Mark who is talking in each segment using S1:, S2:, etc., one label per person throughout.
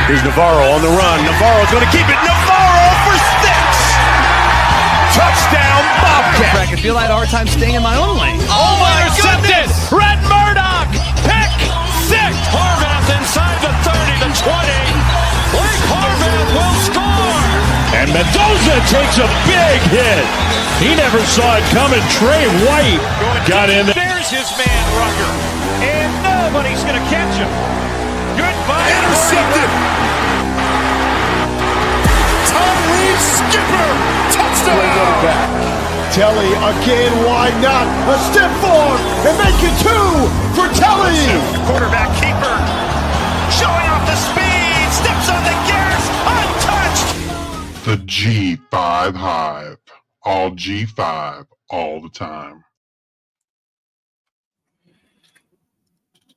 S1: Here's Navarro on the run. Navarro's going to keep it. Navarro for 6. Touchdown, Bobcat.
S2: I feel I had a hard time staying in my own lane.
S1: Oh my goodness! Red Murdoch, pick 6.
S3: Harvath inside the 30 to 20. Blake Harvath will score.
S1: And Mendoza takes a big hit. He never saw it coming. Trey White got in there.
S3: There's his man, Rucker. And nobody's going to catch him. Goodbye.
S1: Intercepted.
S4: Tom Reed, skipper, touchdown.
S5: Telly again, why not? A step forward and make it 2 for Telly.
S3: Quarterback keeper showing off the speed, steps on the gas, untouched.
S6: The G5 Hive. All G5, all the time.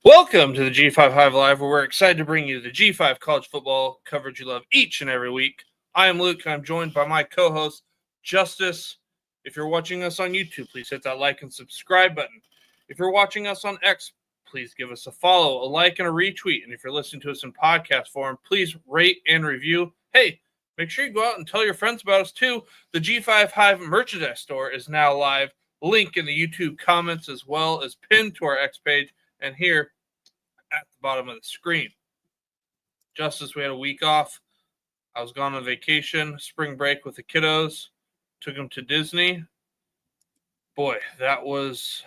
S7: Welcome to the G5 Hive Live, where we're excited to bring you the G5 college football coverage you love each and every week. I am Luke, and I'm joined by my co-host, Justice. If you're watching us on YouTube, please hit that like and subscribe button. If you're watching us on X, please give us a follow, a like, and a retweet. And if you're listening to us in podcast form, please rate and review. Hey, make sure you go out and tell your friends about us too. The G5 Hive merchandise store is now live. Link in the YouTube comments as well as pinned to our X page and here at the bottom of the screen. Justice, we had a week off. I was gone on vacation, spring break with the kiddos. Took them to Disney. Boy, it was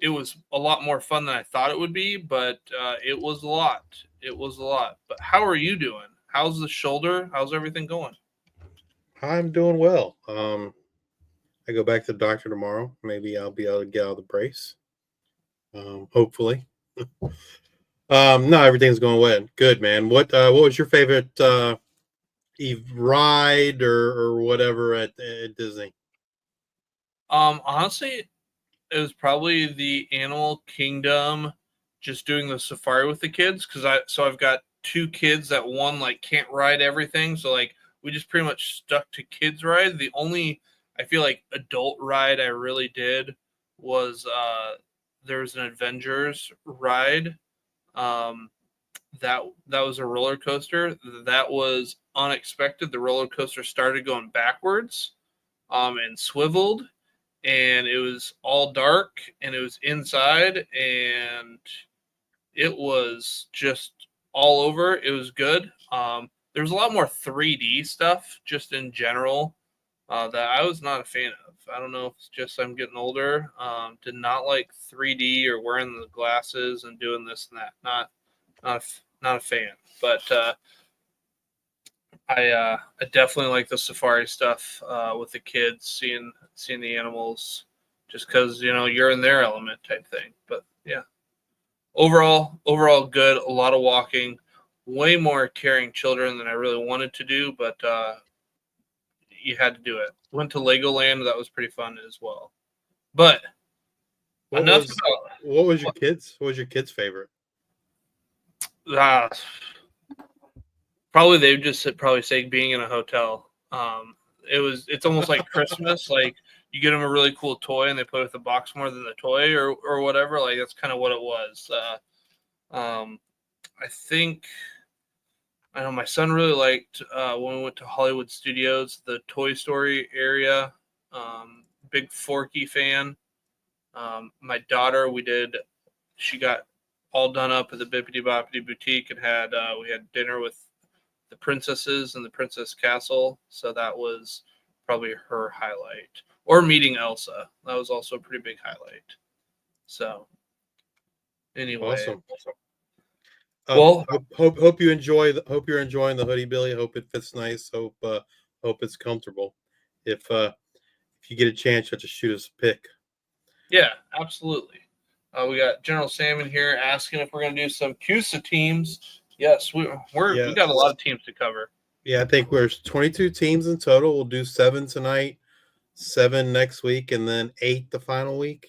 S7: a lot more fun than I thought it would be, but it was a lot. It was a lot. But how are you doing? How's the shoulder? How's everything going?
S8: I'm doing well. I go back to the doctor tomorrow. Maybe I'll be able to get out of the brace. Hopefully. No, everything's going well. Good, man. What was your favorite ride or whatever at Disney?
S7: Honestly, it was probably the Animal Kingdom, just doing the safari with the kids, because I've got 2 kids that one can't ride everything, so we just pretty much stuck to kids ride. The only I feel like adult ride I really did was there was an Avengers ride. That was a roller coaster. That was unexpected. The roller coaster started going backwards and swiveled, and it was all dark, and it was inside, and it was just all over. It was good. There was a lot more 3D stuff just in general that I was not a fan of. I don't know if it's just I'm getting older. Did not like 3D or wearing the glasses and doing this and that. Not a fan, but I definitely like the safari stuff with the kids, seeing the animals, just because you're in their element type thing. But yeah, overall good. A lot of walking, way more carrying children than I really wanted to do, but you had to do it. Went to Legoland, that was pretty fun as well. But
S8: What was your kids' favorite?
S7: Probably they would just probably say being in a hotel. It's almost like Christmas. You get them a really cool toy and they play with the box more than the toy or whatever. That's kind of what it was. I know my son really liked when we went to Hollywood Studios, the Toy Story area. Big Forky fan. My daughter, she got all done up at the Bippity Boppity Boutique and we had dinner with the princesses in the Princess Castle. So that was probably her highlight. Or meeting Elsa. That was also a pretty big highlight. So anyway.
S8: Awesome.
S7: Well,
S8: hope you enjoy. Hope you're enjoying the hoodie, Billy. Hope it fits nice. Hope it's comfortable. If you get a chance, just shoot us a pic.
S7: Yeah, absolutely. We got General Salmon here asking if we're going to do some CUSA teams. Yes, we got a lot of teams to cover.
S8: Yeah, I think there's 22 teams in total. We'll do 7 tonight, 7 next week, and then 8 the final week.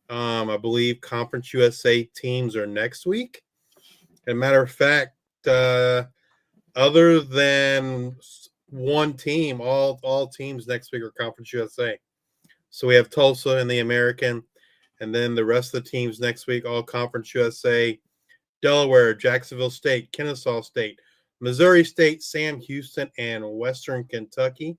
S8: I believe Conference USA teams are next week. As a matter of fact, other than one team, all teams next week are Conference USA. So we have Tulsa in the American, and then the rest of the teams next week, all Conference USA, Delaware, Jacksonville State, Kennesaw State, Missouri State, Sam Houston, and Western Kentucky.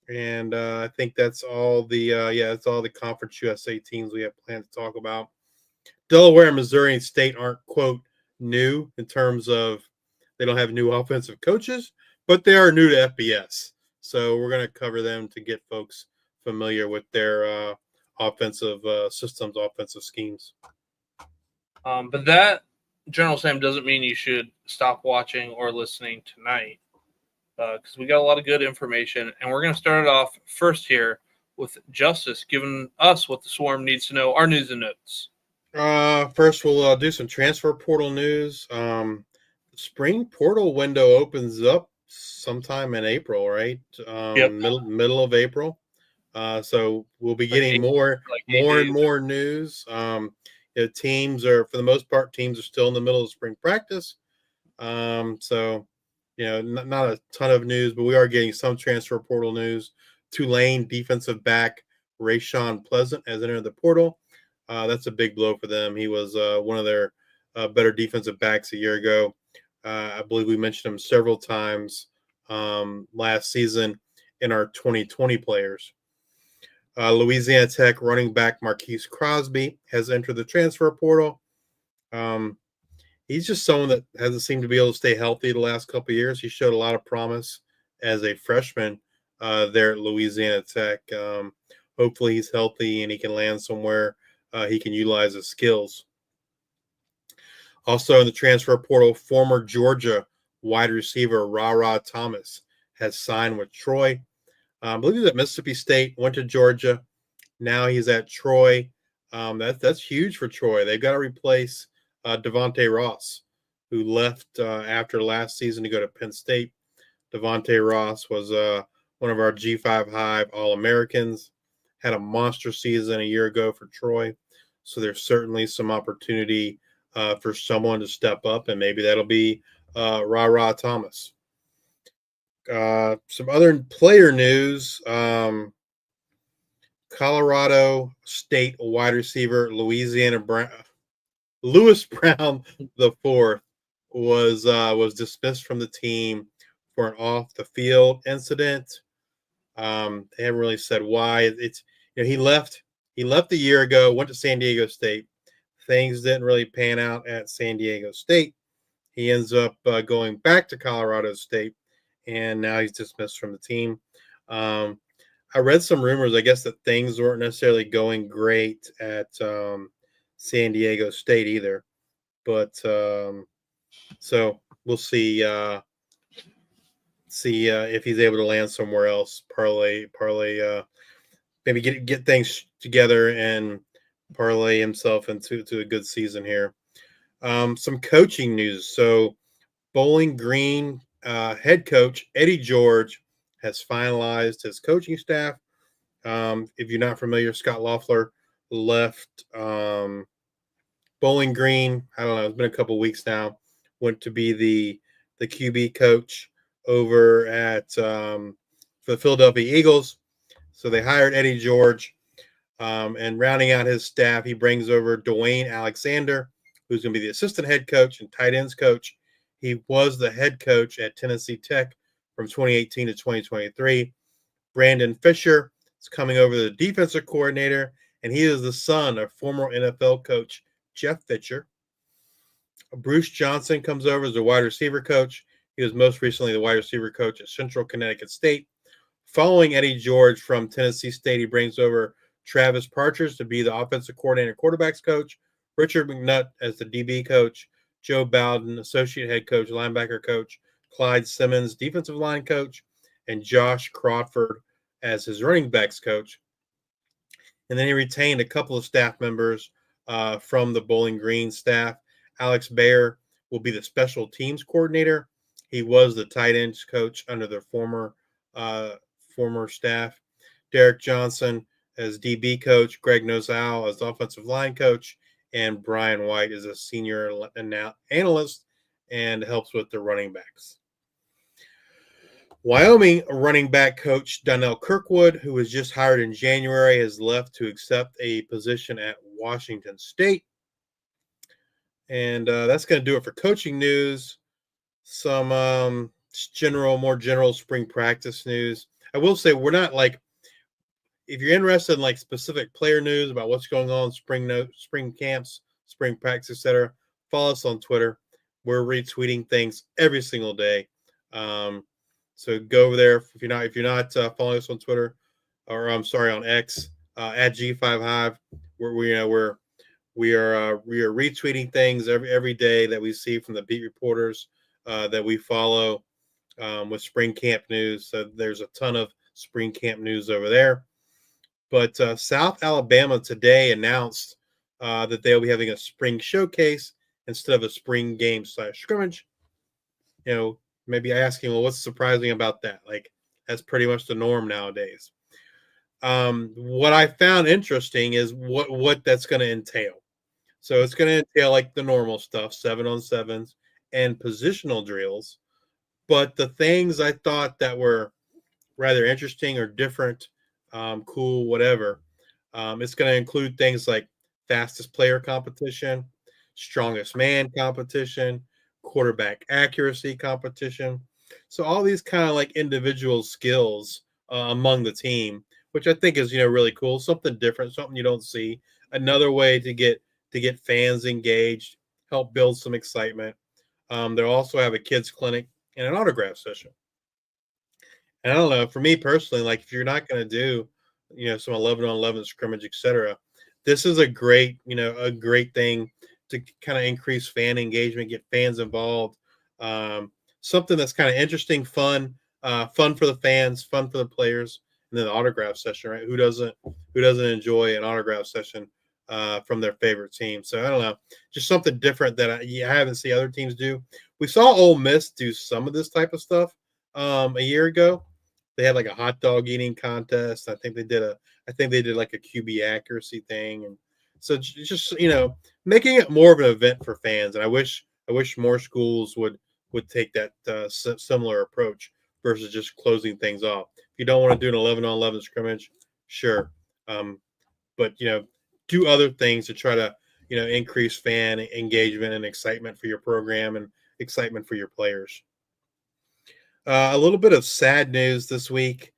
S8: And I think that's all the that's all the Conference USA teams we have planned to talk about. Delaware and Missouri State aren't, quote, new in terms of they don't have new offensive coaches, but they are new to FBS. So we're going to cover them to get folks familiar with their offensive systems, offensive schemes.
S7: But that, General Sam, doesn't mean you should stop watching or listening tonight, because we got a lot of good information. And we're going to start it off first here with Justice giving us what the Swarm needs to know, our news and notes.
S8: First, we'll do some transfer portal news. The spring portal window opens up sometime in April, right?
S7: Yep.
S8: Middle of April. So we'll be getting more and more news. Teams are, for the most part, teams are still in the middle of spring practice. So, not a ton of news, but we are getting some transfer portal news. Tulane defensive back Rayshawn Pleasant has entered the portal. That's a big blow for them. He was one of their better defensive backs a year ago. I believe we mentioned him several times last season in our 2020 players. Louisiana Tech running back Marquise Crosby has entered the transfer portal. He's just someone that hasn't seemed to be able to stay healthy the last couple of years. He showed a lot of promise as a freshman there at Louisiana Tech. Hopefully he's healthy and he can land somewhere he can utilize his skills. Also in the transfer portal, former Georgia wide receiver Ra Thomas has signed with Troy. I believe he's at Mississippi State, went to Georgia. Now he's at Troy. That's huge for Troy. They've got to replace Devontae Ross, who left after last season to go to Penn State. Devontae Ross was one of our G5 Hive All-Americans, had a monster season a year ago for Troy. So there's certainly some opportunity for someone to step up, and maybe that'll be Ra Thomas. Some other player news. Colorado State wide receiver Lewis Brown IV was dismissed from the team for an off the field incident. They haven't really said why. He left a year ago, went to San Diego State. Things didn't really pan out at San Diego State. He ends up going back to Colorado State, and now he's dismissed from the team. I read some rumors, I guess, that things weren't necessarily going great at San Diego State either. But so we'll see if he's able to land somewhere else, parlay, maybe get things together and parlay himself into a good season here. Some coaching news. So Bowling Green head coach Eddie George has finalized his coaching staff. If you're not familiar, Scott Loeffler left Bowling Green. I don't know. It's been a couple of weeks now. Went to be the QB coach over at for the Philadelphia Eagles. So they hired Eddie George, and rounding out his staff, he brings over Dwayne Alexander, who's going to be the assistant head coach and tight ends coach. He was the head coach at Tennessee Tech from 2018 to 2023. Brandon Fisher is coming over the defensive coordinator, and he is the son of former NFL coach Jeff Fisher. Bruce Johnson comes over as the wide receiver coach. He was most recently the wide receiver coach at Central Connecticut State. Following Eddie George from Tennessee State, he brings over Travis Partridge to be the offensive coordinator, quarterbacks coach, Richard McNutt as the DB coach, Joe Bowden, associate head coach, linebacker coach, Clyde Simmons, defensive line coach, and Josh Crawford as his running backs coach. And then he retained a couple of staff members from the Bowling Green staff. Alex Bayer will be the special teams coordinator. He was the tight ends coach under their former staff. Derek Johnson as DB coach, Greg Nozal as offensive line coach, and Brian White is a senior analyst and helps with the running backs. Wyoming running back coach Donnell Kirkwood, who was just hired in January, has left to accept a position at Washington State. And that's going to do it for coaching news. some more general spring practice news. I will say we're not like, if you're interested in like specific player news about what's going on, spring camps, spring practice, etc., follow us on Twitter. We're retweeting things every single day. So go over there if you're not following us on Twitter, or I'm sorry, on X at G5Hive. We are retweeting things every day that we see from the beat reporters that we follow with spring camp news. So there's a ton of spring camp news over there. But South Alabama today announced that they'll be having a spring showcase instead of a spring game / scrimmage. Maybe asking, well, what's surprising about that? Like, that's pretty much the norm nowadays. What I found interesting is what that's going to entail. So it's going to entail like the normal stuff, 7-on-7s and positional drills. But the things I thought that were rather interesting or different, cool, whatever, it's going to include things like fastest player competition, strongest man competition, quarterback accuracy competition. So all these kind of like individual skills among the team, which I think is really cool, something different, something you don't see. Another way to get fans engaged, help build some excitement. They'll also have a kids clinic and an autograph session. And I don't know, for me personally, like if you're not going to do, some 11-on-11 scrimmage, etc., this is a great thing to kind of increase fan engagement, get fans involved. Something that's kind of interesting, fun for the fans, fun for the players, and then the autograph session, right? Who doesn't enjoy an autograph session from their favorite team? So I don't know, just something different that I haven't seen other teams do. We saw Ole Miss do some of this type of stuff a year ago. They had like a hot dog eating contest. I think they did like a QB accuracy thing, and so just making it more of an event for fans. And I wish more schools would take that similar approach versus just closing things off. If you don't want to do an 11-on-11 scrimmage, sure, but do other things to try to increase fan engagement and excitement for your program and excitement for your players. A little bit of sad news this week.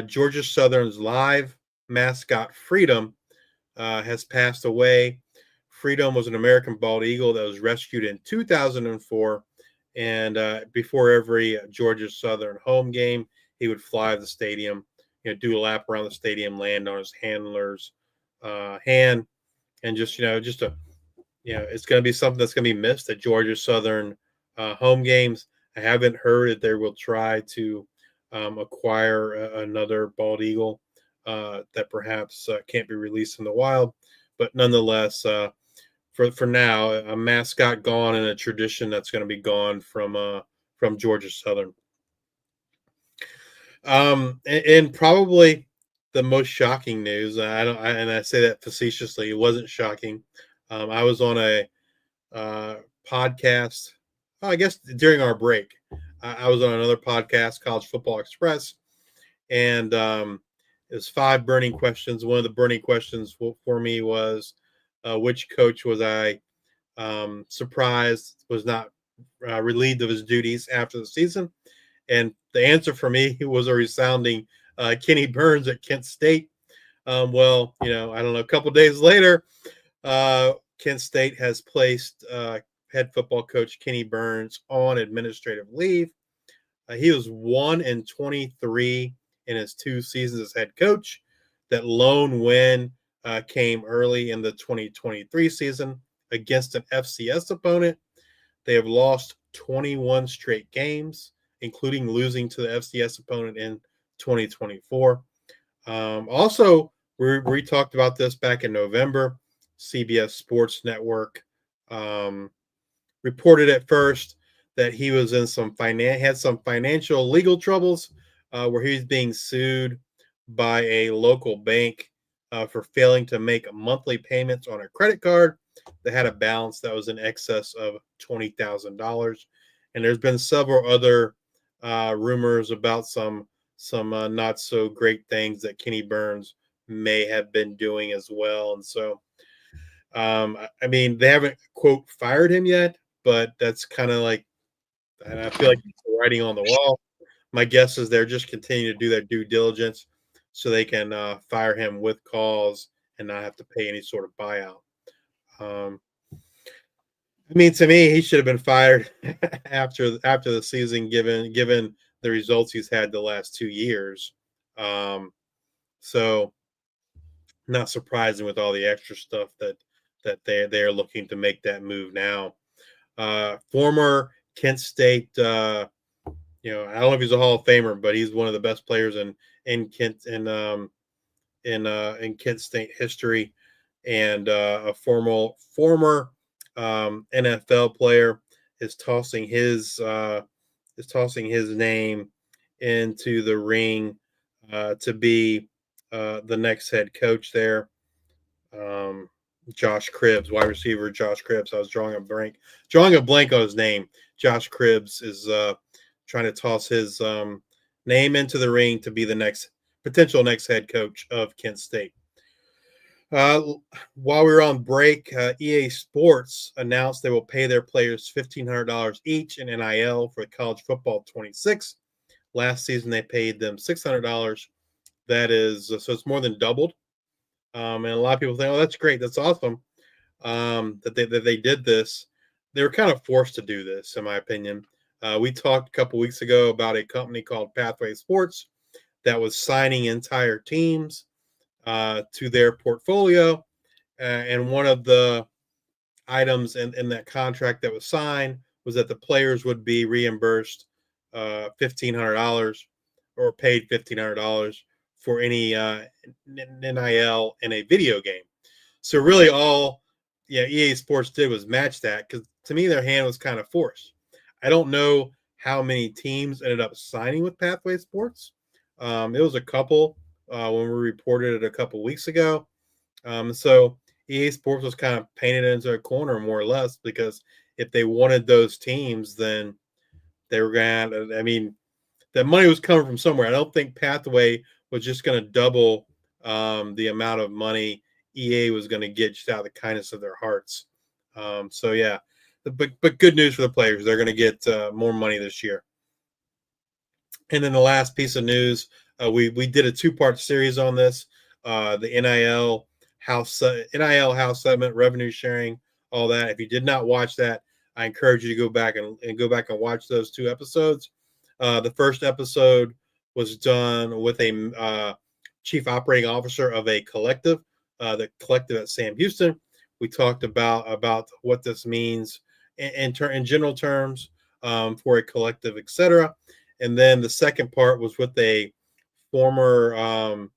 S8: Georgia Southern's live mascot Freedom has passed away. Freedom was an American bald eagle that was rescued in 2004. And before every Georgia Southern home game, he would fly the stadium, do a lap around the stadium, land on his handler's hand. And it's going to be something that's going to be missed at Georgia Southern home games. I haven't heard that they will try to acquire another bald eagle that perhaps can't be released in the wild. But nonetheless, for now, a mascot gone and a tradition that's going to be gone from Georgia Southern. And probably the most shocking news, and I say that facetiously, it wasn't shocking. I was on a podcast, I guess during our break. I was on another podcast, College Football Express, and it was 5 burning questions. One of the burning questions for me was, which coach was I surprised was not relieved of his duties after the season? And the answer for me was a resounding Kenny Burns at Kent State. Well, I don't know, a couple days later, Kent State has placed head football coach Kenny Burns on administrative leave. He was 1-23 in his 2 seasons as head coach. That lone win came early in the 2023 season against an FCS opponent. They have lost 21 straight games, including losing to the FCS opponent in 2024. Also, we talked about this back in November. CBS Sports Network reported at first that he was in had some financial legal troubles where he was being sued by a local bank for failing to make monthly payments on a credit card that had a balance that was in excess of $20,000. And there's been several other rumors about some not so great things that Kenny Burns may have been doing as well. And so, they haven't, quote, fired him yet, but that's kind of like and I feel like it's the writing on the wall. My guess is they're just continuing to do their due diligence so they can fire him with cause and not have to pay any sort of buyout. I mean, to me, he should have been fired after the season, given the results he's had the last 2 years. So, not surprising with all the extra stuff that they are looking to make that move now. Former Kent State, I don't know if he's a Hall of Famer, but he's one of the best players in Kent in Kent State history, and a former NFL player is tossing his name into the ring to be the next head coach there. Josh Cribbs, wide receiver Josh Cribbs. I was drawing a blank on his name. Josh Cribbs is trying to toss his name into the ring to be the potential next head coach of Kent State. While we were on break, EA Sports announced they will pay their players $1,500 each in NIL for college football 26. Last season, they paid them $600. That is, so it's more than doubled. And a lot of people think, oh, that's great. That's awesome that they did this. They were kind of forced to do this, in my opinion. We talked a couple weeks ago about a company called Pathway Sports that was signing entire teams to their portfolio. And one of the items in that contract that was signed was that the players would be reimbursed $1,500 or paid $1,500 for any NIL in a video game. So really all EA Sports did was match that, because to me their hand was kind of forced. I don't know how many teams ended up signing with Pathway Sports. It was a couple when we reported it a couple weeks ago. So EA Sports was kind of painted into a corner more or less, because if they wanted those teams, then they were going to, I mean, that money was coming from somewhere. I don't think Pathway was just going to double the amount of money EA was going to get just out of the kindness of their hearts. So yeah, but good news for the players. They're going to get more money this year. And then the last piece of news, we did a 2-part series on this, the NIL house settlement, revenue sharing, all that. If you did not watch that, I encourage you to go back and watch those 2 episodes. The first episode was done with a chief operating officer of a collective, the collective at Sam Houston. We talked about what this means in general terms for a collective, etc. And then the second part was with a former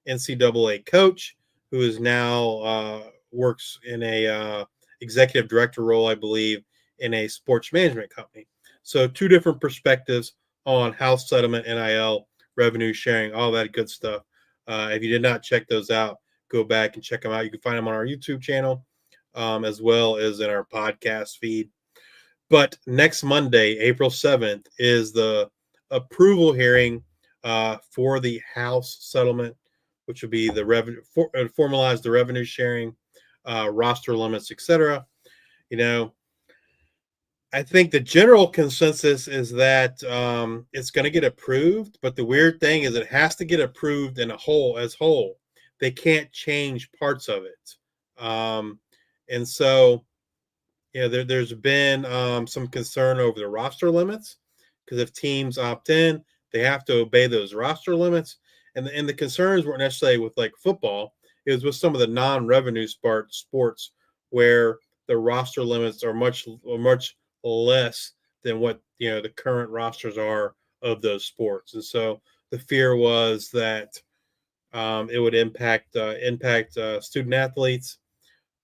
S8: NCAA coach who is now works in a executive director role, I believe, in a sports management company. So 2 different perspectives on house settlement, NIL, revenue sharing, all that good stuff. If you did not check those out, go back and check them out. You can find them on our YouTube channel as well as in our podcast feed. But next Monday, April 7th, is the approval hearing for the house settlement, which would be the revenue, formalize the revenue sharing, roster limits, etc. I think the general consensus is that it's going to get approved, but the weird thing is it has to get approved in as whole. They can't change parts of it. And so, there's been some concern over the roster limits, because if teams opt in, they have to obey those roster limits. And the concerns weren't necessarily with like football. It was with some of the non-revenue sports where the roster limits are much less than what the current rosters are of those sports. And so the fear was that it would impact student athletes.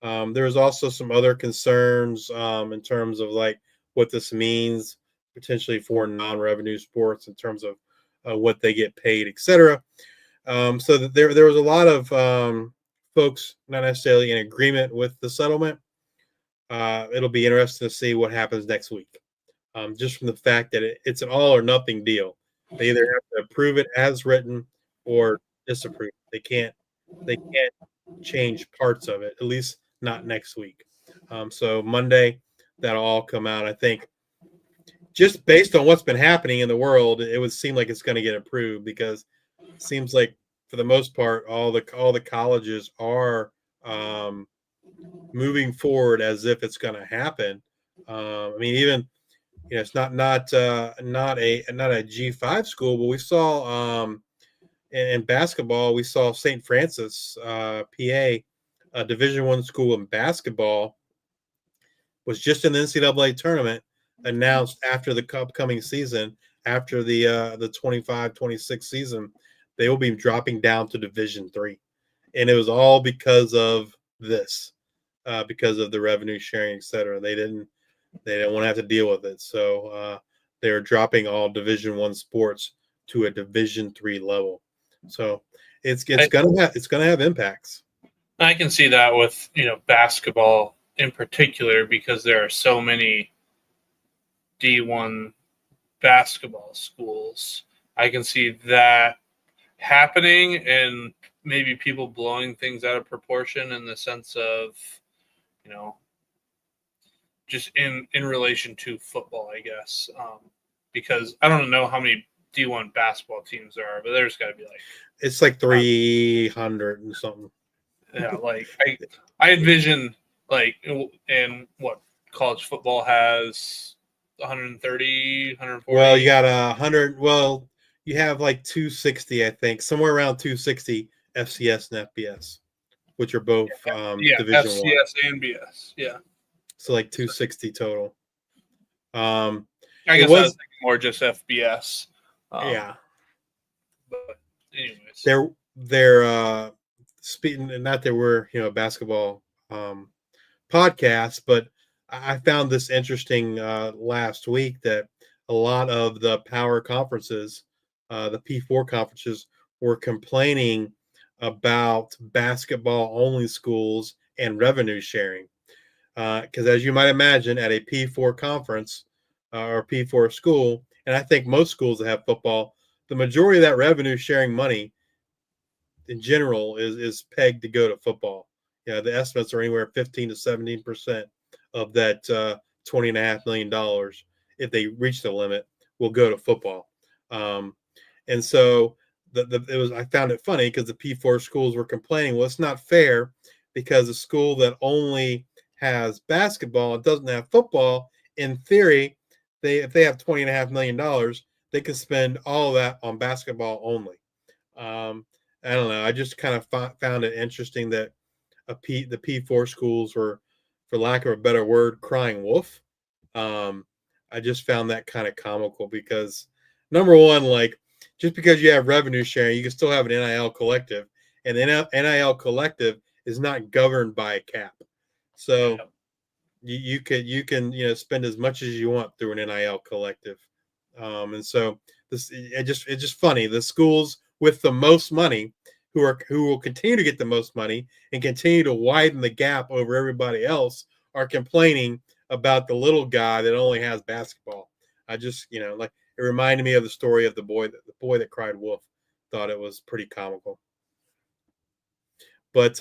S8: There was also some other concerns in terms of like what this means potentially for non-revenue sports in terms of what they get paid, etc. So that there was a lot of folks not necessarily in agreement with the settlement. It'll be interesting to see what happens next week, just from the fact that it's an all or nothing deal. They either have to approve it as written or disapprove. They can't change parts of it, at least not next week. So Monday, that'll all come out. I think just based on what's been happening in the world, it would seem like it's going to get improved because it seems like for the most part, all the colleges are moving forward as if it's going to happen. I mean, even it's not a G5 school, but we saw in basketball we saw St. Francis, PA, a Division I school in basketball, was just in the NCAA tournament. Announced after the upcoming season, after the 25-26 season, they will be dropping down to Division III, and it was all because of this, because of the revenue sharing, etc. They didn't want to have to deal with it, so they are dropping all Division I sports to a Division III level. So it's gonna have impacts.
S7: I can see that with basketball in particular because there are so many D1 basketball schools. I can see that happening and maybe people blowing things out of proportion in the sense of, just in relation to football, I guess. Because I don't know how many D1 basketball teams there are, but there's got to be
S8: it's like 300 and something.
S7: Yeah, like I envision in what college football has 130, 140.
S8: Well, you got 100. Well, you have like 260, I think, somewhere around 260 FCS and FBS, which are both Division
S7: FCS and BS. Yeah,
S8: so like 260 total.
S7: I guess I was thinking more just FBS.
S8: Yeah,
S7: but anyways,
S8: they're speaking, and not that we're basketball podcast, but I found this interesting last week that a lot of the power conferences, the P4 conferences, were complaining about basketball only schools and revenue sharing. Because as you might imagine, at a P4 conference or P4 school, and I think most schools that have football, the majority of that revenue sharing money in general is pegged to go to football. Yeah, the estimates are anywhere 15 to 17% of that $20.5 million, if they reach the limit, will go to football. And so I found it funny because the P4 schools were complaining, well, it's not fair because a school that only has basketball and doesn't have football, in theory, if they have $20.5 million, they can spend all of that on basketball only. I don't know. I just kind of found it interesting that the P4 schools were, for lack of a better word, crying wolf. I just found that kind of comical because, number one, like, just because you have revenue sharing, you can still have an NIL collective, and the NIL collective is not governed by a cap. So you can spend as much as you want through an NIL collective. And so it's just funny. The schools with the most money, who will continue to get the most money and continue to widen the gap over everybody else, are complaining about the little guy that only has basketball. I just, it reminded me of the story of the boy that cried wolf. Thought it was pretty comical. But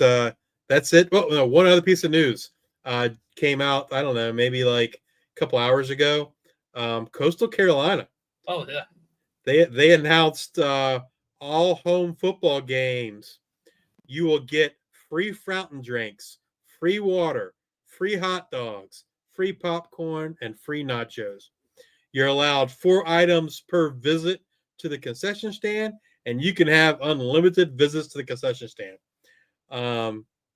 S8: that's it. Well, no, one other piece of news came out, I don't know, maybe like a couple hours ago. Coastal Carolina.
S7: Oh, yeah.
S8: They announced all home football games, you will get free fountain drinks, free water, free hot dogs, free popcorn, and free nachos. You're allowed 4 items per visit to the concession stand, and you can have unlimited visits to the concession stand.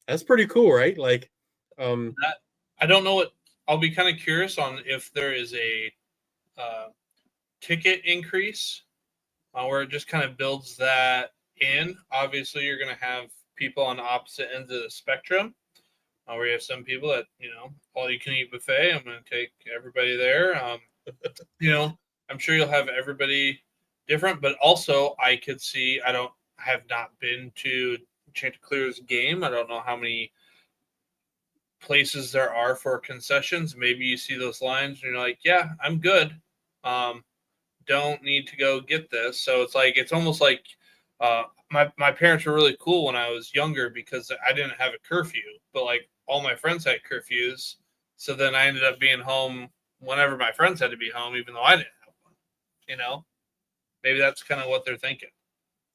S8: That's pretty cool, right? Like,
S7: I don't know what. I'll be kind of curious on if there is a ticket increase where it just kind of builds that in. Obviously, you're going to have people on opposite ends of the spectrum. Where you have some people that, all you can eat buffet. I'm going to take everybody there. I'm sure you'll have everybody different, but also I could see, I have not been to Chanticleer's game. I don't know how many places there are for concessions. Maybe you see those lines and you're like, yeah, I'm good. Don't need to go get this. So it's almost like my parents were really cool when I was younger because I didn't have a curfew, but like all my friends had curfews. So then I ended up being home whenever my friends had to be home, even though I didn't have one. You know, maybe that's kind of what they're thinking.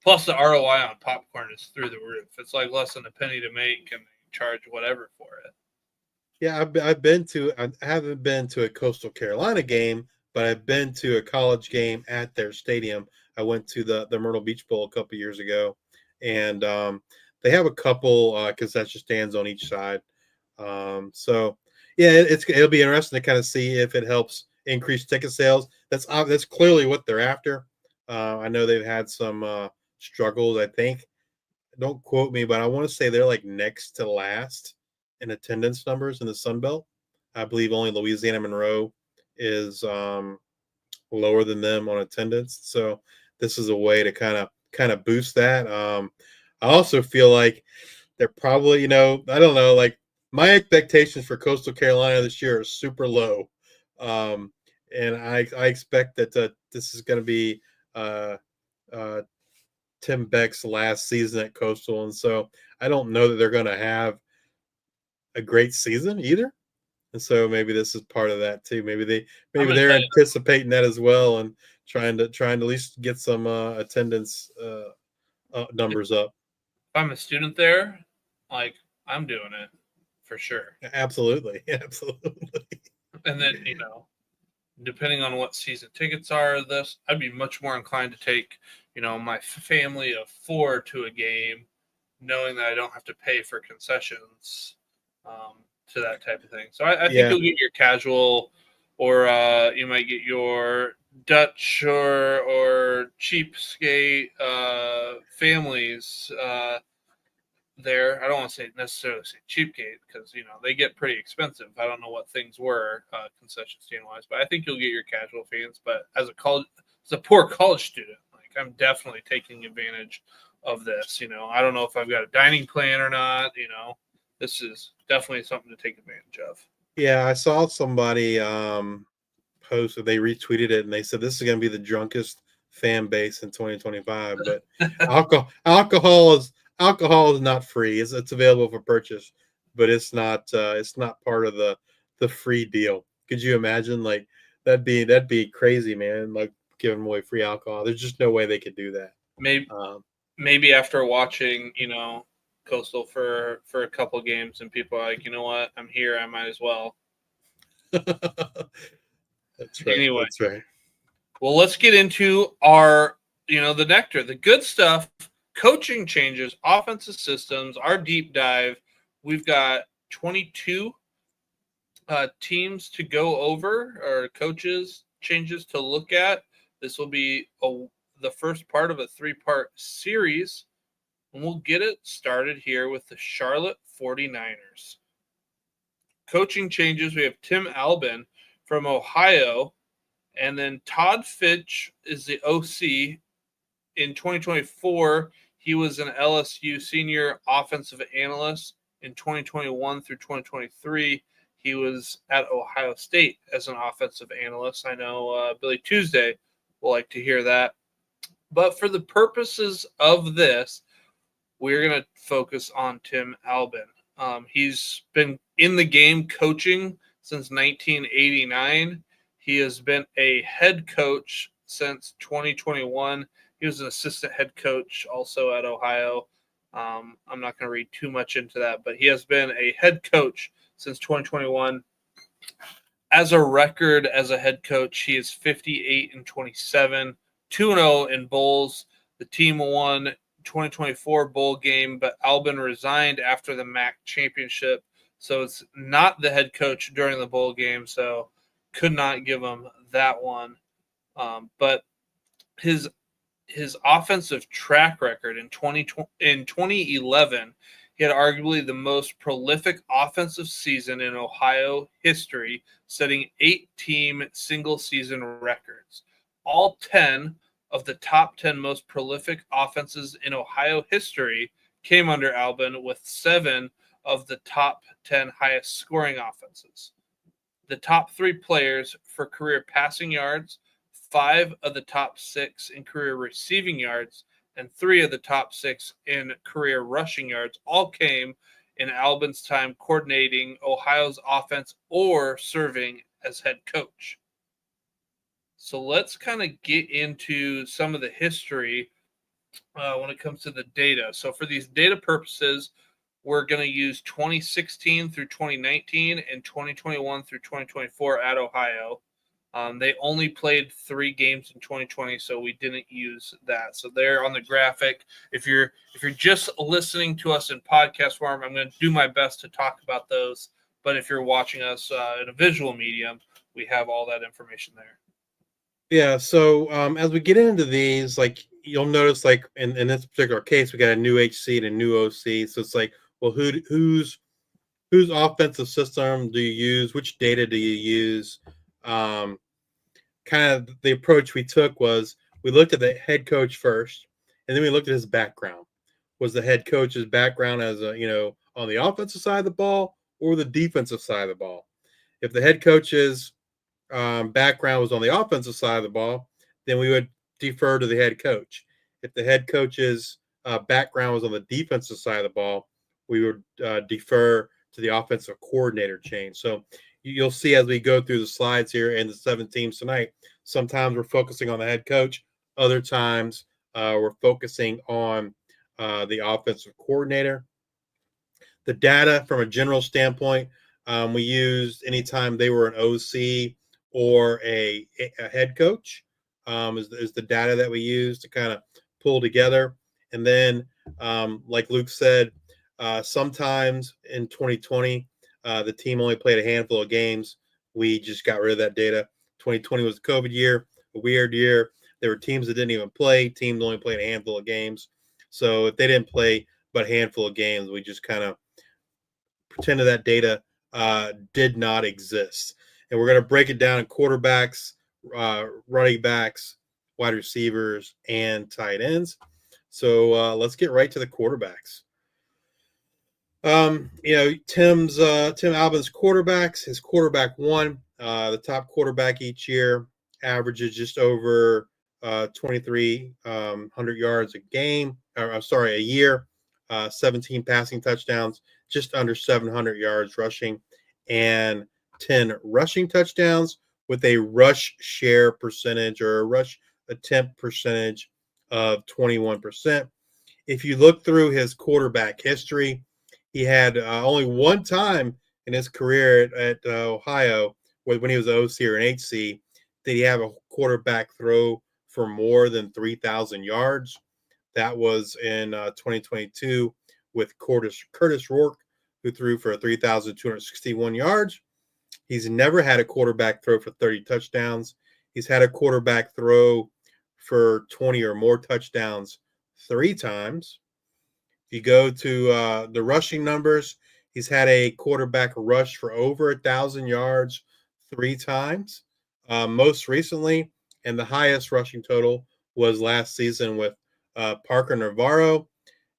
S7: Plus, the ROI on popcorn is through the roof. It's like less than a penny to make, and they charge whatever for it.
S8: Yeah, I haven't been to a Coastal Carolina game, but I've been to a college game at their stadium. I went to the Myrtle Beach Bowl a couple years ago, and they have a couple concession stands on each side. So yeah, it'll be interesting to kind of see if it helps increase ticket sales. That's clearly what they're after. I know they've had some struggles. I think, don't quote me, but I want to say they're like next to last in attendance numbers in the Sun Belt. I believe only Louisiana Monroe is lower than them on attendance. So this is a way to kind of boost that. I also feel like they're probably, I don't know, like my expectations for Coastal Carolina this year are super low. And I expect that this is going to be Tim Beck's last season at Coastal. And so I don't know that they're going to have a great season either. And so maybe this is part of that too. Maybe they're anticipating that as well and trying to at least get some attendance numbers up.
S7: If I'm a student there, like I'm doing it for sure.
S8: Absolutely.
S7: And then, depending on what season tickets are, I'd be much more inclined to take, my family of 4 to a game, knowing that I don't have to pay for concessions to that type of thing. So I think you'll get your casual, or you might get your Dutch or cheapskate families there. I don't want to necessarily say cheapskate because they get pretty expensive. I don't know what things were concession stand wise, but I think you'll get your casual fans. But as a poor college student, like I'm definitely taking advantage of this. I don't know if I've got a dining plan or not. This is definitely something to take advantage of.
S8: Yeah, I saw somebody post that they retweeted it and they said this is going to be the drunkest fan base in 2025. But alcohol is not free. It's available for purchase, but it's not part of the free deal. Could you imagine? Like that'd be crazy, man. Like giving away free alcohol. There's just no way they could do that.
S7: Maybe after watching, Coastal for a couple of games, and people are like, you know what, I'm here, I might as well.
S8: That's right.
S7: Anyway,
S8: that's right.
S7: Well, let's get into our, the nectar, the good stuff, coaching changes, offensive systems, our deep dive. We've got 22 teams to go over, or coaches changes to look at. This will be the first part of a 3-part series. And we'll get it started here with the Charlotte 49ers. Coaching changes, we have Tim Albin from Ohio, and then Todd Fitch is the OC. In 2024, he was an LSU senior offensive analyst. In 2021 through 2023, he was at Ohio State as an offensive analyst. I know Billy Tuesday will like to hear that. But for the purposes of this, we're going to focus on Tim Albin. He's been in the game coaching since 1989. He has been a head coach since 2021. He was an assistant head coach also at Ohio. I'm not going to read too much into that, but he has been a head coach since 2021. As a record as a head coach, he is 58-27, 2-0 in bowls. The team won 2024 bowl game, but Albin resigned after the MAC championship, so it's not the head coach during the bowl game, so could not give him that one. But his offensive track record in 2011, he had arguably the most prolific offensive season in Ohio history, setting 8-team single-season records. All 10 of the top 10 most prolific offenses in Ohio history came under Albin, with 7 of the top 10 highest scoring offenses. The top 3 players for career passing yards, 5 of the top 6 in career receiving yards, and 3 of the top 6 in career rushing yards all came in Albin's time coordinating Ohio's offense or serving as head coach. So let's kind of get into some of the history when it comes to the data. So for these data purposes, we're going to use 2016 through 2019 and 2021 through 2024 at Ohio. They only played 3 games in 2020, so we didn't use that. So they're on the graphic. If you're just listening to us in podcast form, I'm going to do my best to talk about those. But if you're watching us in a visual medium, we have all that information there.
S8: Yeah. So as we get into these, like you'll notice, like in this particular case, we got a new HC and a new OC. So it's like, well, whose offensive system do you use? Which data do you use? Kind of the approach we took was we looked at the head coach first, and then we looked at his background. Was the head coach's background as a, on the offensive side of the ball or the defensive side of the ball? If the head coach's background was on the offensive side of the ball, then we would defer to the head coach. If the head coach's background was on the defensive side of the ball, we would defer to the offensive coordinator change. So you'll see as we go through the slides here and the 7 teams tonight, sometimes we're focusing on the head coach. Other times we're focusing on the offensive coordinator. The data from a general standpoint, we used anytime they were an OC or a head coach is the data that we use to kind of pull together. And then, like Luke said, sometimes in 2020, the team only played a handful of games. We just got rid of that data. 2020 was the COVID year, a weird year. There were teams that didn't even play. Teams only played a handful of games. So if they didn't play but a handful of games, we just kind of pretended that data did not exist. And we're going to break it down in quarterbacks, running backs, wide receivers, and tight ends. So let's get right to the quarterbacks. Tim Albin's quarterbacks, his quarterback 1, the top quarterback each year, averages just over 2,300 yards a year, 17 passing touchdowns, just under 700 yards rushing, and 10 rushing touchdowns with a rush share percentage or a rush attempt percentage of 21%. If you look through his quarterback history, he had only one time in his career at Ohio, when he was an OC or an HC, did he have a quarterback throw for more than 3,000 yards. That was in 2022 with Curtis Rourke, who threw for 3,261 yards. He's never had a quarterback throw for 30 touchdowns. He's had a quarterback throw for 20 or more touchdowns 3 times. If you go to the rushing numbers, he's had a quarterback rush for over 1,000 yards 3 times. Most recently, and the highest rushing total was last season with Parker Navarro.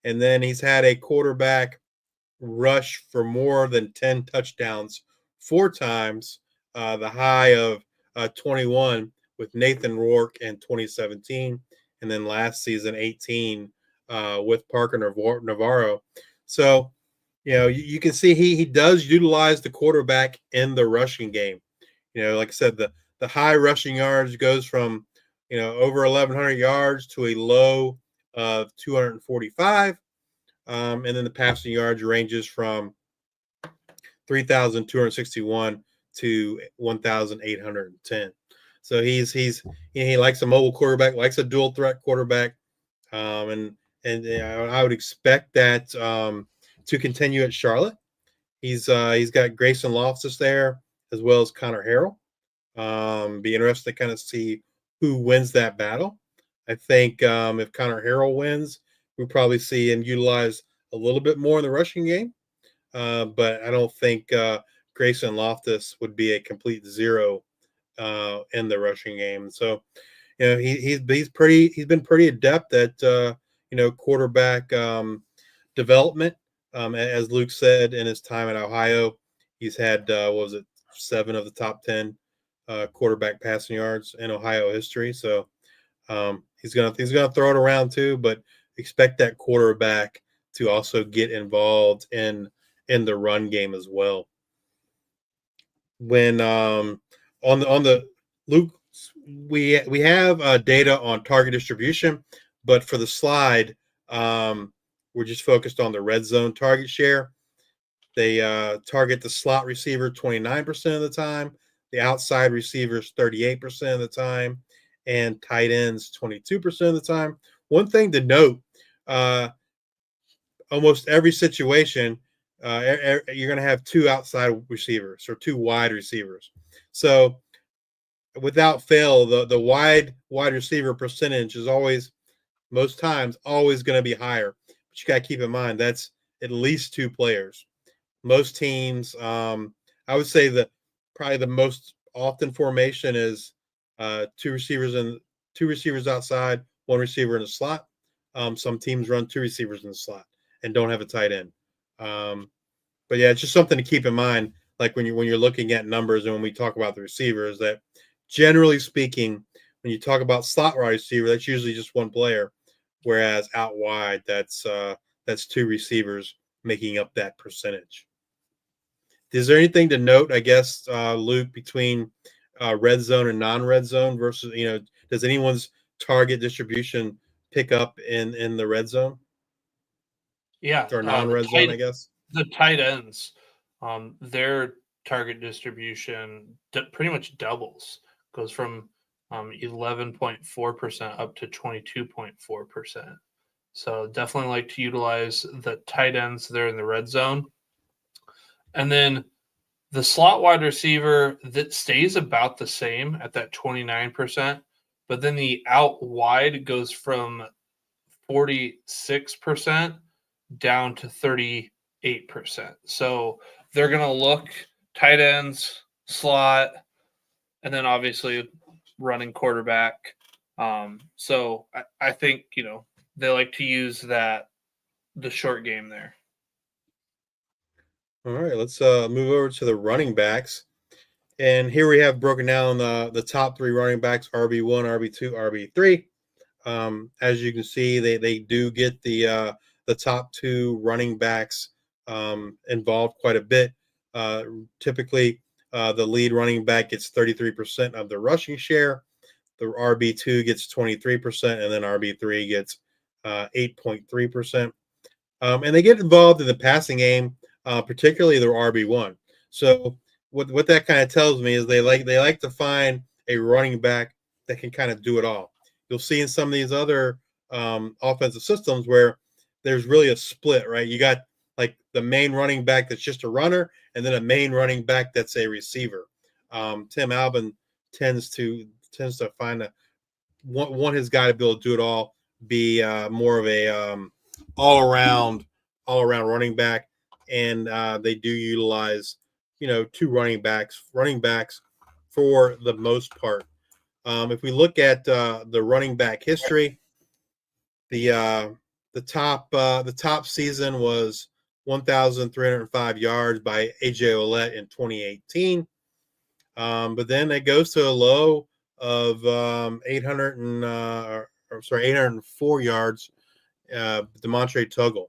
S8: And then he's had a quarterback rush for more than 10 touchdowns 4 times, the high of 21 with Nathan Rourke in 2017, and then last season 18 with Parker Navarro. So, you can see he does utilize the quarterback in the rushing game. Like I said, the high rushing yards goes from, over 1,100 yards to a low of 245. And then the passing yards ranges from 3,261 to 1,810. So he likes a mobile quarterback, likes a dual threat quarterback, and I would expect that to continue at Charlotte. He's got Grayson Loftus there as well as Connor Harrell. Be interested to kind of see who wins that battle. I think if Connor Harrell wins, we'll probably see him utilized a little bit more in the rushing game. But I don't think Grayson Loftus would be a complete zero in the rushing game. So, he's been pretty adept at quarterback development. As Luke said, in his time at Ohio, he's had 7 of the top 10 quarterback passing yards in Ohio history. So he's gonna throw it around too, but expect that quarterback to also get involved in the run game as well. When on the Luke, we have data on target distribution, but for the slide, we're just focused on the red zone target share. They target the slot receiver 29% of the time, the outside receivers 38% of the time, and tight ends 22% of the time. One thing to note, almost every situation, you're going to have two outside receivers or two wide receivers. So without fail, the wide receiver percentage is always, most times, always going to be higher. But you got to keep in mind that's at least two players. Most teams, I would say that probably the most often formation is two receivers outside, one receiver in the slot. Some teams run two receivers in the slot and don't have a tight end. But yeah, it's just something to keep in mind. Like when you're looking at numbers and when we talk about the receivers, that generally speaking, when you talk about slot wide receiver, that's usually just one player, whereas out wide, that's two receivers making up that percentage. Is there anything to note, I guess, Luke, between red zone and non-red zone versus, does anyone's target distribution pick up in the red zone?
S7: Yeah.
S8: Or non-red zone, I guess?
S7: The tight ends, their target distribution pretty much doubles, goes from 11.4% up to 22.4%. So definitely like to utilize the tight ends there in the red zone. And then the slot wide receiver, that stays about the same at that 29%, but then the out wide goes from 46% down to 38%. So they're going to look tight ends, slot, and then obviously running quarterback. So I think, they like to use the short game there.
S8: All right, let's move over to the running backs. And here we have broken down the top three running backs, RB1, RB2, RB3. As you can see, they do get the top two running backs involved quite a bit. Typically, the lead running back gets 33% of the rushing share. The RB2 gets 23%, and then RB3 gets 8.3%. And they get involved in the passing game, particularly their RB1. So what that kind of tells me is they like to find a running back that can kind of do it all. You'll see in some of these other offensive systems where there's really a split, right? You got like the main running back that's just a runner, and then a main running back that's a receiver. Tim Albin tends to find one has got to be able to do it all, be more of a all around running back, and they do utilize two running backs for the most part. If we look at the running back history, the top season was 1,305 yards by AJ Ouellette in 2018, but then it goes to a low of 804 yards. Demontre Tuggle.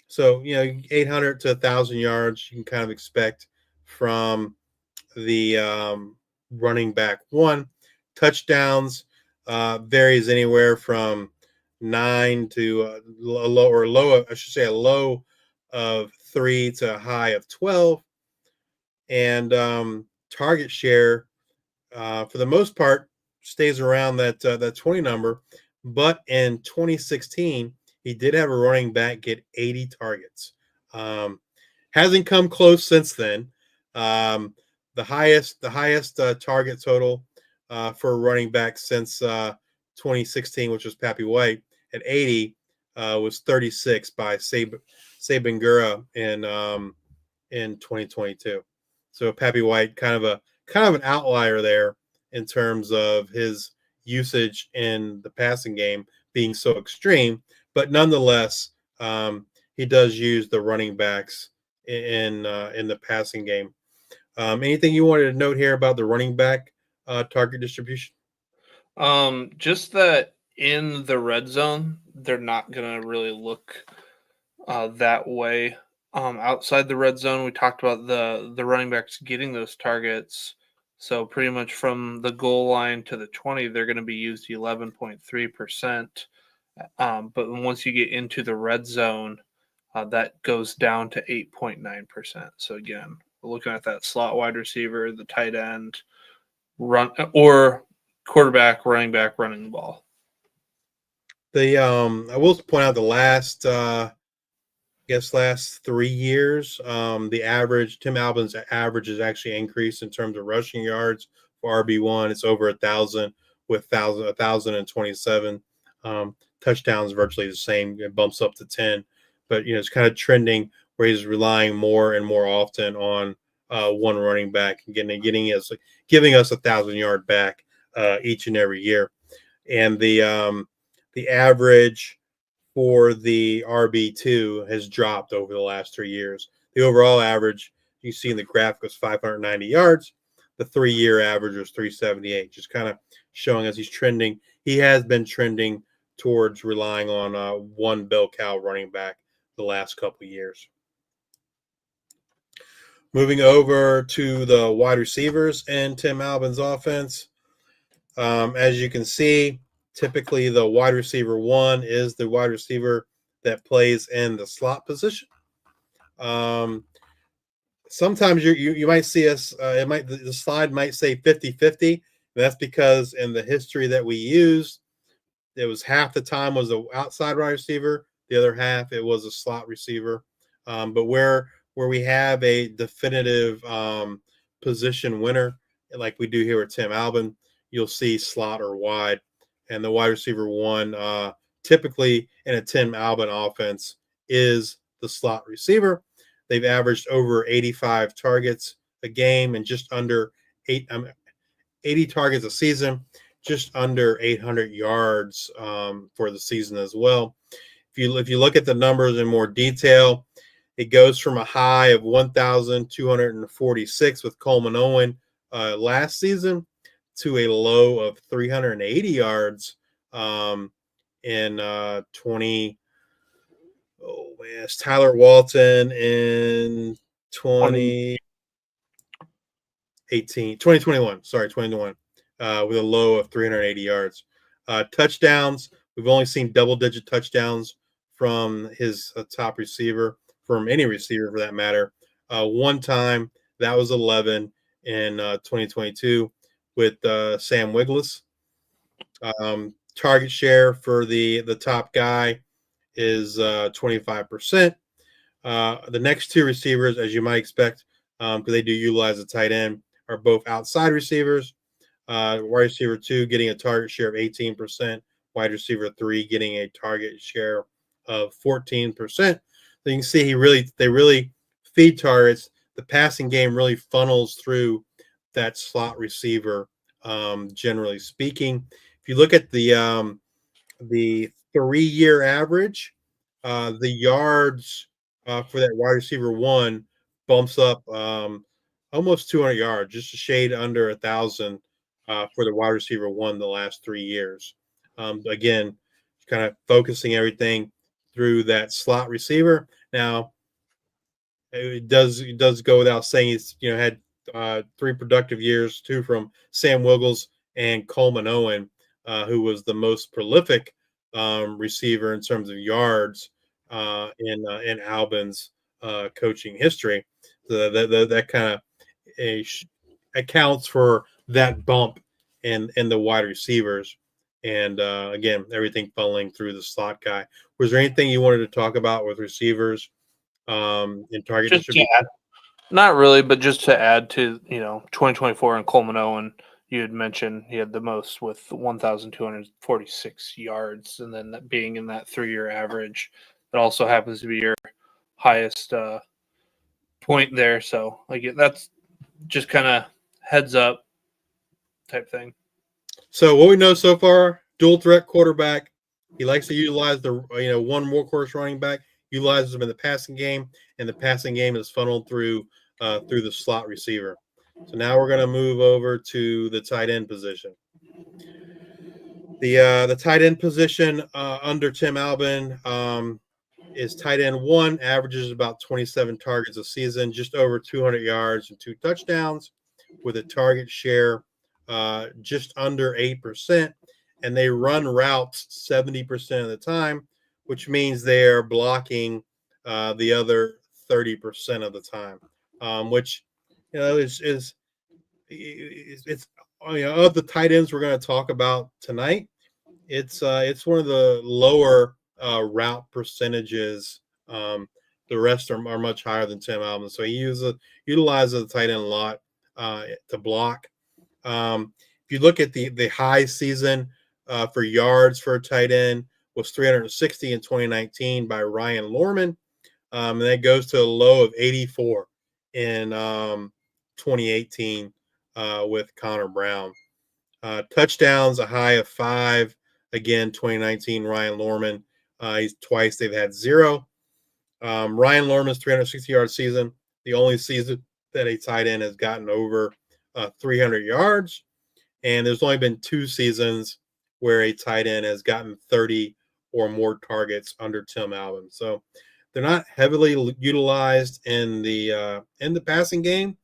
S8: So 800 to 1,000 yards you can kind of expect from the running back one. Touchdowns varies anywhere from 9 to a low of 3 to a high of 12, and target share for the most part stays around that 20 number. But in 2016, he did have a running back get 80 targets. Hasn't come close since then. The highest target total for a running back since 2016, which was Pappy White at 80, was 36 by Sabingura in 2022. So Pappy White kind of an outlier there in terms of his usage in the passing game being so extreme, but nonetheless, he does use the running backs in the passing game. Anything you wanted to note here about the running back target distribution?
S7: Just that in the red zone, they're not going to really look that way. Outside the red zone, we talked about the running backs getting those targets. So pretty much from the goal line to the 20, they're going to be used 11.3%. But once you get into the red zone, that goes down to 8.9%. So again, we're looking at that slot wide receiver, the tight end, run or quarterback, running back, running the ball.
S8: I will point out the last 3 years, the average, Tim Albin's average has actually increased in terms of rushing yards for RB1. It's over 1,000 with 1,027. Touchdowns virtually the same. It bumps up to 10, but it's kind of trending where he's relying more and more often on one running back and giving us 1,000-yard back each and every year. And the average for the RB2 has dropped over the last 3 years. The overall average you see in the graphic was 590 yards. The 3-year average was 378, just kind of showing us he's trending. He has been trending towards relying on one bell cow running back the last couple of years. Moving over to the wide receivers in Tim Albin's offense. As you can see, typically the wide receiver 1 is the wide receiver that plays in the slot position. Sometimes you might see us, the slide might say 50-50. That's because in the history that we used, it was half the time was the outside wide receiver, the other half it was a slot receiver. But where we have a definitive position winner, like we do here with Tim Albin, you'll see slot or wide. And the wide receiver 1, typically in a Tim Albin offense, is the slot receiver. They've averaged over 85 targets a game and just under 80 targets a season, just under 800 yards for the season as well. If you look at the numbers in more detail, it goes from a high of 1,246 with Coleman Owen last season to a low of 380 yards in 20. Oh man, it's Tyler Walton in 2021. Sorry, 2021, with a low of 380 yards. Touchdowns, we've only seen double-digit touchdowns from his top receiver, from any receiver for that matter. One time, that was 11 in 2022 with Sam Wiglusz. Target share for the top guy is 25%. The next 2 receivers, as you might expect, because they do utilize a tight end, are both outside receivers. Wide receiver 2 getting a target share of 18%. Wide receiver 3 getting a target share of 14%. So you can see they really feed targets. The passing game really funnels through that slot receiver, generally speaking. If you look at the 3-year average, the yards for that wide receiver 1 bumps up almost 200 yards, just a shade under 1,000 for the wide receiver 1 the last 3 years. Again, kind of focusing everything through that slot receiver. Now, it does go without saying he's had 3 productive years, 2 from Sam Wiglusz and Coleman Owen, who was the most prolific receiver in terms of yards in Albin's coaching history. So that kind of accounts for that bump in the wide receivers. And again, everything funneling through the slot guy. Was there anything you wanted to talk about with receivers in target distribution?
S7: Not really, but just to add to 2024 and Coleman Owen, you had mentioned he had the most with 1,246 yards, and then that being in that 3-year average, it also happens to be your highest point there. So that's just kind of heads up type thing.
S8: So what we know so far, dual threat quarterback. He likes to utilize the one workhorse running back, utilizes them in the passing game, and the passing game is funneled through the slot receiver. So now we're going to move over to the tight end position. The tight end position under Tim Albin is tight end 1, averages about 27 targets a season, just over 200 yards and 2 touchdowns. with a target share just under 8%, and they run routes 70% of the time, which means they are blocking the other 30% of the time, which is it's of the tight ends we're going to talk about tonight. It's one of the lower route percentages. The rest are much higher than Tim Alvin, so he utilizes the tight end a lot to block. If you look at the high season for yards for a tight end was 360 in 2019 by Ryan Lorman, and that goes to a low of 84 in 2018 with Connor Brown. Touchdowns, a high of 5. Again, 2019, Ryan Lorman. They've had 0. Ryan Lorman's 360-yard season, the only season that a tight end has gotten over 300 yards. And there's only been 2 seasons where a tight end has gotten 30 or more targets under Tim Alvin. So they're not heavily utilized in the passing game,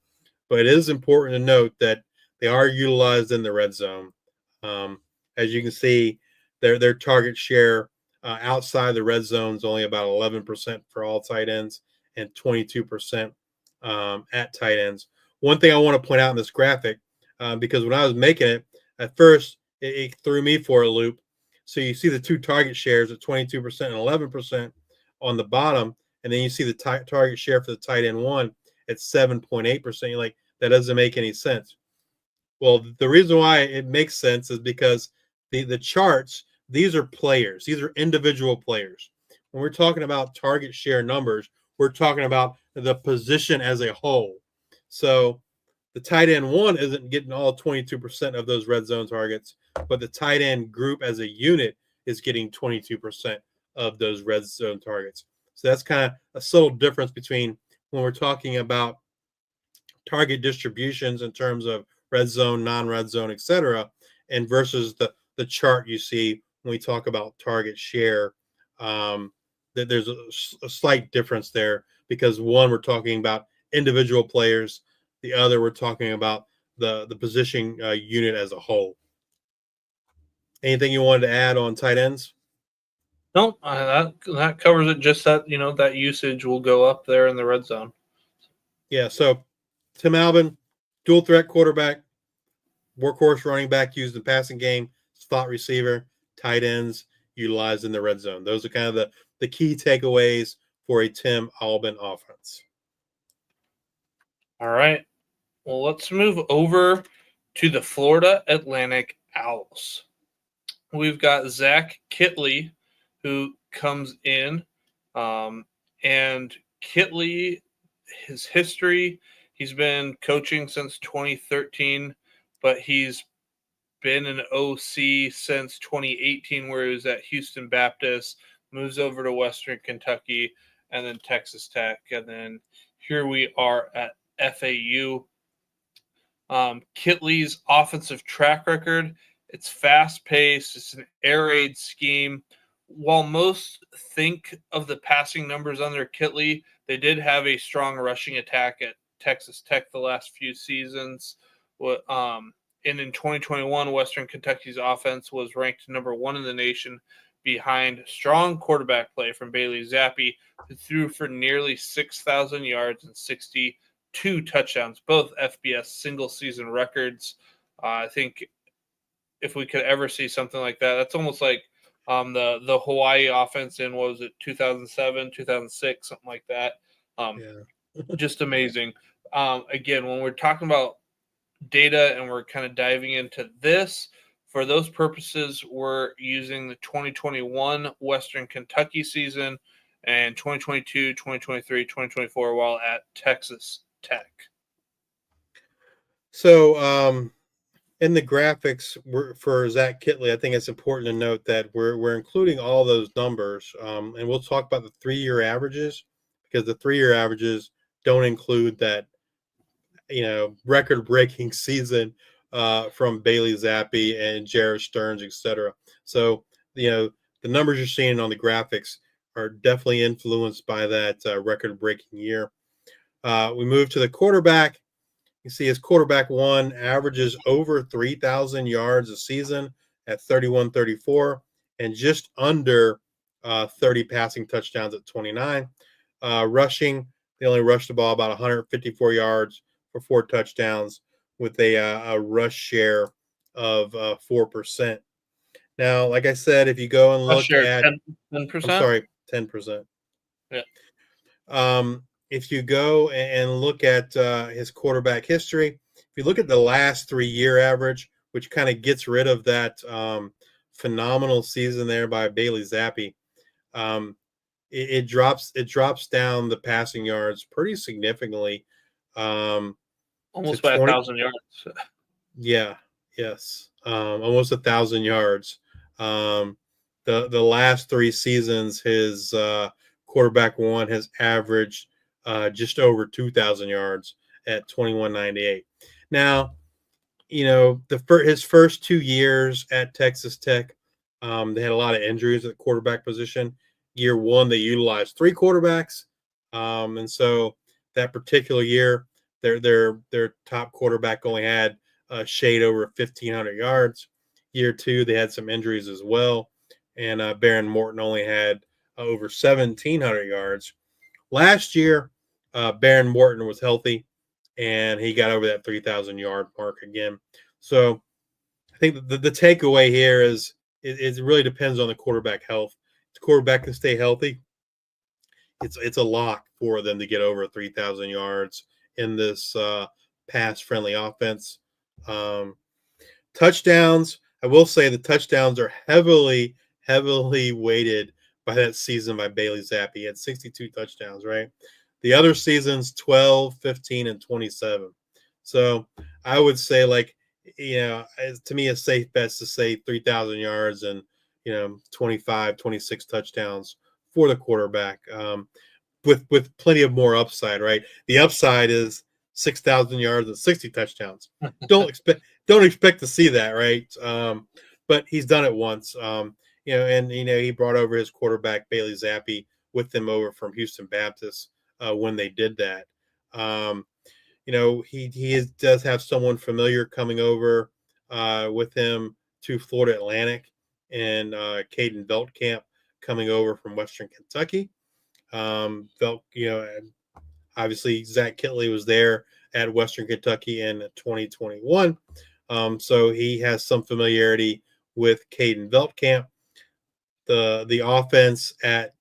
S8: but it is important to note that they are utilized in the red zone. As you can see, their target share outside the red zone is only about 11% for all tight ends and 22% at tight ends. One thing I want to point out in this graphic, because when I was making it, at first it threw me for a loop. So you see the 2 target shares at 22% and 11% on the bottom, and then you see the target share for the tight end 1 at 7.8%. You're like, that doesn't make any sense. Well, the reason why it makes sense is because the charts, these are players. These are individual players. When we're talking about target share numbers, we're talking about the position as a whole. So the tight end 1 isn't getting all 22% of those red zone targets, but the tight end group as a unit is getting 22% of those red zone targets. So that's kind of a subtle difference between when we're talking about target distributions in terms of red zone, non-red zone, etc., and versus the chart you see when we talk about target share. That there's a slight difference there because one, we're talking about individual players. The other, we're talking about the position unit as a whole. Anything you wanted to add on tight ends?
S7: No, that covers it. Just that, that usage will go up there in the red zone.
S8: Yeah, so Tim Alvin, dual threat quarterback, workhorse running back used in the passing game, slot receiver, tight ends utilized in the red zone. Those are kind of the key takeaways for a Tim Alvin offense.
S7: All right. Well, let's move over to the Florida Atlantic Owls. We've got Zach Kitley, who comes in, and Kitley, his history, he's been coaching since 2013, but he's been an OC since 2018, where he was at Houston Baptist, moves over to Western Kentucky, and then Texas Tech, and then here we are at FAU. Kitley's offensive track record, it's fast-paced, it's an air raid scheme. While most think of the passing numbers under Kitley, they did have a strong rushing attack at Texas Tech the last few seasons. And in 2021, Western Kentucky's offense was ranked number 1 in the nation behind strong quarterback play from Bailey Zappi, who threw for nearly 6,000 yards and 62 touchdowns, both FBS single-season records. I think if we could ever see something like that, that's almost like the Hawaii offense in, what was it, 2007, 2006, something like that. Just amazing. Again, when we're talking about data and we're kind of diving into this, for those purposes, we're using the 2021 Western Kentucky season and 2022, 2023, 2024 while at Texas Tech.
S8: So in the graphics for Zach Kitley, I think it's important to note that we're including all those numbers, and we'll talk about the 3-year averages because the 3-year averages don't include that record-breaking season from Bailey Zappi and Jared Stearns, etc. So the numbers you're seeing on the graphics are definitely influenced by that record-breaking year. We move to the quarterback. You see his quarterback one averages over 3,000 yards a season at 31-34 and just under 30 passing touchdowns at 29. Rushing, they only rushed the ball about 154 yards for 4 touchdowns with a rush share of 4%. Now, like I said, if you go and look at
S7: 10%.
S8: I'm sorry, 10%.
S7: Yeah.
S8: If you go and look at his quarterback history, if you look at the last 3-year average, which kind of gets rid of that phenomenal season there by Bailey Zappi, it drops down the passing yards pretty significantly.
S7: Almost by 1,000 yards.
S8: Yeah. Yes. Almost 1,000 yards. The last 3 seasons, his quarterback one has averaged just over 2,000 yards at 21.98. Now, his first 2 years at Texas Tech, they had a lot of injuries at the quarterback position. Year 1, they utilized 3 quarterbacks, and so that particular year, their top quarterback only had a shade over 1,500 yards. Year 2, they had some injuries as well, and Baron Morton only had over 1,700 yards. Last year, Baron Morton was healthy, and he got over that 3,000 yard mark again. So I think the takeaway here is it really depends on the quarterback health. If the quarterback can stay healthy, it's a lock for them to get over 3,000 yards in this pass-friendly offense. Touchdowns, I will say the touchdowns are heavily weighted by that season by Bailey Zappi. He had 62 touchdowns, right? The other seasons, 12, 15, and 27. So I would say, to me, a safe bet to say 3,000 yards and, 25, 26 touchdowns for the quarterback, with plenty of more upside, right? The upside is 6,000 yards and 60 touchdowns. Don't expect to see that, right? But he's done it once. He brought over his quarterback Bailey Zappi with him over from Houston Baptist when they did that. He does have someone familiar coming over with him to Florida Atlantic, and Caden Veltkamp coming over from Western Kentucky. Obviously Zach Kitley was there at Western Kentucky in 2021, so he has some familiarity with Caden Veltkamp. The offense at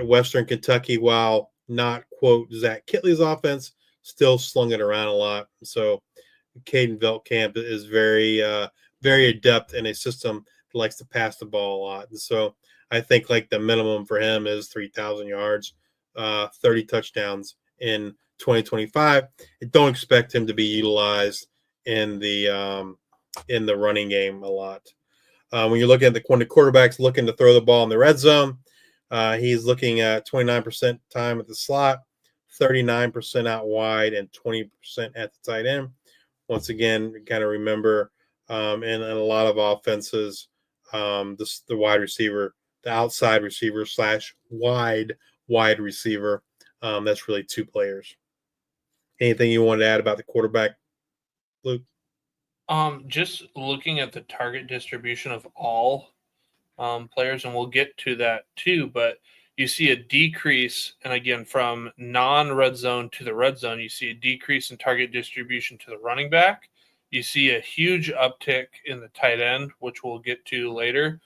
S8: Western Kentucky, while not quote Zach Kitley's offense, still slung it around a lot. So Caden Veltkamp is very adept in a system that likes to pass the ball a lot. And so I think the minimum for him is 3,000 yards, 30 touchdowns in 2025. I don't expect him to be utilized in the running game a lot. When you're looking at when the quarterback's looking to throw the ball in the red zone, he's looking at 29% time at the slot, 39% out wide, and 20% at the tight end. Once again, kind of remember in a lot of offenses, the wide receiver, the outside receiver / wide receiver, that's really 2 players. Anything you want to add about the quarterback, Luke?
S7: Just looking at the target distribution of all players, and we'll get to that too, but you see a decrease, and again, from non-red zone to the red zone, you see a decrease in target distribution to the running back. You see a huge uptick in the tight end, which we'll get to later.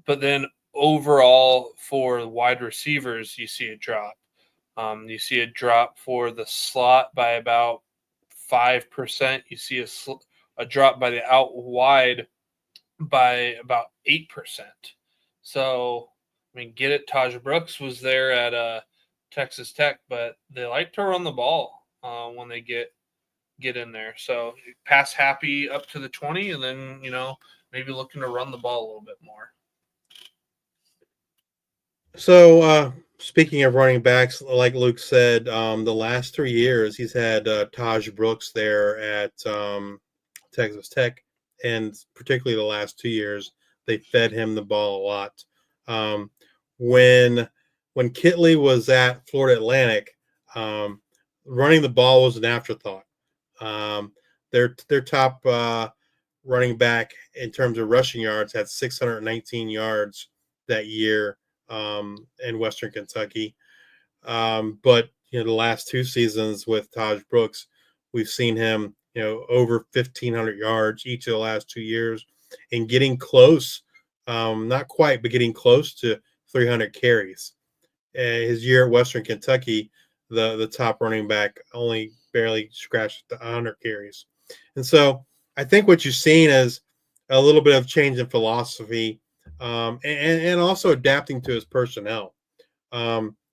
S7: But then overall for wide receivers, you see a drop. You see a drop for the slot by about 5%. You see a drop by the out wide by about 8%. So, get it. Taj Brooks was there at Texas Tech, but they like to run the ball when they get in there. So pass happy up to the 20, and then maybe looking to run the ball a little bit more.
S8: So speaking of running backs, like Luke said, the last 3 years he's had Taj Brooks there at Texas Tech, and particularly the last 2 years they fed him the ball a lot. When Kitley was at Florida Atlantic, running the ball was an afterthought. Their top running back in terms of rushing yards had 619 yards that year in Western Kentucky. But the last two seasons with Taj Brooks, we've seen him over 1,500 yards each of the last 2 years, and getting close, not quite, but getting close to 300 carries. His year at Western Kentucky, the top running back only barely scratched the 100 carries. And so I think what you've seen is a little bit of change in philosophy, and also adapting to his personnel.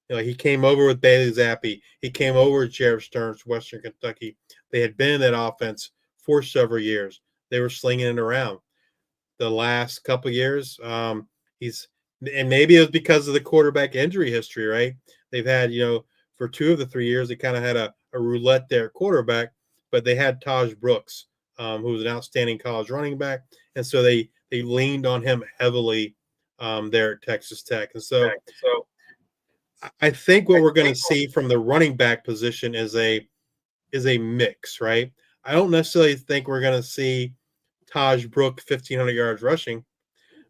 S8: He came over with Bailey Zappi. He came over with Jared Stearns, Western Kentucky. They had been in that offense for several years. They were slinging it around. The last couple of years, and maybe it was because of the quarterback injury history, right? They've had, for 2 of the 3 years, they kind of had a roulette there at quarterback, but they had Taj Brooks, who was an outstanding college running back, and so they leaned on him heavily there at Texas Tech. And so I think what we're going to see from the running back position is a mix, right? I don't necessarily think we're going to see Taj Brooks 1,500 yards rushing,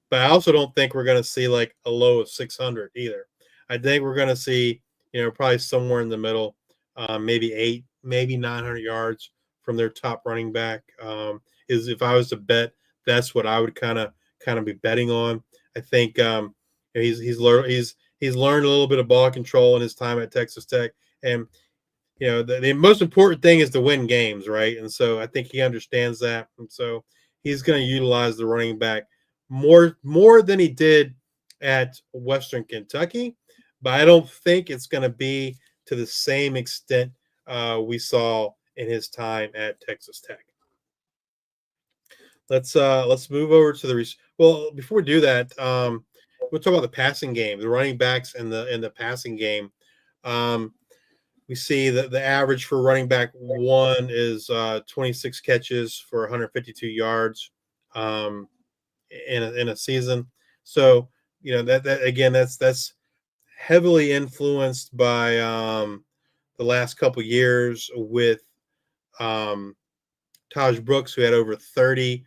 S8: but I also don't think we're going to see like a low of 600 either. I think we're going to see, probably somewhere in the middle, maybe 8, maybe 900 yards from their top running back. Is if I was to bet, that's what I would kind of be betting on. I think he's learned a little bit of ball control in his time at Texas Tech, and the most important thing is to win games, right? And so I think he understands that, and so he's going to utilize the running back more than he did at Western Kentucky, but I don't think it's going to be to the same extent we saw in his time at Texas Tech. Let's move over to well, before we do that, we'll talk about the passing game, the running backs and the passing game. We see that the average for running back one is 26 catches for 152 yards in a season. So that again, that's heavily influenced by the last couple years with Taj Brooks, who had over 30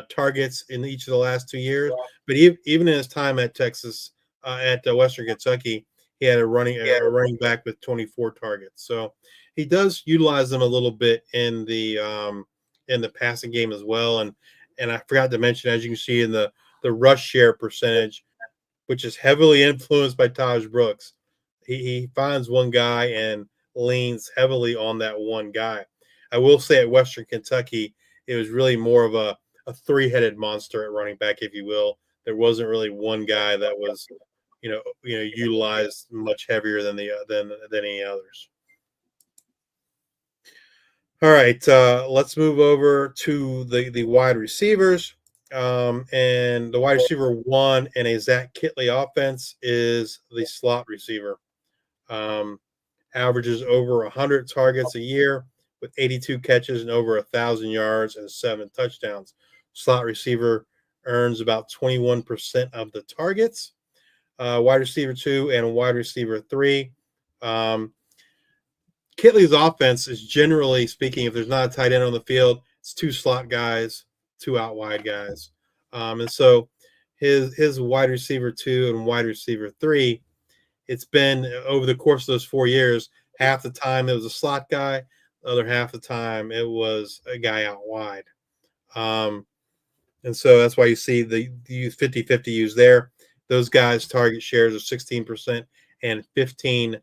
S8: targets in each of the last 2 years. But even in his time at Texas, at Western Kentucky, he had a running back with 24 targets. So he does utilize them a little bit in the passing game as well. And I forgot to mention, as you can see in the rush share percentage, which is heavily influenced by Taj Brooks, he finds one guy and leans heavily on that one guy. I will say at Western Kentucky, it was really more of a three-headed monster at running back, if you will. There wasn't really one guy that was, utilized much heavier than any others. All right, let's move over to the wide receivers. And the wide receiver one in a Zach Kitley offense is the slot receiver. Averages over 100 targets a year with 82 catches and over 1,000 yards and 7 touchdowns. Slot receiver earns about 21% of the targets. Wide receiver 2 and wide receiver 3. Kitley's offense is, generally speaking, if there's not a tight end on the field, it's 2 slot guys, 2 out wide guys. And so his wide receiver 2 and wide receiver 3, it's been over the course of those 4 years, half the time it was a slot guy, the other half the time it was a guy out wide. And so that's why you see the 50-50 use there. Those guys' target shares of 16% and 15%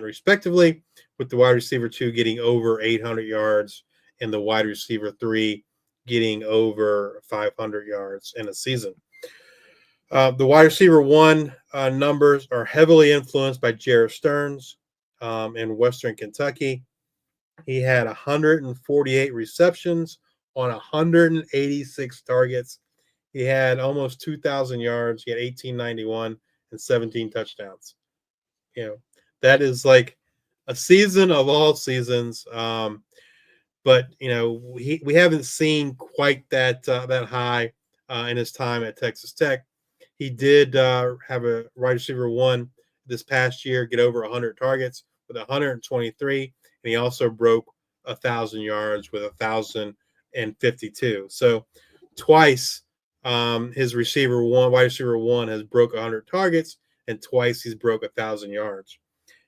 S8: respectively, with the wide receiver 2 getting over 800 yards and the wide receiver 3 getting over 500 yards in a season. The wide receiver 1 numbers are heavily influenced by Jared Stearns in Western Kentucky. He had 148 receptions on 186 targets. He had almost 2,000 yards. He had 1,891 and 17 touchdowns. That is like a season of all seasons. But we haven't seen quite that high in his time at Texas Tech. He did have a wide receiver 1 this past year get over 100 targets with 123, and he also broke 1,000 yards with 1,052. So twice his wide receiver one has broke 100 targets, and twice he's broke 1,000 yards.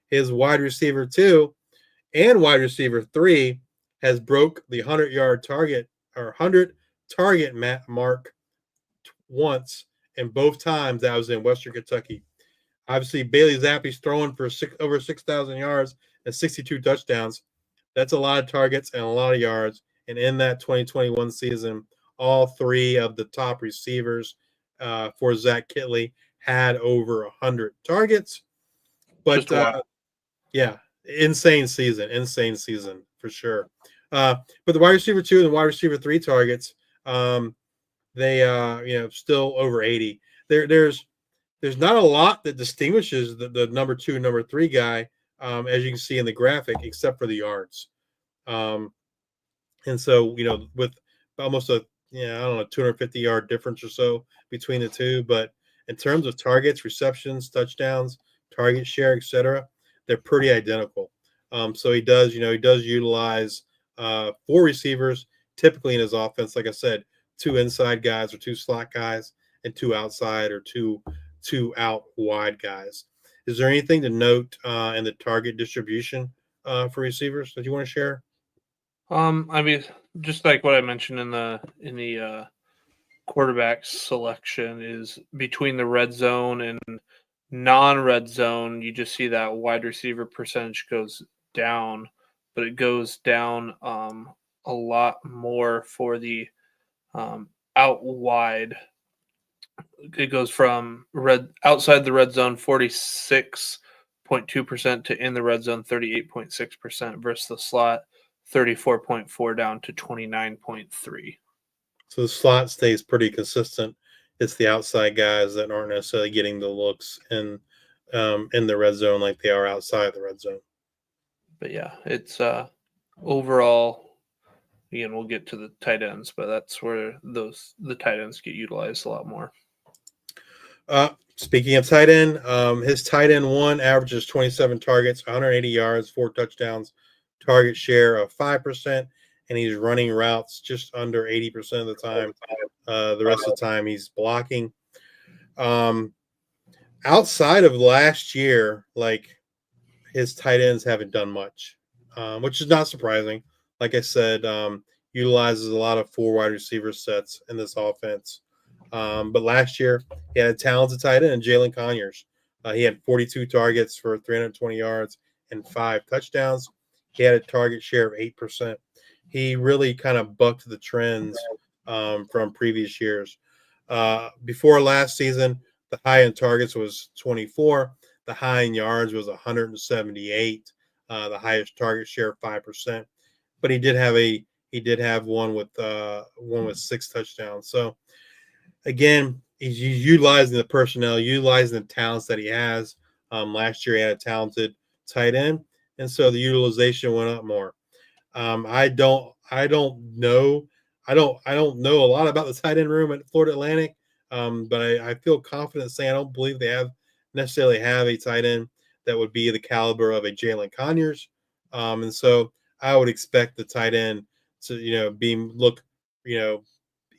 S8: His wide receiver 2 and wide receiver 3 has broke the 100-yard target or 100 target mark once, and both times that was in Western Kentucky. Obviously, Bailey Zappe's throwing for over 6,000 yards and 62 touchdowns. That's a lot of targets and a lot of yards. And in that 2021 season, all three of the top receivers for Zach Kittley had over 100 targets. But yeah, insane season for sure. But the wide receiver 2 and the wide receiver 3 targets, they still over 80. There's not a lot that distinguishes the number 2, number 3 guy, as you can see in the graphic, except for the yards. And so, with almost a 250-yard difference or so between the two, but in terms of targets, receptions, touchdowns, target share, etc., they're pretty identical. So he does utilize 4 receivers typically in his offense. Like I said, 2 inside guys or 2 slot guys, and 2 outside or 2 out wide guys. Is there anything to note in the target distribution for receivers that you want to share?
S7: I mean, just like what I mentioned in the quarterback selection is between the red zone and non-red zone, you just see that wide receiver percentage goes down, but it goes down a lot more for the out wide. It goes from outside the red zone 46.2% to in the red zone 38.6% versus the slot 34.4 down to 29.3.
S8: So the slot stays pretty consistent. It's the outside guys that aren't necessarily getting the looks in the red zone like they are outside the red zone.
S7: But yeah, it's overall. Again, we'll get to the tight ends, but that's where the tight ends get utilized a lot more.
S8: Speaking of tight end, his tight end 1 averages 27 targets, 180 yards, 4 touchdowns, target share of 5%, and he's running routes just under 80% of the time. The rest of the time he's blocking. Outside of last year, like, his tight ends haven't done much, which is not surprising. Like I said, utilizes a lot of 4 wide receiver sets in this offense. But last year, he had a talented tight end, Jalen Conyers. He had 42 targets for 320 yards and 5 touchdowns. He had a target share of 8%. He really kind of bucked the trends from previous years. Before last season, the high in targets was 24. The high in yards was 178. The highest target share of 5%. But he did have one with 6 touchdowns. So again, he's utilizing the personnel, utilizing the talents that he has. Last year he had a talented tight end, and so the utilization went up more. I don't know a lot about the tight end room at Florida Atlantic, but I feel confident saying I don't believe they necessarily have a tight end that would be the caliber of a Jalen Conyers, and so I would expect the tight end to look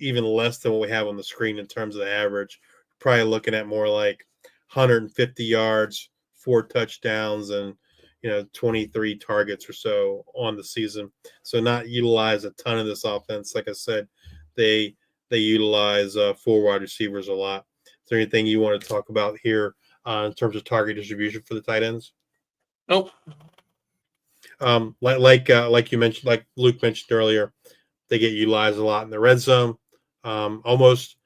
S8: even less than what we have on the screen in terms of the average. Probably looking at more like 150 yards, 4 touchdowns, and 23 targets or so on the season. So not utilize a ton of this offense. Like I said, they utilize 4 wide receivers a lot. Is there anything you want to talk about here in terms of target distribution for the tight ends?
S7: Nope.
S8: Like you mentioned, like Luke mentioned earlier, they get utilized a lot in the red zone, almost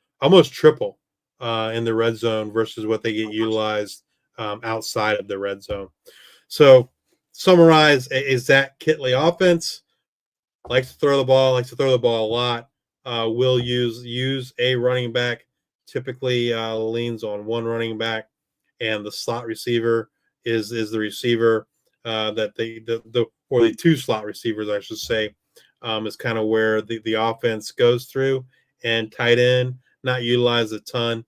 S8: triple in the red zone versus what they get utilized outside of the red zone. So, summarize, is that Kittley offense likes to throw the ball a lot. Will use a running back. Typically leans on one running back, and the slot receiver is the receiver that or the 2 slot receivers, I should say, is kind of where the offense goes through, and tight end not utilized a ton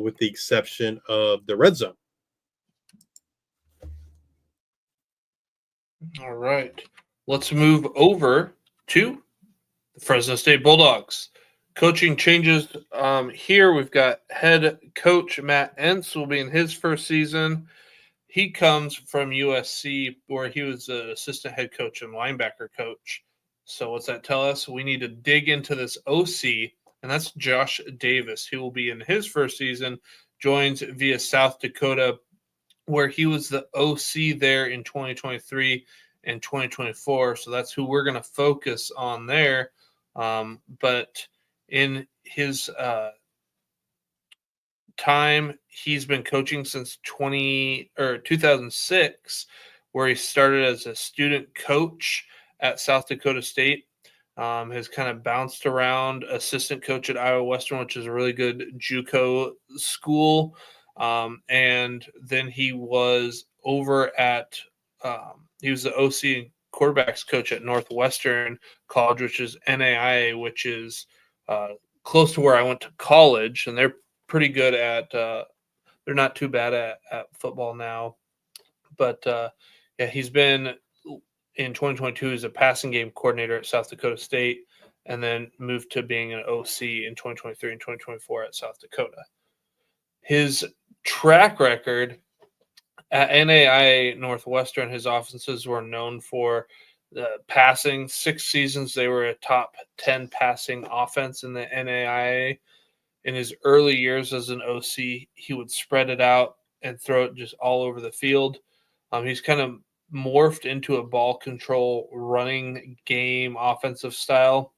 S8: with the exception of the red zone.
S7: All right. Let's move over to the Fresno State Bulldogs. Coaching changes here. We've got head coach Matt Entz will be in his first season. He comes from USC, where he was an assistant head coach and linebacker coach. So what's that tell us? We need to dig into this OC, and that's Josh Davis. He will be in his first season, joins via South Dakota, where he was the OC there in 2023 and 2024. So that's who we're going to focus on there. But in his time, he's been coaching since 2006, where he started as a student coach at South Dakota State. Has kind of bounced around, assistant coach at Iowa Western, which is a really good JUCO school. And then he was over at he was the OC and quarterbacks coach at Northwestern College, which is NAIA, which is close to where I went to college, and they're pretty good at they're not too bad at football now. But yeah, he's been in 2022 as a passing game coordinator at South Dakota State, and then moved to being an OC in 2023 and 2024 at South Dakota. His track record at NAIA Northwestern, his offenses were known for the passing. 6 seasons, they were a top 10 passing offense in the NAIA. In his early years as an OC, he would spread it out and throw it just all over the field. He's kind of morphed into a ball control running game offensive style.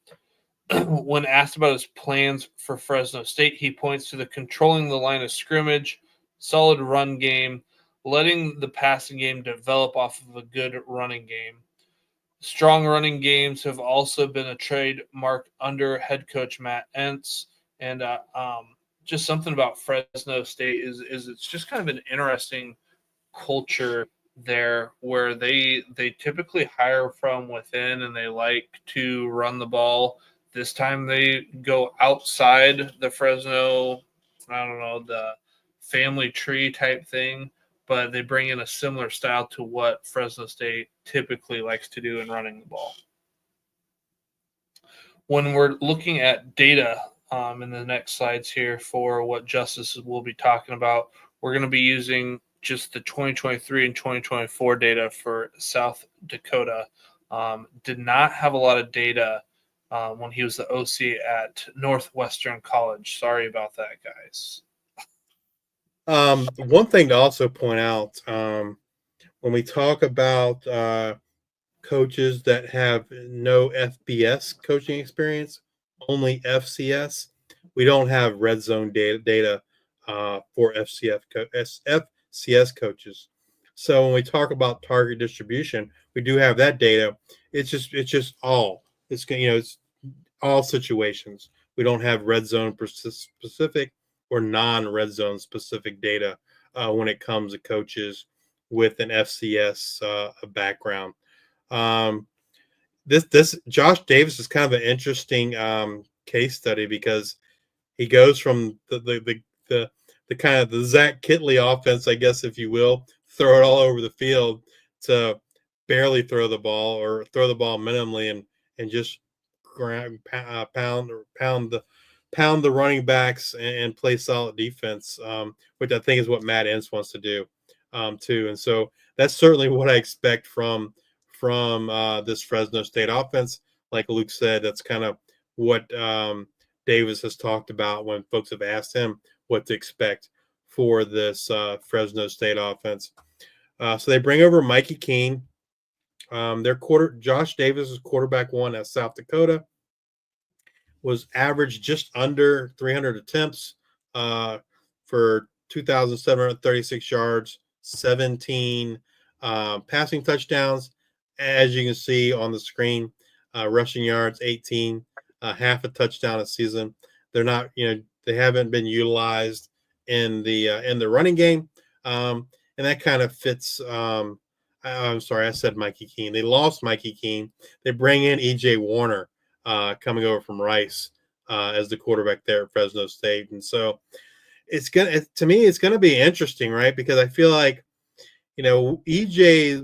S7: When asked about his plans for Fresno State, he points to the controlling the line of scrimmage, solid run game, letting the passing game develop off of a good running game. Strong running games have also been a trademark under head coach Matt Entz. And just something about Fresno State is it's just kind of an interesting culture there, where they typically hire from within and they like to run the ball. This time they go outside the Fresno, I don't know, the family tree type thing, but they bring in a similar style to what Fresno State typically likes to do in running the ball. When we're looking at data in the next slides here for what Justice will be talking about, we're going to be using just the 2023 and 2024 data for South Dakota. Did not have a lot of data when he was the OC at Northwestern College. Sorry about that, guys.
S8: One thing to also point out, when we talk about coaches that have no FBS coaching experience, only FCS, we don't have red zone data for FCS coaches. So when we talk about target distribution, we do have that data. It's just all situations. We don't have red zone specific or non-red zone specific data when it comes to coaches with an FCS background. This Josh Davis is kind of an interesting case study, because he goes from the kind of the Zach Kitley offense, I guess, if you will, throw it all over the field, to barely throw the ball or throw the ball minimally and just pound the running backs and play solid defense, which I think is what Matt Entz wants to do too. And so that's certainly what I expect from this Fresno State offense. Like Luke said, that's kind of what Davis has talked about when folks have asked him what to expect for this Fresno State offense. So they bring over Mikey Keene. Josh Davis is quarterback one at South Dakota. Was averaged just under 300 attempts for 2,736 yards, 17 passing touchdowns. As you can see on the screen, rushing yards 18, half a touchdown a season. They're not, they haven't been utilized in the running game, and that kind of fits. I'm sorry, I said Mikey Keene. They lost Mikey Keene. They bring in EJ Warner, coming over from Rice as the quarterback there at Fresno State, and so it's gonna be interesting, right? Because I feel like EJ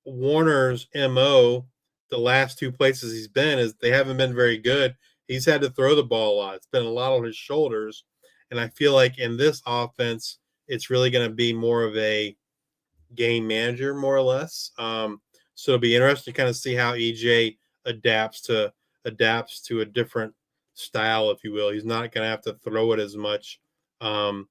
S8: Warner's MO the last two places he's been is they haven't been very good. He's had to throw the ball a lot. It's been a lot on his shoulders. And I feel like in this offense, it's really going to be more of a game manager, more or less. So it'll be interesting to kind of see how EJ adapts to a different style, if you will. He's not going to have to throw it as much, or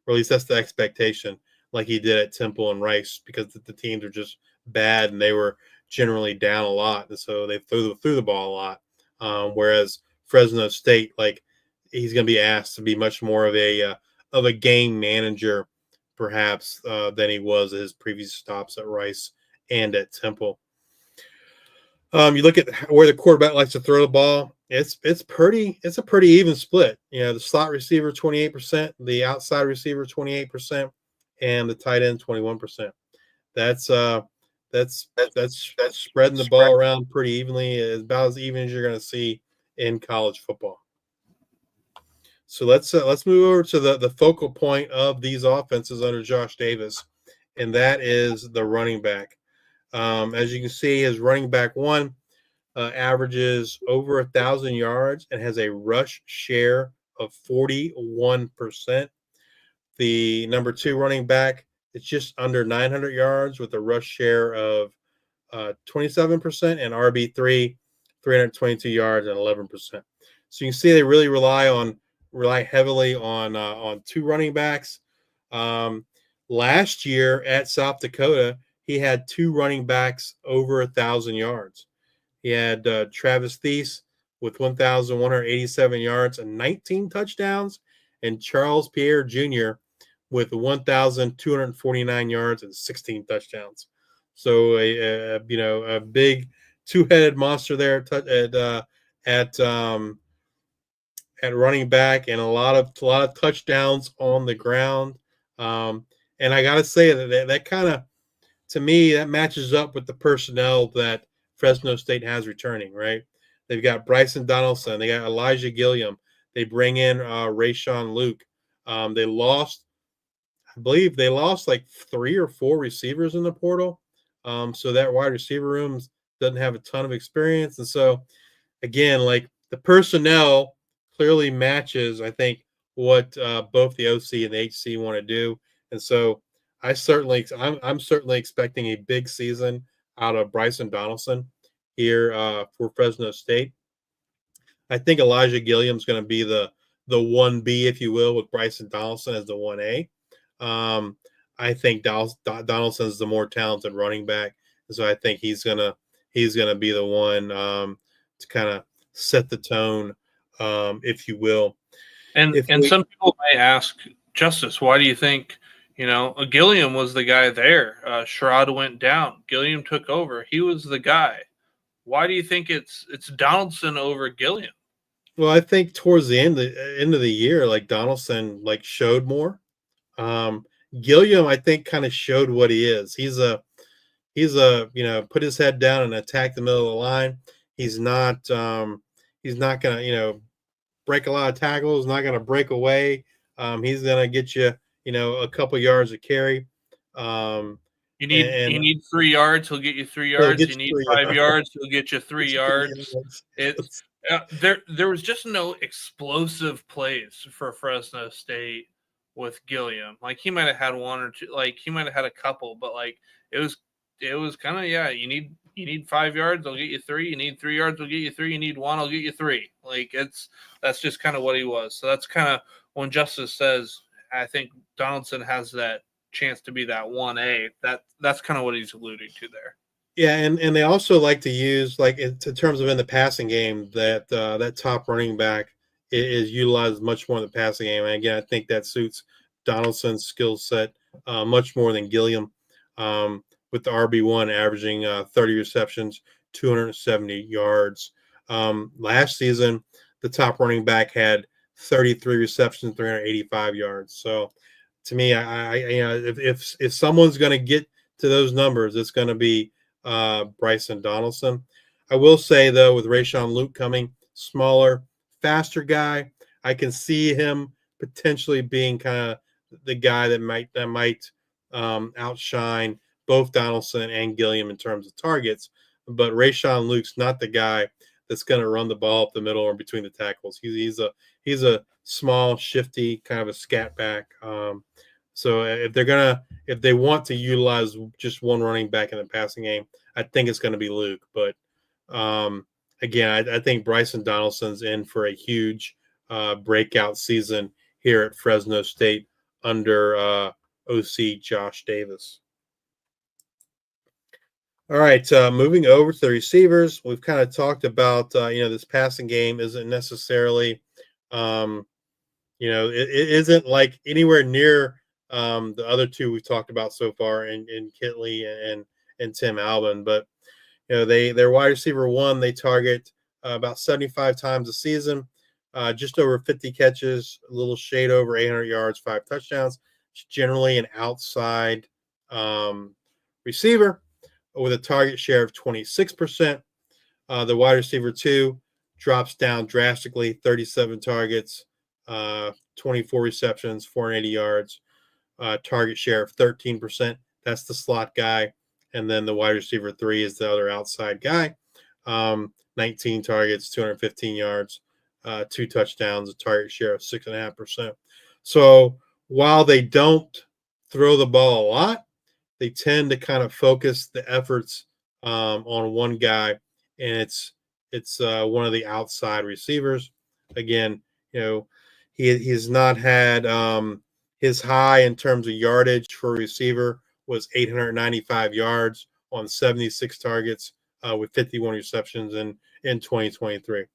S8: at least that's the expectation, like he did at Temple and Rice, because the teams are just bad and they were generally down a lot, and so they threw the ball a lot. Whereas Fresno State, like, he's going to be asked to be much more of a game manager, perhaps, than he was at his previous stops at Rice and at Temple. You look at where the quarterback likes to throw the ball. It's a pretty even split. You know, the slot receiver 28%, the outside receiver 28%, and the tight end 21%. That's spreading the ball around pretty evenly, about as even as you're going to see in college football. So let's move over to the focal point of these offenses under Josh Davis, and that is the running back. As you can see, his running back one averages over 1,000 yards and has a rush share of 41%. The number two running back, it's just under 900 yards with a rush share of 27%, and RB3, 322 yards and 11%. So you can see they really rely heavily on two running backs. Last year at South Dakota, he had two running backs over 1,000 yards. He had Travis Thies with 1,187 yards and 19 touchdowns, and Charles Pierre Jr. with 1,249 yards and 16 touchdowns. So a big two-headed monster there at running back, and a lot of touchdowns on the ground. And I got to say that kind of, to me, that matches up with the personnel that Fresno State has returning, right? They've got Bryson Donaldson. They got Elijah Gilliam. They bring in Rayshawn Luke. I believe they lost like 3 or 4 receivers in the portal. So that wide receiver room doesn't have a ton of experience. And so, again, like, the personnel clearly matches, I think, what both the OC and the HC want to do. And so I'm certainly expecting a big season out of Bryson Donaldson here for Fresno State. I think Elijah Gilliam's going to be the 1B, if you will, with Bryson Donaldson as the 1A. I think Donaldson's the more talented running back, and so I think he's gonna be the one to kind of set the tone, if you will.
S7: And some people may ask, Justice, why do you think, Gilliam was the guy there? Sherrod went down. Gilliam took over. He was the guy. Why do you think it's Donaldson over Gilliam?
S8: Well, I think towards the end of the year, like, Donaldson showed more. Gilliam, I think, kind of showed what he is. He's a put his head down and attack the middle of the line. He's not gonna break a lot of tackles. Not gonna break away. He's gonna get you a couple yards of carry.
S7: You need 3 yards, he'll get you 3 yards. You need 5 yards, he'll get you 3 yards. It's there was just no explosive plays for Fresno State with Gilliam. Like, he might have had 1 or 2, like, he might have had a couple, but like it was kind of, you need 5 yards, I'll get you 3. You need 3 yards, I'll get you 3. You need 1, I'll get you 3. Like, that's just kind of what he was. So that's kind of when Justice says, I think Donaldson has that chance to be that 1A. That's kind of what he's alluding to there.
S8: Yeah, and they also like to use, like, in terms of in the passing game, that top running back is utilized much more in the passing game. And again, I think that suits Donaldson's skill set much more than Gilliam, with the RB1 averaging 30 receptions, 270 yards. Last season, the top running back had 33 receptions, 385 yards. So, to me, if someone's going to get to those numbers, it's going to be Bryson Donaldson. I will say, though, with Rayshawn Luke coming, smaller, faster guy, I can see him potentially being kind of the guy that might outshine both Donaldson and Gilliam in terms of targets. But Rayshon Luke's not the guy that's going to run the ball up the middle or between the tackles. He's a small, shifty kind of a scat back. So if they want to utilize just one running back in the passing game, I think it's going to be Luke. But again, I think Bryson Donaldson's in for a huge breakout season here at Fresno State under OC Josh Davis. All right, moving over to the receivers, we've kind of talked about this passing game isn't necessarily, it isn't like anywhere near the other two we've talked about so far in Kitley and Tim Albin, but their wide receiver one, they target about 75 times a season, just over 50 catches, a little shade over 800 yards, 5 touchdowns. It's generally an outside receiver with a target share of 26%. The wide receiver two drops down drastically, 37 targets, 24 receptions, 480 yards, target share of 13%. That's the slot guy. And then the wide receiver three is the other outside guy. 19 targets, 215 yards, 2 touchdowns, a target share of 6.5%. So while they don't throw the ball a lot, they tend to kind of focus the efforts on one guy, and it's one of the outside receivers. Again, he's not had his high in terms of yardage for a receiver was 895 yards on 76 targets with 51 receptions in 2023.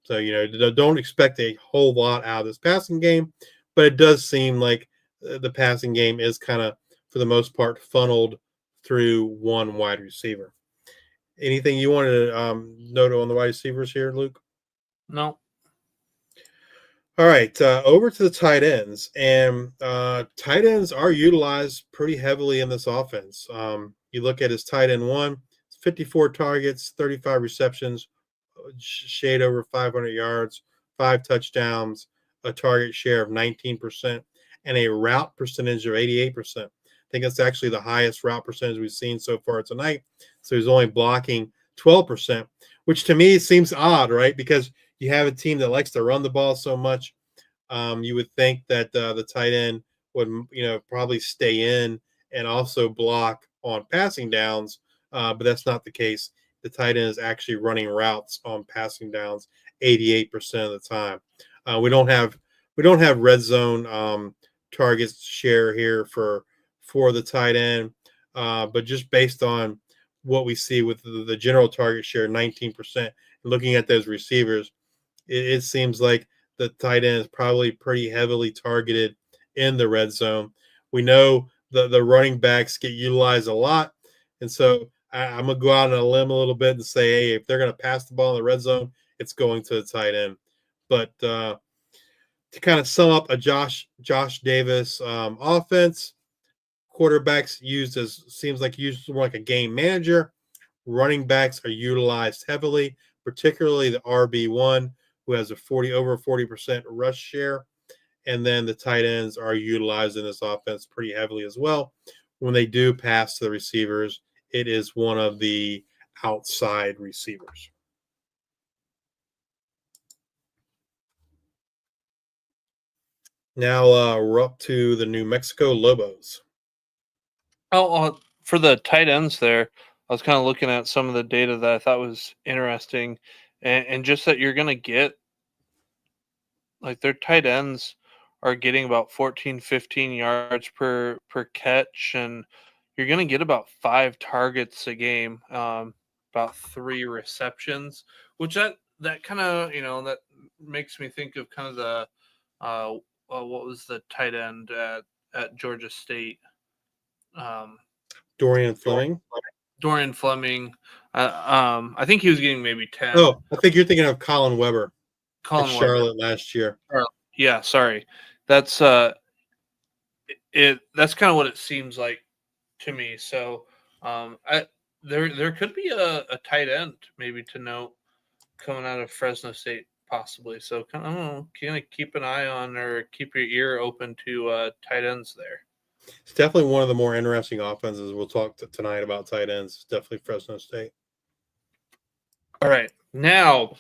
S8: So, don't expect a whole lot out of this passing game, but it does seem like the passing game is kind of, for the most part, funneled through one wide receiver. Anything you wanted to note on the wide receivers here, Luke?
S7: No.
S8: All right, over to the tight ends. And tight ends are utilized pretty heavily in this offense. You look at his tight end one, 54 targets, 35 receptions, shade over 500 yards, 5 touchdowns, a target share of 19%, and a route percentage of 88%. I think that's actually the highest route percentage we've seen so far tonight. So he's only blocking 12%, which to me seems odd, right? Because you have a team that likes to run the ball so much. You would think that the tight end would, probably stay in and also block on passing downs, but that's not the case. The tight end is actually running routes on passing downs 88% of the time. We don't have red zone targets share here for the tight end, but just based on what we see with the general target share, 19%, looking at those receivers, it seems like the tight end is probably pretty heavily targeted in the red zone. We know the running backs get utilized a lot, and so I'm going to go out on a limb a little bit and say, hey, if they're going to pass the ball in the red zone, it's going to the tight end. But to kind of sum up a Josh Davis offense, quarterbacks seems like more like a game manager. Running backs are utilized heavily, particularly the RB1, who has over 40% rush share. And then the tight ends are utilized in this offense pretty heavily as well. When they do pass to the receivers, it is one of the outside receivers. Now we're up to the New Mexico Lobos.
S7: For the tight ends there, I was kind of looking at some of the data that I thought was interesting, and just that you're going to get, like, their tight ends are getting about 14, 15 yards per catch, and you're going to get about 5 targets a game, about 3 receptions, which that kind of, that makes me think of kind of the what was the tight end at Georgia State?
S8: Dorian Fleming.
S7: I think he was getting maybe 10.
S8: Oh, I think you're thinking of Colin Weber.
S7: Colin Weber.
S8: Charlotte last year.
S7: Yeah, sorry. That's That's kind of what it seems like to me. So there could be a tight end maybe to note coming out of Fresno State possibly. So kind of keep an eye on or keep your ear open to tight ends there.
S8: It's definitely one of the more interesting offenses. We'll talk tonight about tight ends. It's definitely Fresno State.
S7: All right. Now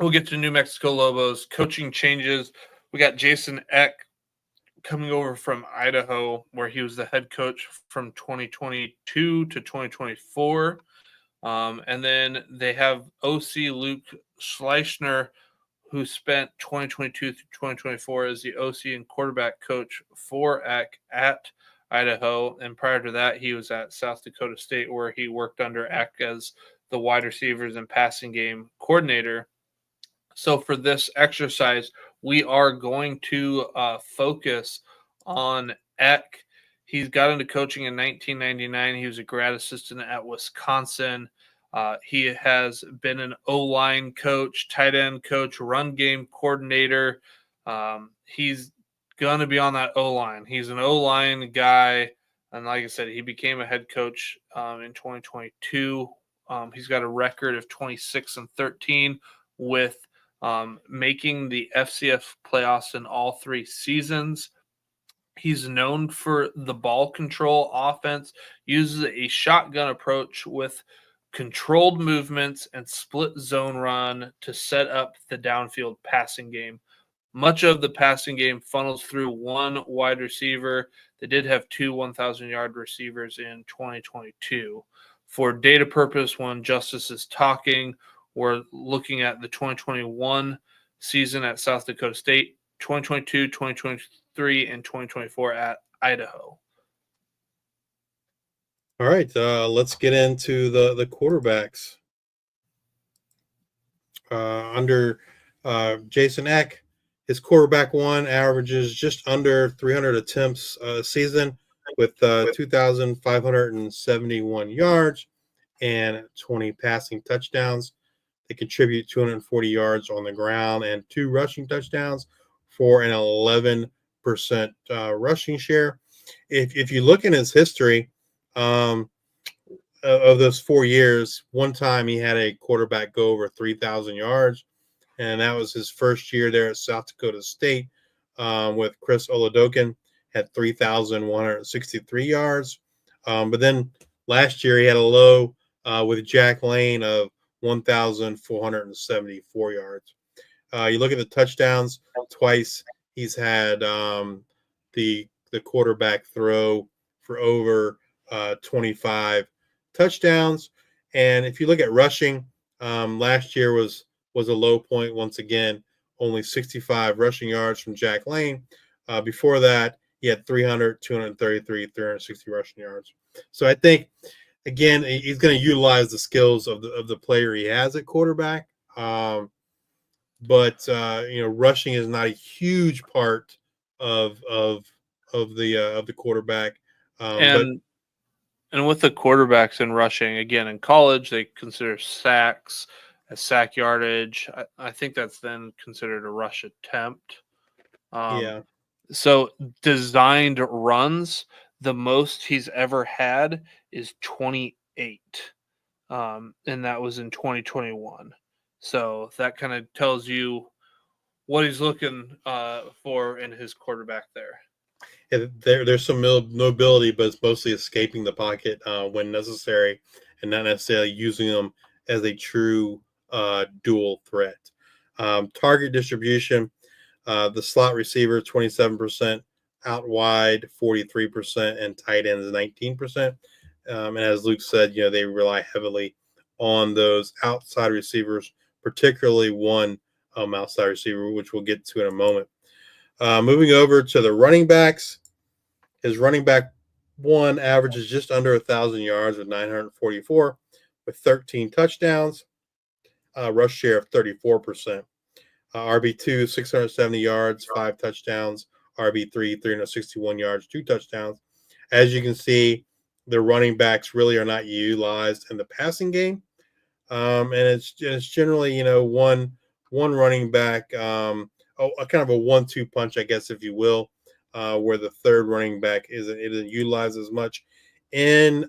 S7: we'll get to New Mexico Lobos. Coaching changes. We got Jason Eck coming over from Idaho, where he was the head coach from 2022 to 2024. And then they have OC Luke Schleichner, who spent 2022 through 2024 as the OC and quarterback coach for Eck at Idaho. And prior to that, he was at South Dakota State, where he worked under Eck as the wide receivers and passing game coordinator. So for this exercise, we are going to focus on Eck. He's got into coaching in 1999. He was a grad assistant at Wisconsin. He has been an O-line coach, tight end coach, run game coordinator. He's going to be on that O-line. He's an O-line guy. And like I said, he became a head coach in 2022. He's got a record of 26-13 with making the FCS playoffs in all 3 seasons. He's known for the ball control offense, uses a shotgun approach with controlled movements and split zone run to set up the downfield passing game. Much of the passing game funnels through one wide receiver. They did have 2 1,000-yard receivers in 2022. For data purpose, when Justice is talking, we're looking at the 2021 season at South Dakota State, 2022, 2023, and 2024 at Idaho.
S8: All right, let's get into the quarterbacks. Under Jason Eck, his quarterback one averages just under 300 attempts a season with 2,571 yards and 20 passing touchdowns. They contribute 240 yards on the ground and 2 rushing touchdowns for an 11% rushing share. If you look in his history of those 4 years, one time he had a quarterback go over 3,000 yards, and that was his first year there at South Dakota State with Chris Oladokin, had 3,163 yards. But then last year he had a low with Jack Lane of 1,474 yards. You look at the touchdowns, twice he's had the quarterback throw for over 25 touchdowns. And if you look at rushing, last year was a low point once again, only 65 rushing yards from Jack Lane. Before that, he had 300, 233, 360 rushing yards. So I think, again, he's going to utilize the skills of the player he has at quarterback. But rushing is not a huge part of the quarterback.
S7: And with the quarterbacks in rushing, again, in college, they consider sacks as sack yardage. I think that's then considered a rush attempt. So designed runs, the most he's ever had is 28. And that was in 2021. So that kind of tells you what he's looking for in his quarterback there.
S8: Yeah, there's some mobility, but it's mostly escaping the pocket when necessary and not necessarily using them as a true dual threat. Target distribution, the slot receiver, 27%, out wide, 43%, and tight ends, 19%. And as Luke said, they rely heavily on those outside receivers, particularly one outside receiver, which we'll get to in a moment. Moving over to the running backs, his running back one averages just under 1,000 yards with 944 with 13 touchdowns, rush share of 34%. RB2, 670 yards, 5 touchdowns. RB3, 361 yards, 2 touchdowns. As you can see, the running backs really are not utilized in the passing game. And it's generally, one running back, kind of a 1-2 punch, I guess, if you will, where the third running back isn't utilized as much. In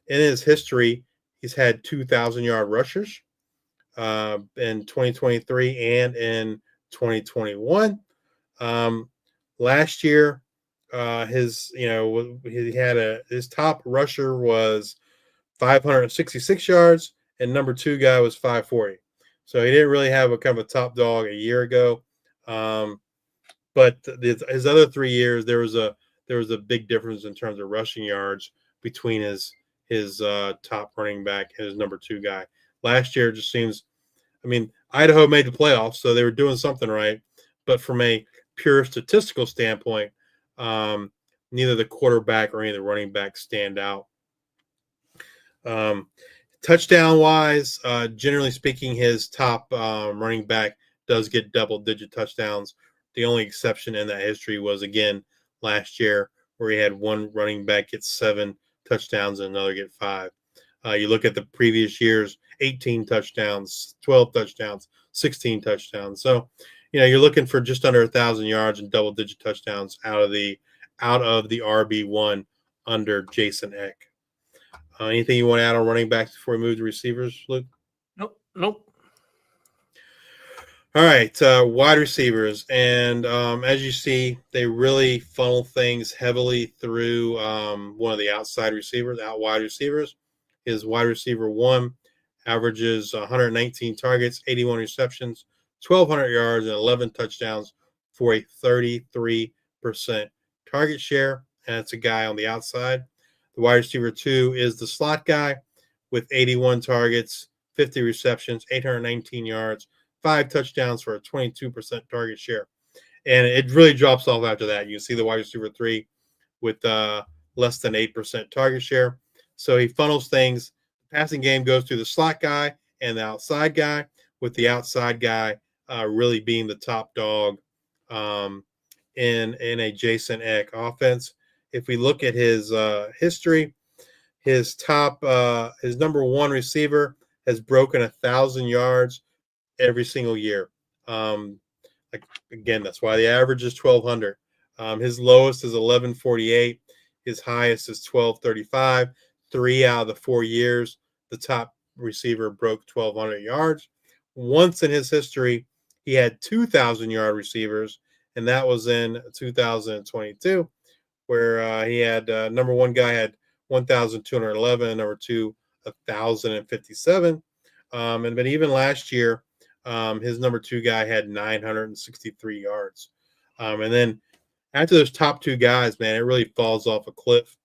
S8: his history, he's had 2,000-yard rushers in 2023 and in 2021. Last year, his top rusher was 566 yards, and number 2 guy was 540. So he didn't really have a kind of a top dog a year ago. But his other 3 years, there was a big difference in terms of rushing yards between his top running back and his number 2 guy. Last year, it just seems, Idaho made the playoffs, so they were doing something right. But from a pure statistical standpoint, neither the quarterback or any of the running backs stand out. Touchdown wise, generally speaking, his top running back does get double-digit touchdowns. The only exception in that history was, again, last year, where he had one running back get 7 touchdowns and another get 5. You look at the previous years, 18 touchdowns, 12 touchdowns, 16 touchdowns. So, you're looking for just under 1,000 yards and double-digit touchdowns out of the RB1 under Jason Eck. Anything you want to add on running backs before we move to receivers, Luke?
S7: Nope.
S8: All right, wide receivers. And as you see, they really funnel things heavily through one of the out wide receivers. His wide receiver 1 averages 119 targets, 81 receptions, 1,200 yards, and 11 touchdowns for a 33% target share. And it's a guy on the outside. The wide receiver 2 is the slot guy with 81 targets, 50 receptions, 819 yards, 5 touchdowns for a 22% target share. And it really drops off after that. You can see the wide receiver 3 with less than 8% target share. So he funnels things. The passing game goes through the slot guy and the outside guy, with the outside guy really being the top dog in a Jason Eck offense. If we look at his history, his number 1 receiver has broken 1,000 yards every single year. Again, that's why the average is 1,200. His lowest is 1148. His highest is 1235. 3 out of the 4 years, the top receiver broke 1,200 yards. Once in his history, he had 2,000-yard receivers, and that was in 2022, where he had number 1 guy had 1,211, and number 2, 1,057. But even last year, his number 2 guy had 963 yards. And then after those top 2 guys, man, it really falls off a cliff.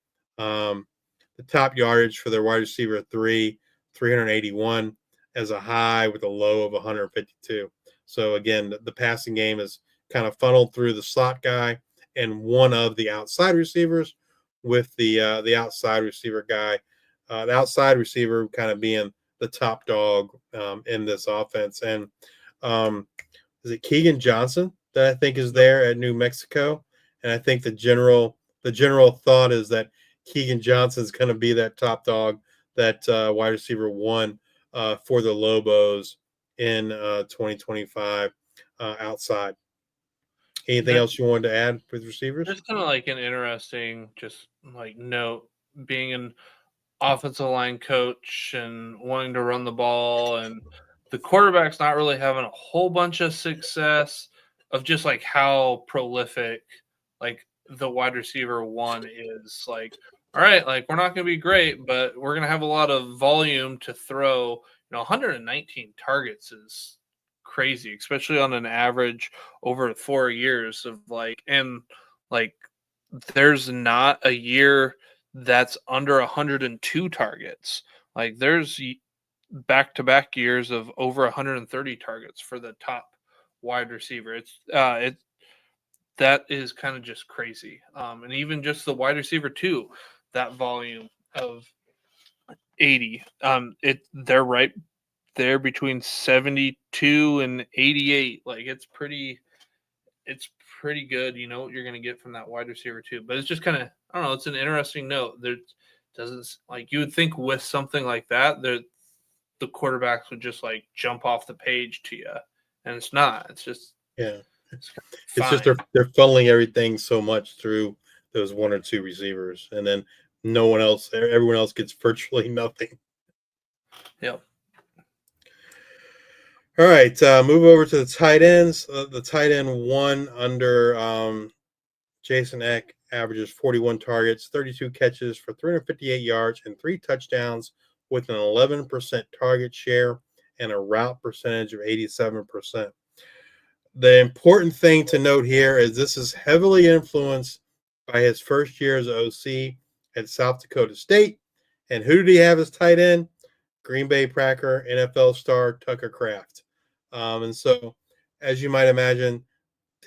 S8: The top yardage for their wide receiver 3, 381, as a high with a low of 152. So again, the passing game is kind of funneled through the slot guy and one of the outside receivers, with the outside receiver guy, the outside receiver kind of being the top dog in this offense. And is it Keegan Johnson that I think is there at New Mexico? And I think the general thought is that Keegan Johnson is going to be that top dog, that wide receiver 1 for the Lobos in 2025 outside. Anything else you wanted to add with receivers?
S7: Just kind of like an interesting, note, being an offensive line coach and wanting to run the ball, and the quarterback's not really having a whole bunch of success, of just like how prolific like the wide receiver 1 is. Like, all right, like we're not going to be great, but we're going to have a lot of volume to throw. 119 targets is crazy, especially on an average over 4 years of there's not a year that's under 102 targets. Like there's back-to-back years of over 130 targets for the top wide receiver. That is kind of just crazy. And even just the wide receiver 2, that volume of 80. They're right there between 72 and 88. Like it's pretty good. You know what you're going to get from that wide receiver 2. But it's just kind of, I don't know, it's an interesting note. There doesn't, like, you would think with something like that, the quarterbacks would just like jump off the page to you, and it's not. It's just It's
S8: just they're funneling everything so much through those 1 or 2 receivers, and then everyone else gets virtually nothing.
S7: Yep.
S8: All right, move over to the tight ends. The tight end 1 under Jason Eck averages 41 targets, 32 catches for 358 yards, and 3 touchdowns with an 11% target share and a route percentage of 87%. The important thing to note here is this is heavily influenced by his first year as OC at South Dakota State. And who did he have as tight end? Green Bay Packer, NFL star Tucker Kraft. And so, as you might imagine,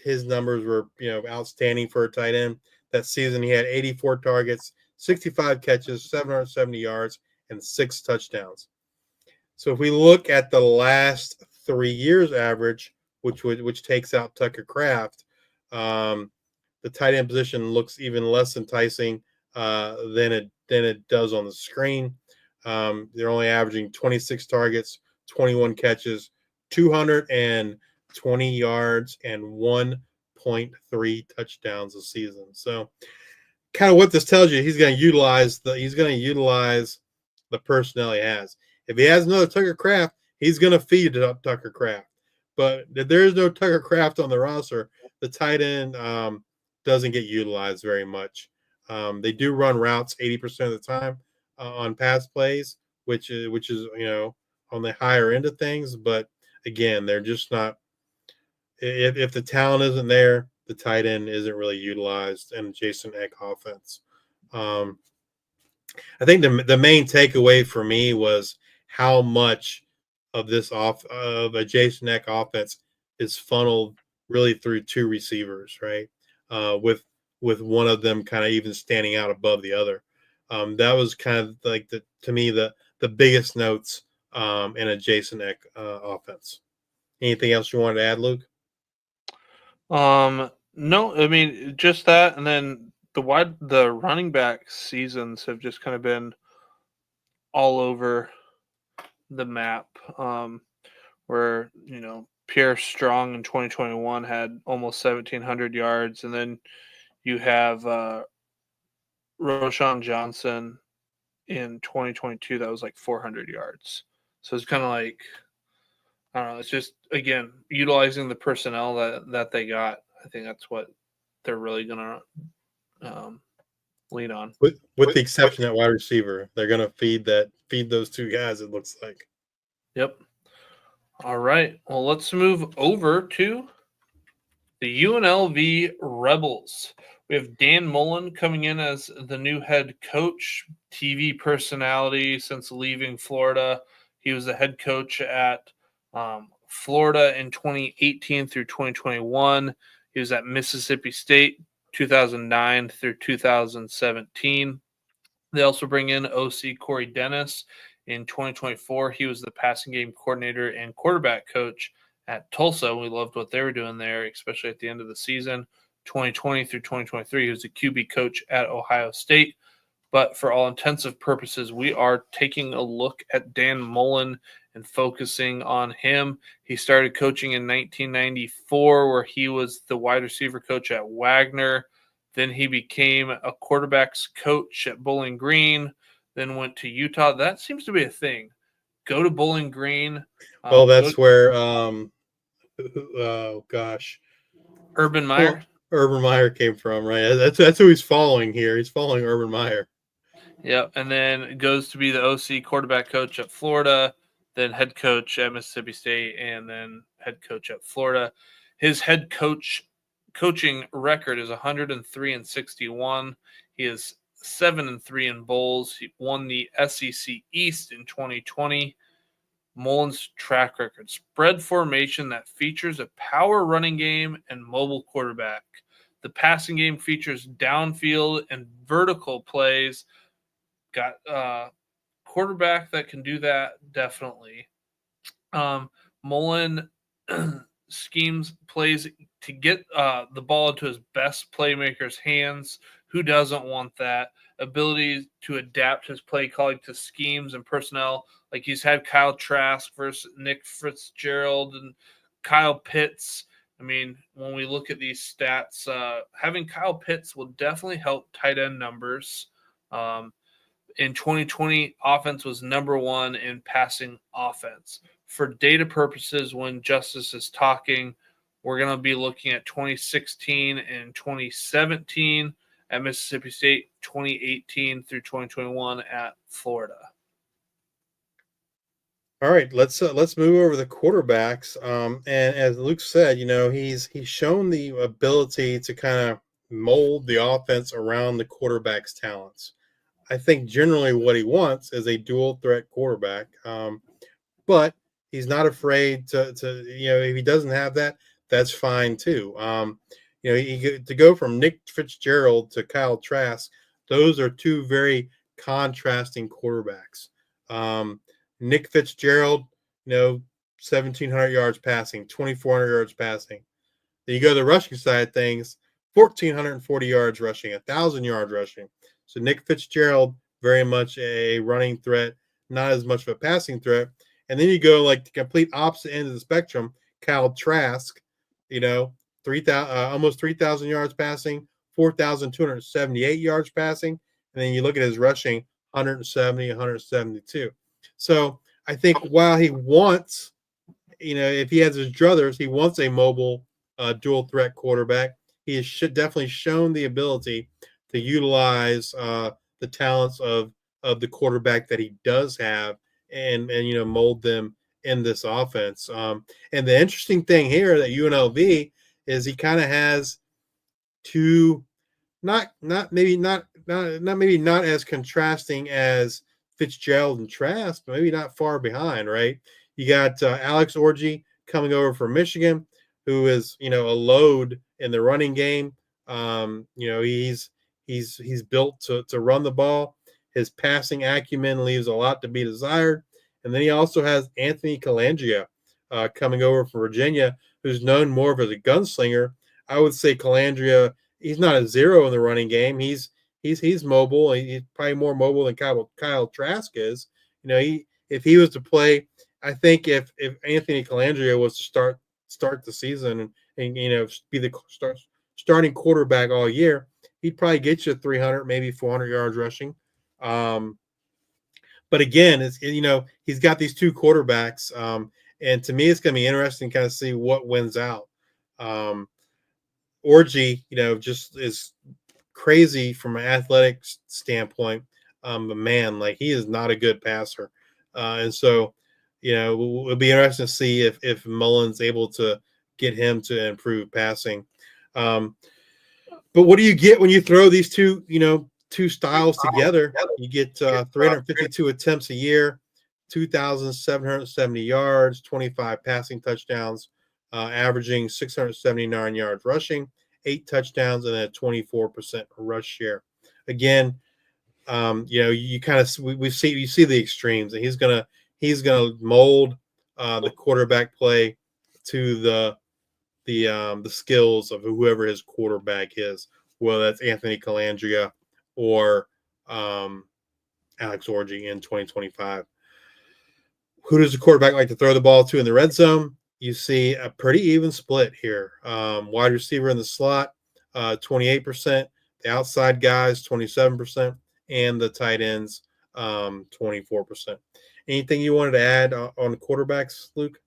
S8: his numbers were, outstanding for a tight end. That season, he had 84 targets, 65 catches, 770 yards, and 6 touchdowns. So if we look at the last 3 years average, which takes out Tucker Kraft, the tight end position looks even less enticing than it does on the screen. They're only averaging 26 targets, 21 catches, 220 yards, and 1.3 touchdowns a season. So, kind of what this tells you, he's going to utilize the personnel he has. If he has another Tucker Kraft, he's going to feed Tucker Kraft. But if there is no Tucker Kraft on the roster, the tight end doesn't get utilized very much. They do run routes 80% of the time on pass plays, which is on the higher end of things. But again, they're just not. If the talent isn't there, the tight end isn't really utilized in Jason Eck offense. I think the main takeaway for me was how much of of a Jason Eck offense is funneled really through 2 receivers, right? With one of them kind of even standing out above the other. That was kind of like to me the biggest notes in a Jason Eck offense. Anything else you wanted to add, Luke?
S7: No, I mean just that, and then the running back seasons have just kind of been all over the map. Where Pierre Strong in 2021 had almost 1,700 yards, and then you have Roshan Johnson in 2022 that was like 400 yards. So it's kind of like, I don't know. It's just, again, utilizing the personnel that they got. I think that's what they're really going to lean on.
S8: With the exception at wide receiver, they're going to feed those 2 guys, it looks like.
S7: Yep. All right. Well, let's move over to the UNLV Rebels. We have Dan Mullen coming in as the new head coach, TV personality since leaving Florida. He was the head coach at Florida in 2018 through 2021. He was at Mississippi State 2009 through 2017. They also bring in OC Corey Dennis. In 2024, he was the passing game coordinator and quarterback coach at Tulsa. We loved what they were doing there, especially at the end of the season. 2020 through 2023, he was the QB coach at Ohio State. But for all intensive purposes, we are taking a look at Dan Mullen and focusing on him. He started coaching in 1994, where he was the wide receiver coach at Wagner. Then he became a quarterbacks coach at Bowling Green, then went to Utah. That seems to be a thing. Go to Bowling Green.
S8: Well, that's where,
S7: Urban Meyer.
S8: Urban Meyer came from, right? That's who he's following here. He's following Urban Meyer.
S7: Yep, and then goes to be the OC quarterback coach at Florida, then head coach at Mississippi State, and then head coach at Florida. His head coaching record is 103-61. He is 7-3 in bowls. He won the SEC East in 2020. Mullen's track record: spread formation that features a power running game and mobile quarterback. The passing game features downfield and vertical plays. Got quarterback that can do that, definitely. Mullen schemes plays to get the ball into his best playmaker's hands. Who doesn't want that? Ability to adapt his play calling to schemes and personnel. Like he's had Kyle Trask versus Nick Fitzgerald and Kyle Pitts. I mean, when we look at these stats, having Kyle Pitts will definitely help tight end numbers. In 2020, offense was number 1 in passing offense. For data purposes, when Justice is talking, we're going to be looking at 2016 and 2017 at Mississippi State, 2018 through 2021 at Florida.
S8: All right, let's move over the quarterbacks. And as Luke said, he's shown the ability to kind of mold the offense around the quarterback's talents. I think generally what he wants is a dual threat quarterback, but he's not afraid to if he doesn't have that, that's fine too. To go from Nick Fitzgerald to Kyle Trask, those are two very contrasting quarterbacks. Nick Fitzgerald, 1,700 yards passing, 2,400 yards passing. Then you go to the rushing side of things, 1,440 yards rushing, 1,000 yards rushing. So Nick Fitzgerald, very much a running threat, not as much of a passing threat. And then you go like the complete opposite end of the spectrum, Kyle Trask, almost 3,000 yards passing, 4,278 yards passing. And then you look at his rushing, 170, 172. So I think while he wants, if he has his druthers, he wants a mobile dual threat quarterback. He has definitely shown the ability to utilize the talents of the quarterback that he does have and mold them in this offense. And the interesting thing here that UNLV is he kind of has two, not as contrasting as Fitzgerald and Trask, but maybe not far behind, right? You got Alex Orji coming over from Michigan, who is a load in the running game. He's built to run the ball. His passing acumen leaves a lot to be desired. And then he also has Anthony Calandria coming over from Virginia, who's known more of as a gunslinger. I would say Calandria, he's not a zero in the running game. He's mobile. He's probably more mobile than Kyle Trask is. If he was to play, I think if Anthony Calandria was to start the season and be the starting quarterback all year, he'd probably get you 300, maybe 400 yards rushing. But again, he's got these two quarterbacks, and to me, it's going to be interesting to kind of see what wins out. Orji, just is crazy from an athletic standpoint, but man, like he is not a good passer, and so it'll be interesting to see if Mullen's able to get him to improve passing. But what do you get when you throw these two styles together? You get 352 attempts a year, 2,770 yards, 25 passing touchdowns, averaging 679 yards rushing, 8 touchdowns, and a 24% rush share. Again, you kind of you see the extremes, and he's gonna mold the quarterback play to the skills of whoever his quarterback is, whether that's Anthony Calandria or Alex Orji in 2025. Who does the quarterback like to throw the ball to in the red zone? You see a pretty even split here. Wide receiver in the slot, 28%, the outside guys, 27%, and the tight ends, 24%. Anything you wanted to add on the quarterbacks, Luke?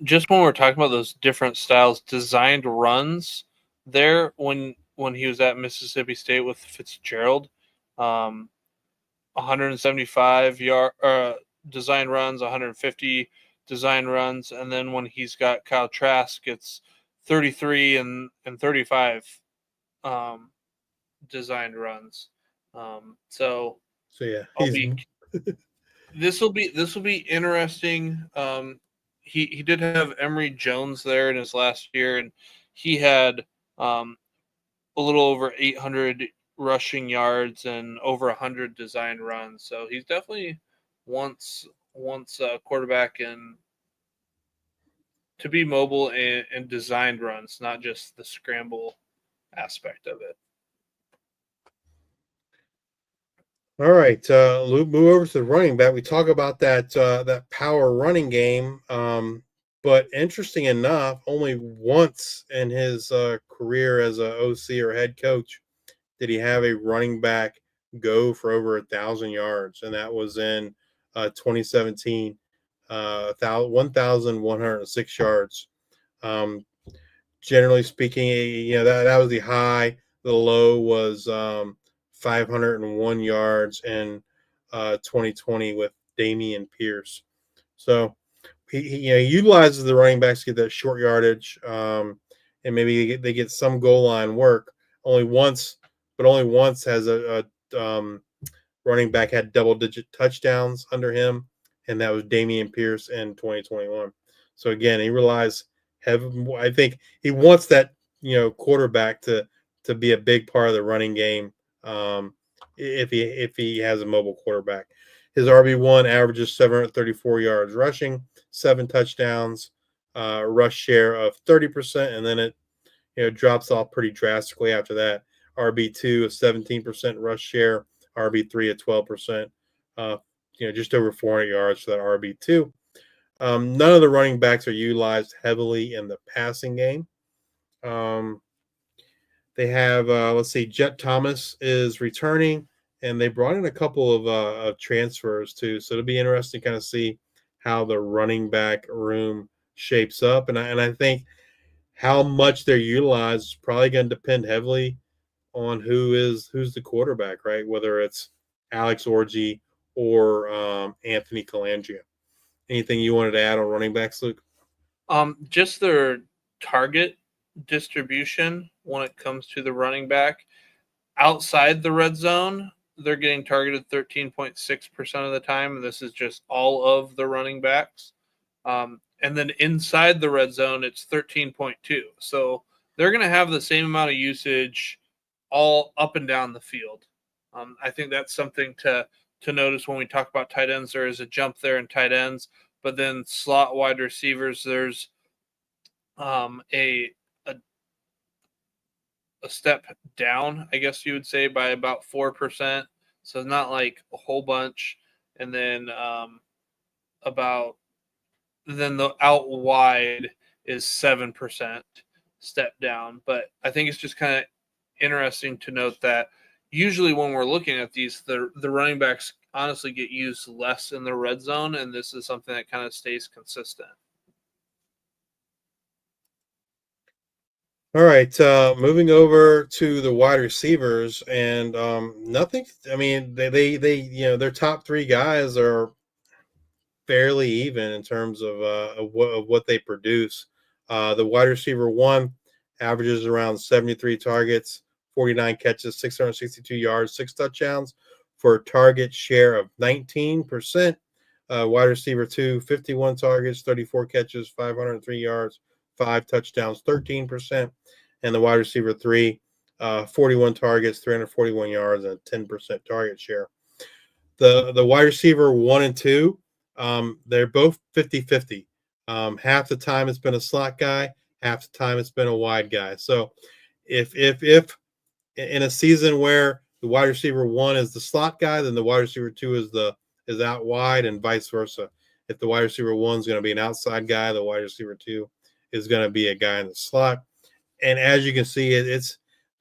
S7: Just when we're talking about those different styles, designed runs there when he was at Mississippi State with Fitzgerald, 175 yard design runs, 150 design runs, and then when he's got Kyle Trask, it's 33 and 35 designed runs. So
S8: yeah,
S7: this will be interesting. He did have Emory Jones there in his last year, and he had a little over 800 rushing yards and over 100 designed runs. So he's definitely wants a quarterback to be mobile and designed runs, not just the scramble aspect of it.
S8: All right, Luke, move over to the running back. We talk about that power running game, but interesting enough, only once in his career as a OC or head coach did he have a running back go for over 1,000 yards, and that was in 2017, 1,106 yards. Generally speaking, that was the high The low was 501 yards in 2020 with Damian Pierce. So he utilizes the running backs to get that short yardage, and maybe they get some goal line work. Only once has a running back had double-digit touchdowns under him, and that was Damian Pierce in 2021. So again, he relies heavily. I think he wants that quarterback to be a big part of the running game. If he has a mobile quarterback, his RB1 averages 734 yards rushing, 7 touchdowns, rush share of 30%, and then it drops off pretty drastically after that. RB2 is 17% rush share, RB3 at 12%, just over 400 yards for that RB2. None of the running backs are utilized heavily in the passing game. They have, Jet Thomas is returning, and they brought in a couple of transfers too. So it'll be interesting to kind of see how the running back room shapes up. And I think how much they're utilized is probably going to depend heavily on who's the quarterback, right? Whether it's Alex Orji or Anthony Calandria. Anything you wanted to add on running backs, Luke?
S7: Just their target distribution when it comes to the running back. Outside the red zone, they're getting targeted 13.6% of the time, and this is just all of the running backs. And then inside the red zone, it's 13.2. So they're going to have the same amount of usage all up and down the field. I think that's something to notice when we talk about tight ends. There is a jump there in tight ends, but then slot wide receivers, there's a step down, I guess you would say, by about 4%. So not like a whole bunch. And then then the out wide is 7% step down. But I think it's just kind of interesting to note that usually when we're looking at these, the running backs honestly get used less in the red zone, and this is something that kind of stays consistent.
S8: All right, moving over to the wide receivers, and nothing. I mean, they their top 3 guys are fairly even in terms of what they produce. The wide receiver 1 averages around 73 targets, 49 catches, 662 yards, 6 touchdowns for a target share of 19%. Wide receiver 2, 51 targets, 34 catches, 503 yards, 5 touchdowns, 13%. And the wide receiver 3, 41 targets, 341 yards, and a 10% target share. The wide receiver 1 and 2, they're both 50-50. Half the time it's been a slot guy, half the time it's been a wide guy. So if in a season where the wide receiver 1 is the slot guy, then the wide receiver 2 is out wide, and vice versa. If the wide receiver 1 is going to be an outside guy, the wide receiver 2 is going to be a guy in the slot. And as you can see,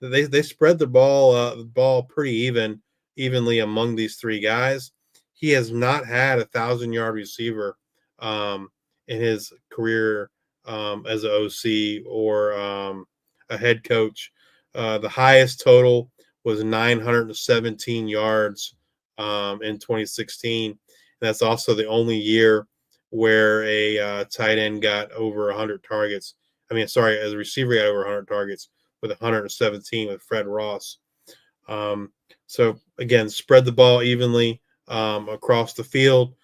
S8: they spread the ball pretty evenly among these 3 guys. He has not had a 1,000-yard receiver in his career as an OC or a head coach. The highest total was 917 yards in 2016. And that's also the only year where a tight end got over 100 targets. As a receiver got over 100 targets with 117 with Fred Ross. So again, spread the ball evenly across the field.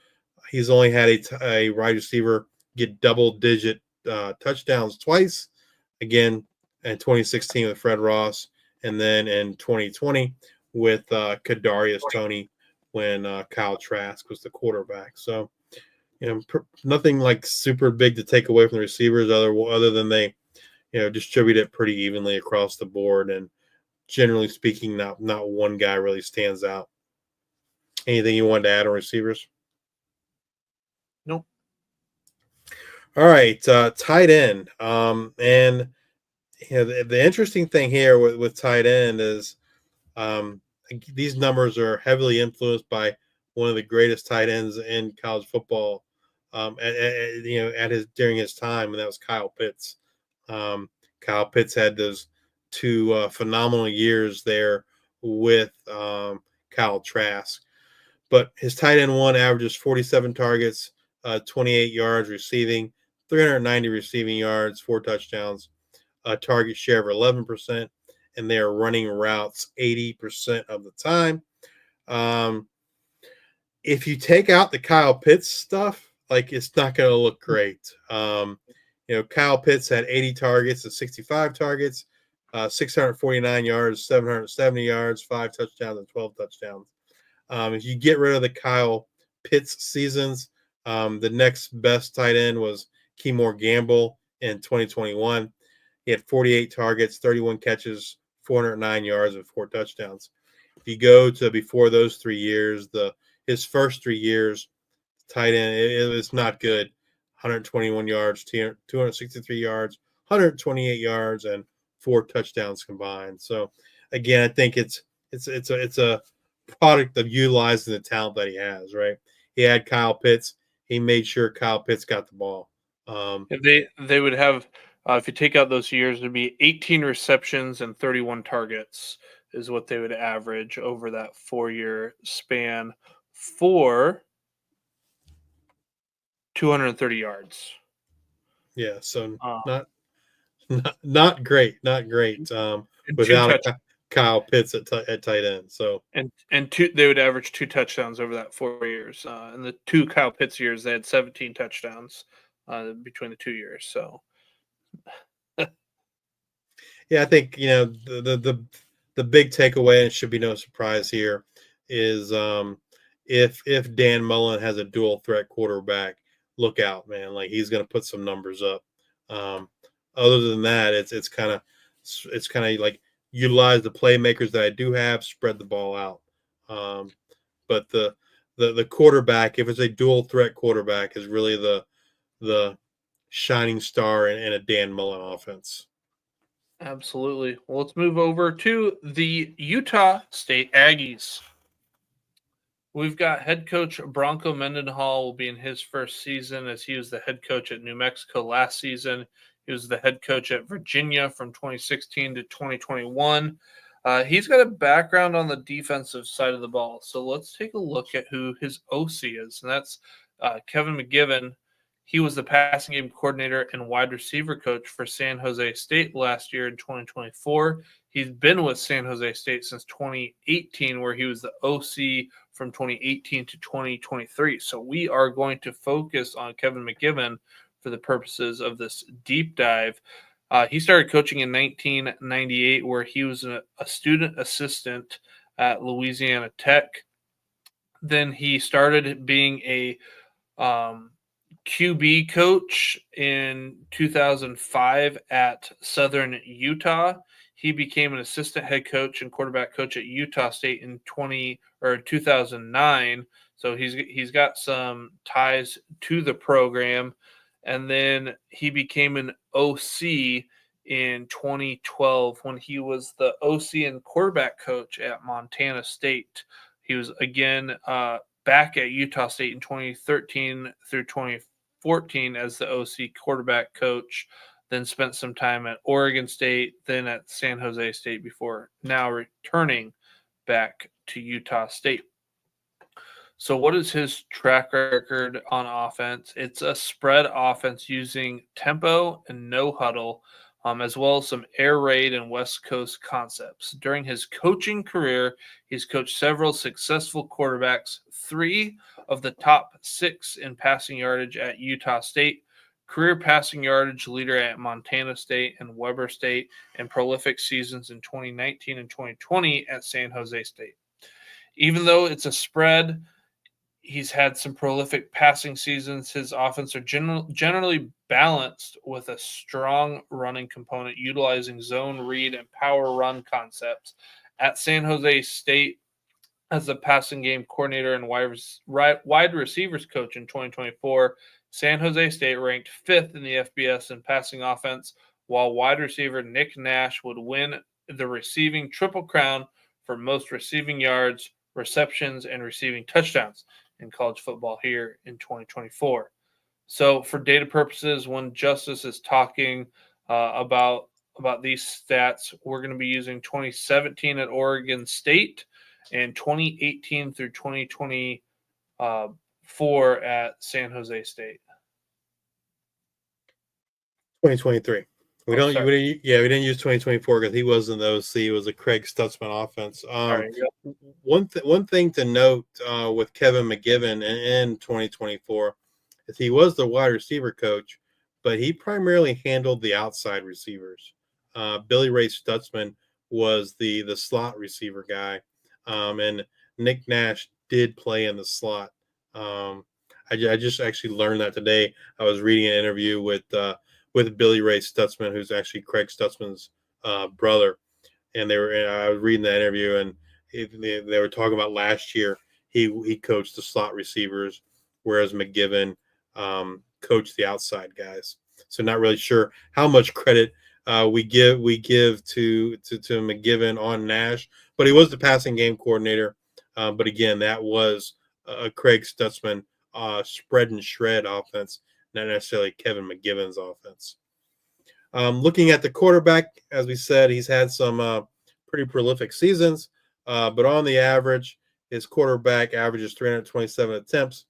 S8: He's only had a wide receiver get double-digit touchdowns twice. Again, in 2016 with Fred Ross, and then in 2020 with Kadarius Toney when Kyle Trask was the quarterback. So, nothing like super big to take away from the receivers other than they, distribute it pretty evenly across the board. And generally speaking, not one guy really stands out. Anything you wanted to add on receivers?
S7: Nope.
S8: All right, tight end. And the interesting thing here with tight end is these numbers are heavily influenced by one of the greatest tight ends in college football during his time, and that was Kyle Pitts. Kyle Pitts had those 2 phenomenal years there with Kyle Trask. But his tight end one averages 47 targets, 28 yards receiving, 390 receiving yards, 4 touchdowns, a target share of 11%, and they are running routes 80% of the time. If you take out the Kyle Pitts stuff, like, it's not going to look great. Kyle Pitts had 80 targets and 65 targets, 649 yards, 770 yards, 5 touchdowns, and 12 touchdowns. If you get rid of the Kyle Pitts seasons, the next best tight end was Keymore Gamble in 2021. He had 48 targets, 31 catches, 409 yards, and 4 touchdowns. If you go to before those 3 years, his first 3 years, tight end, it was not good. 121 yards, 263 yards, 128 yards, and 4 touchdowns combined. So again, I think it's a product of utilizing the talent that he has, right? He had Kyle Pitts. He made sure Kyle Pitts got the ball.
S7: If they would have, if you take out those years, it'd be 18 receptions and 31 targets is what they would average over that 4-year span for 230 yards.
S8: Yeah, so not great, not great. Without Kyle Pitts at tight end. So
S7: and they would average 2 touchdowns over that 4 years. In the 2 Kyle Pitts years, they had 17 touchdowns between the 2 years. So
S8: yeah, I think the big takeaway, and it should be no surprise here, is if Dan Mullen has a dual threat quarterback, look out, man. Like, he's going to put some numbers up. Other than that, it's kind of like, utilize the playmakers that I do have, spread the ball out. But the quarterback, if it's a dual threat quarterback, is really the shining star in a Dan Mullen offense.
S7: Absolutely. Well, let's move over to the Utah State Aggies. We've got head coach Bronco Mendenhall will be in his first season, as he was the head coach at New Mexico last season. He was the head coach at Virginia from 2016 to 2021. He's got a background on the defensive side of the ball. So let's take a look at who his OC is, and that's Kevin McGivern. He was the passing game coordinator and wide receiver coach for San Jose State last year in 2024. He's been with San Jose State since 2018, where he was the OC from 2018 to 2023. So we are going to focus on Kevin McGivern for the purposes of this deep dive. He started coaching in 1998, where he was a student assistant at Louisiana Tech. Then he started being a QB coach in 2005 at Southern Utah. He became an assistant head coach and quarterback coach at Utah State in 2009. So he's got some ties to the program. And then he became an OC in 2012 when he was the OC and quarterback coach at Montana State. He was again back at Utah State in 2013 through 2014 as the OC quarterback coach, then spent some time at Oregon State, then at San Jose State before now returning back to Utah State. So what is his track record on offense? It's a spread offense using tempo and no huddle, as well as some air raid and West Coast concepts. During his coaching career, he's coached several successful quarterbacks, 3 of the top 6 in passing yardage at Utah State, career passing yardage leader at Montana State and Weber State, and prolific seasons in 2019 and 2020 at San Jose State. Even though it's a spread, he's had some prolific passing seasons. His offense are generally balanced with a strong running component, utilizing zone read and power run concepts. At San Jose State, as a passing game coordinator and wide receivers coach in 2024, San Jose State ranked 5th in the FBS in passing offense, while wide receiver Nick Nash would win the receiving triple crown for most receiving yards, receptions, and receiving touchdowns in college football here in 2024. So for data purposes, when Justice is talking about about these stats. We're going to be using 2017 at Oregon State and 2018 through 2024 at San Jose State.
S8: 2023. We didn't use 2024 because he wasn't the OC. It was a Craig Stutzman offense. One thing to note with Kevin McGivern in 2024 is he was the wide receiver coach, but he primarily handled the outside receivers. Billy Ray Stutzman was the slot receiver guy, and Nick Nash did play in the slot. I just actually learned that today. I was reading an interview with Billy Ray Stutzman, who's actually Craig Stutzman's brother, and I was reading that interview, and they were talking about last year he coached the slot receivers, whereas McGivern coached the outside guys. So not really sure how much credit we give to McGivern on Nash, but he was the passing game coordinator. But again, that was a Craig Stutzman spread and shred offense, not necessarily Kevin McGivern's offense. Looking at the quarterback, as we said, he's had some pretty prolific seasons, but on the average, his quarterback averages 327 attempts,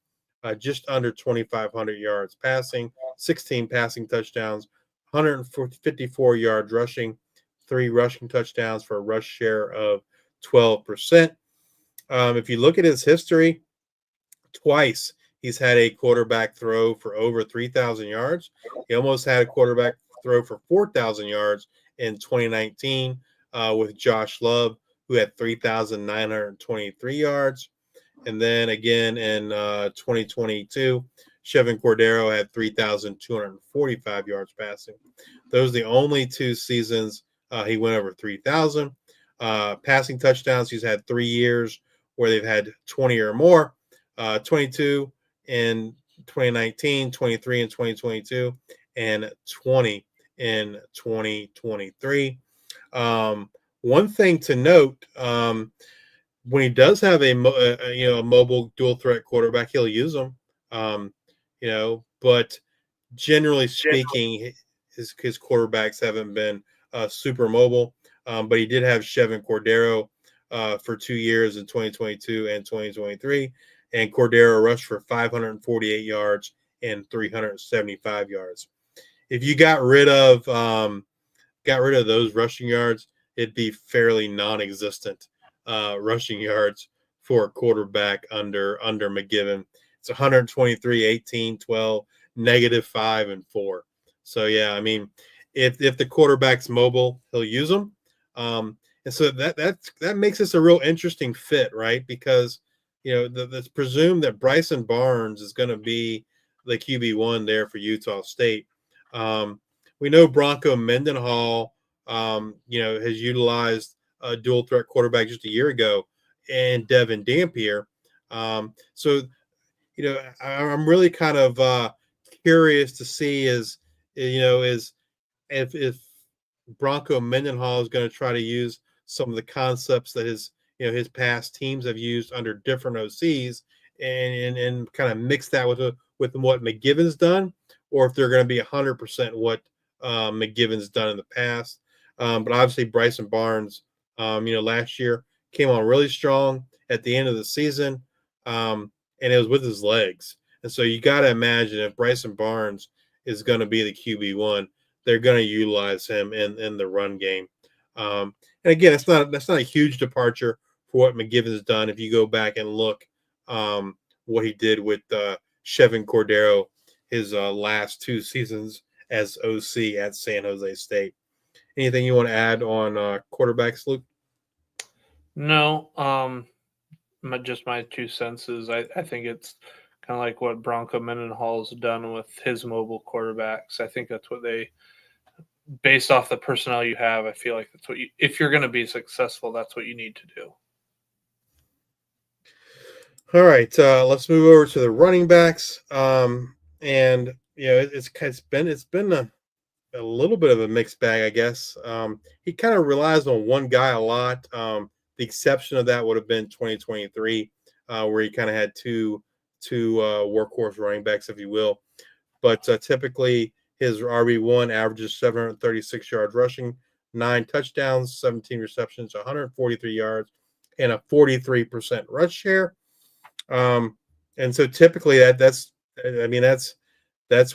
S8: just under 2,500 yards passing, 16 passing touchdowns, 154 yards rushing, 3 rushing touchdowns for a rush share of 12%. If you look at his history, twice he's had a quarterback throw for over 3,000 yards. He almost had a quarterback throw for 4,000 yards in 2019 with Josh Love, who had 3,923 yards. And then again in 2022, Chevin Cordero had 3,245 yards passing. Those are the only 2 seasons he went over 3,000. Passing touchdowns, he's had 3 years where they've had 20 or more, 22 in 2019, 23 in 2022, and 20 in 2023. One thing to note, when he does have a mobile dual threat quarterback, he'll use them. But generally speaking, his quarterbacks haven't been super mobile. But he did have Chevin Cordero for 2 years in 2022 and 2023, and Cordero rushed for 548 yards and 375 yards. If you got rid of those rushing yards, it'd be fairly non-existent rushing yards for a quarterback under McGivern. It's 123, 18, 12, -5, and 4. So yeah, I mean, if the quarterback's mobile, he'll use them. And so that makes this a real interesting fit, right? Because it's presumed that Bryson Barnes is going to be the QB1 there for Utah State. We know Bronco Mendenhall, has utilized a dual threat quarterback just a year ago, and Devin Dampier. So I'm really kind of curious to see if Bronco Mendenhall is going to try to use some of the concepts that his past teams have used under different OCs and kind of mix that with what McGivern's done, or if they're going to be 100% what McGivern's done in the past. But obviously Bryson Barnes, last year came on really strong at the end of the season, and it was with his legs. And so you got to imagine if Bryson Barnes is going to be the QB1, they're going to utilize him in the run game. And again, that's not a huge departure for what McGivern's done. If you go back and look what he did with Chevin Cordero his last 2 seasons as OC at San Jose State. Anything you want to add on quarterbacks, Luke?
S7: No, just my 2 cents is I think it's kind of like what Bronco Mendenhall's done with his mobile quarterbacks. I think that's what based off the personnel you have, I feel like that's what if you're going to be successful, that's what you need to do.
S8: All right, let's move over to the running backs. And it's been a little bit of a mixed bag, I guess. He kind of relies on one guy a lot. The exception of that would have been 2023, where he kind of had two workhorse running backs, if you will. But typically His RB1 averages 736 yards rushing, 9 touchdowns, 17 receptions, 143 yards, and a 43% rush share. And so typically that's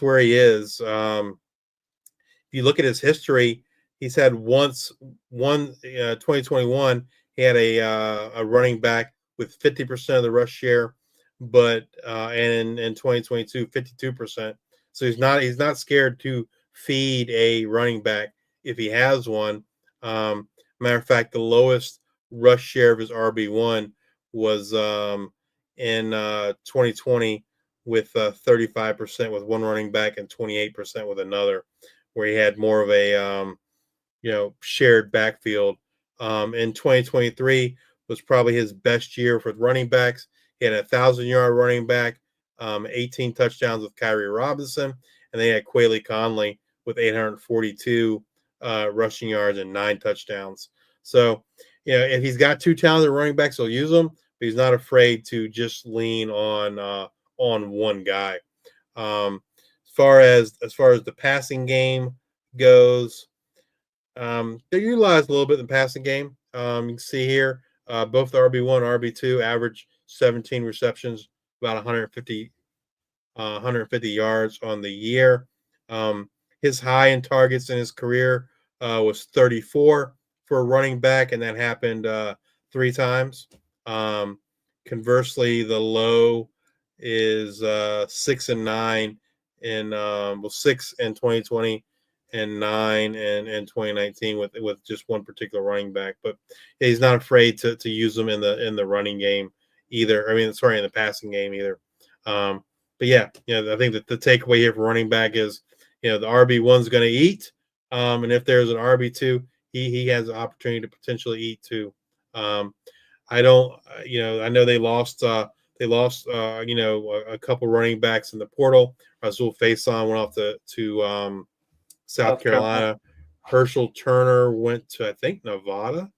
S8: where he is. If you look at his history, he's had 2021, he had a running back with 50% of the rush share, but and in 2022, 52%. So he's not scared to feed a running back if he has one. Matter of fact, the lowest rush share of his RB1 was in 2020 with 35% with one running back and 28% with another, where he had more of a shared backfield. In 2023 was probably his best year for running backs. He had a 1,000-yard running back, 18 touchdowns with Kyrie Robinson, and they had Quayle Conley with 842 rushing yards and 9 touchdowns. So, if he's got 2 talented running backs, he'll use them, but he's not afraid to just lean on one guy. As far as the passing game goes, they're utilized a little bit in the passing game. You can see here, both the RB1 and RB2 average 17 receptions, about 150 yards on the year. His high in targets in his career was 34 for a running back, and that happened 3 times. Conversely, the low is 6 and 9 in 6 in 2020 and 9 in 2019 with just one particular running back. But he's not afraid to use them in the running game either. In the passing game either. But yeah, I think that the takeaway here for running back is, the RB1's going to eat, and if there's an RB2, he has an opportunity to potentially eat too. I know they lost a couple running backs in the portal. Rasul Faison went off to South Carolina. Herschel Turner went to, I think, Nevada.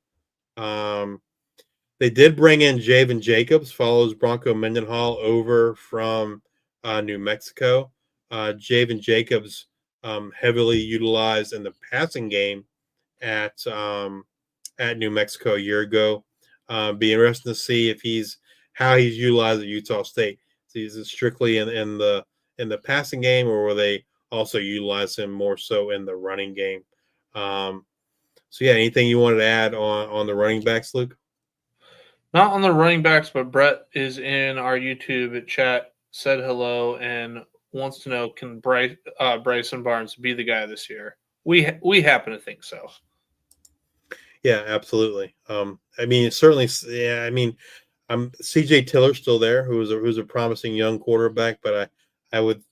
S8: They did bring in Javen Jacobs, follows Bronco Mendenhall over from New Mexico. Javen Jacobs heavily utilized in the passing game at New Mexico a year ago. Be interesting to see how he's utilized at Utah State. So is it strictly in the passing game, or will they also utilize him more so in the running game? So yeah, anything you wanted to add on the running backs, Luke?
S7: Not on the running backs, but Brett is in our YouTube chat, said hello, and wants to know, can Bryson Barnes be the guy this year? We happen to think so.
S8: Yeah, absolutely. Certainly. Yeah, CJ Tiller's still there, who's a promising young quarterback, but I would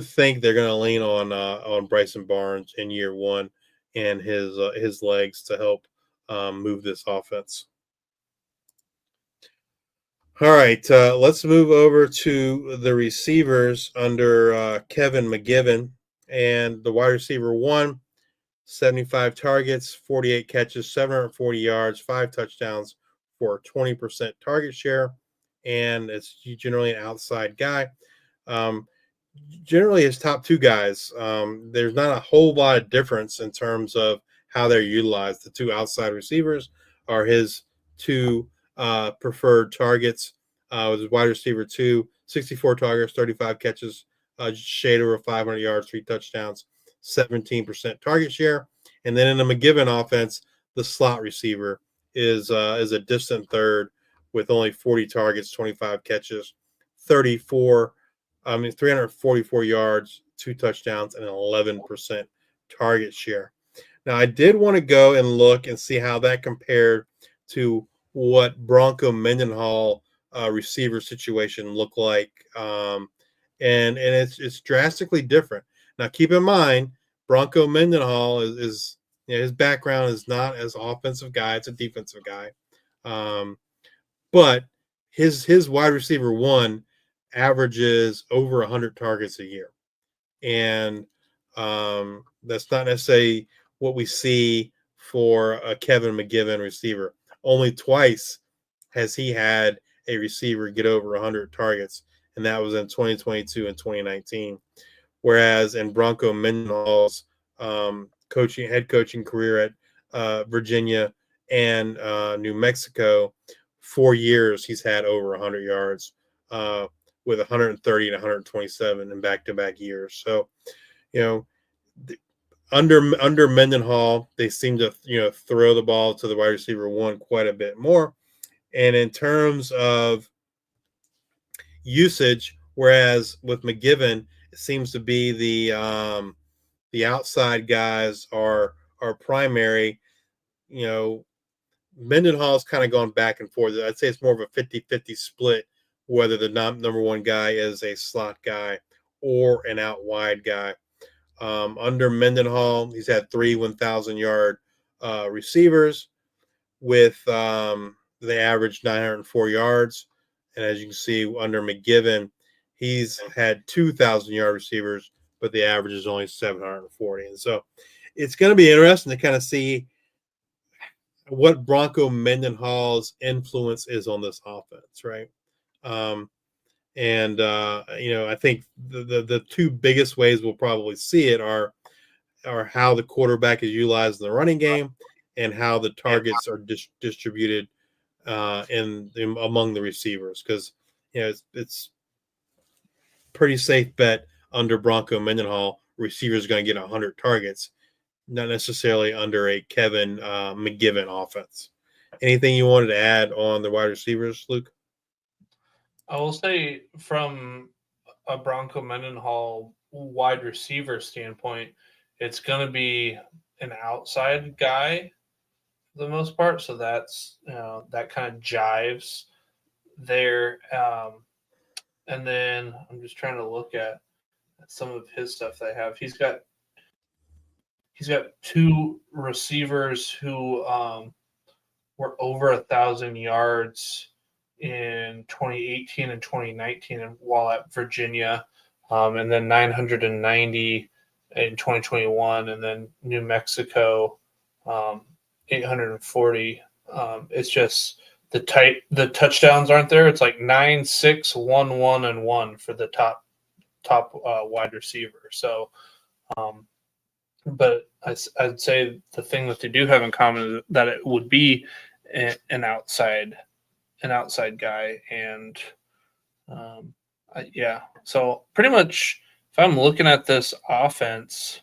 S8: think they're going to lean on Bryson Barnes in year one and his legs to help move this offense. All right, let's move over to the receivers under Kevin McGivern, and the wide receiver 1, 75 targets, 48 catches, 740 yards, 5 touchdowns for a 20% target share, and it's generally an outside guy. Generally, his top 2 guys, there's not a whole lot of difference in terms of how they're utilized. The 2 outside receivers are his 2 preferred targets. With his wide receiver 2, 64 targets, 35 catches, shade over 500 yards, 3 touchdowns, 17% target share. And then in the McGivern offense, the slot receiver is a distant third with only 40 targets, 25 catches, 344 yards, 2 touchdowns, and an 11% target share. Now, I did want to go and look and see how that compared to what Bronco Mendenhall receiver situation looked like, and it's drastically different. Now, keep in mind, Bronco Mendenhall is his background is not as offensive guy; it's a defensive guy. But his wide receiver 1 averages over 100 targets a year, and that's not necessarily what we see for a Kevin McGivern receiver. Only twice has he had a receiver get over 100 targets, and that was in 2022 and 2019. whereas in Bronco Mendenhall's head coaching career at Virginia and New Mexico, 4 years he's had over 100 yards with 130 and 127 in back-to-back years. So, under Mendenhall, they seem to throw the ball to the wide receiver one quite a bit more. And in terms of usage, whereas with McGivern, it seems to be the outside guys are primary. Mendenhall's kind of gone back and forth. I'd say it's more of a 50-50 split, whether the number one guy is a slot guy or an out wide guy. Under Mendenhall, he's had 3 1,000-yard receivers with they averaged 904 yards. And as you can see, under McGivern, he's had 2,000-yard receivers, but the average is only 740. And so it's going to be interesting to kind of see what Bronco Mendenhall's influence is on this offense, right? I think the two biggest ways we'll probably see it are how the quarterback is utilized in the running game and how the targets are distributed among the receivers, because it's pretty safe bet under Bronco Mendenhall, receivers are going to get 100 targets, not necessarily under a Kevin McGivern offense. Anything you wanted to add on the wide receivers, Luke?
S7: I will say from a Bronco Mendenhall wide receiver standpoint, it's going to be an outside guy for the most part. So that's, that kind of jives there. And then I'm just trying to look at some of his stuff that I have. He's got 2 receivers who were over 1,000 yards in 2018 and 2019 while at Virginia, and then 990 in 2021, and then New Mexico 840. It's just the touchdowns aren't there. It's like 9, 6, 1, 1, and 1 for the top wide receiver. So but I'd say the thing that they do have in common is that it would be an outside guy. And so pretty much if I'm looking at this offense,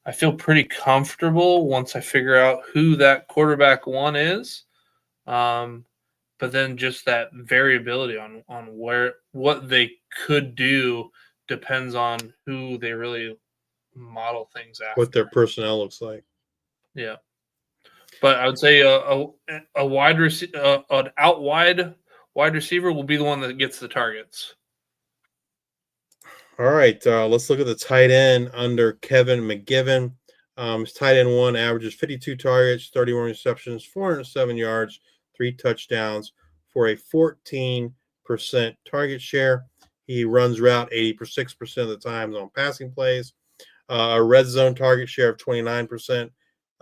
S7: I feel pretty comfortable once I figure out who that quarterback one is. But then just that variability on what they could do depends on who they really model things after.
S8: What their personnel looks like.
S7: Yeah. But I would say a wide receiver, an out wide receiver will be the one that gets the targets.
S8: All right, let's look at the tight end under Kevin McGivern. His tight end one averages 52 targets, 31 receptions, 407 yards, 3 touchdowns for a 14% target share. He runs route 86% of the time on passing plays. A red zone target share of 29%.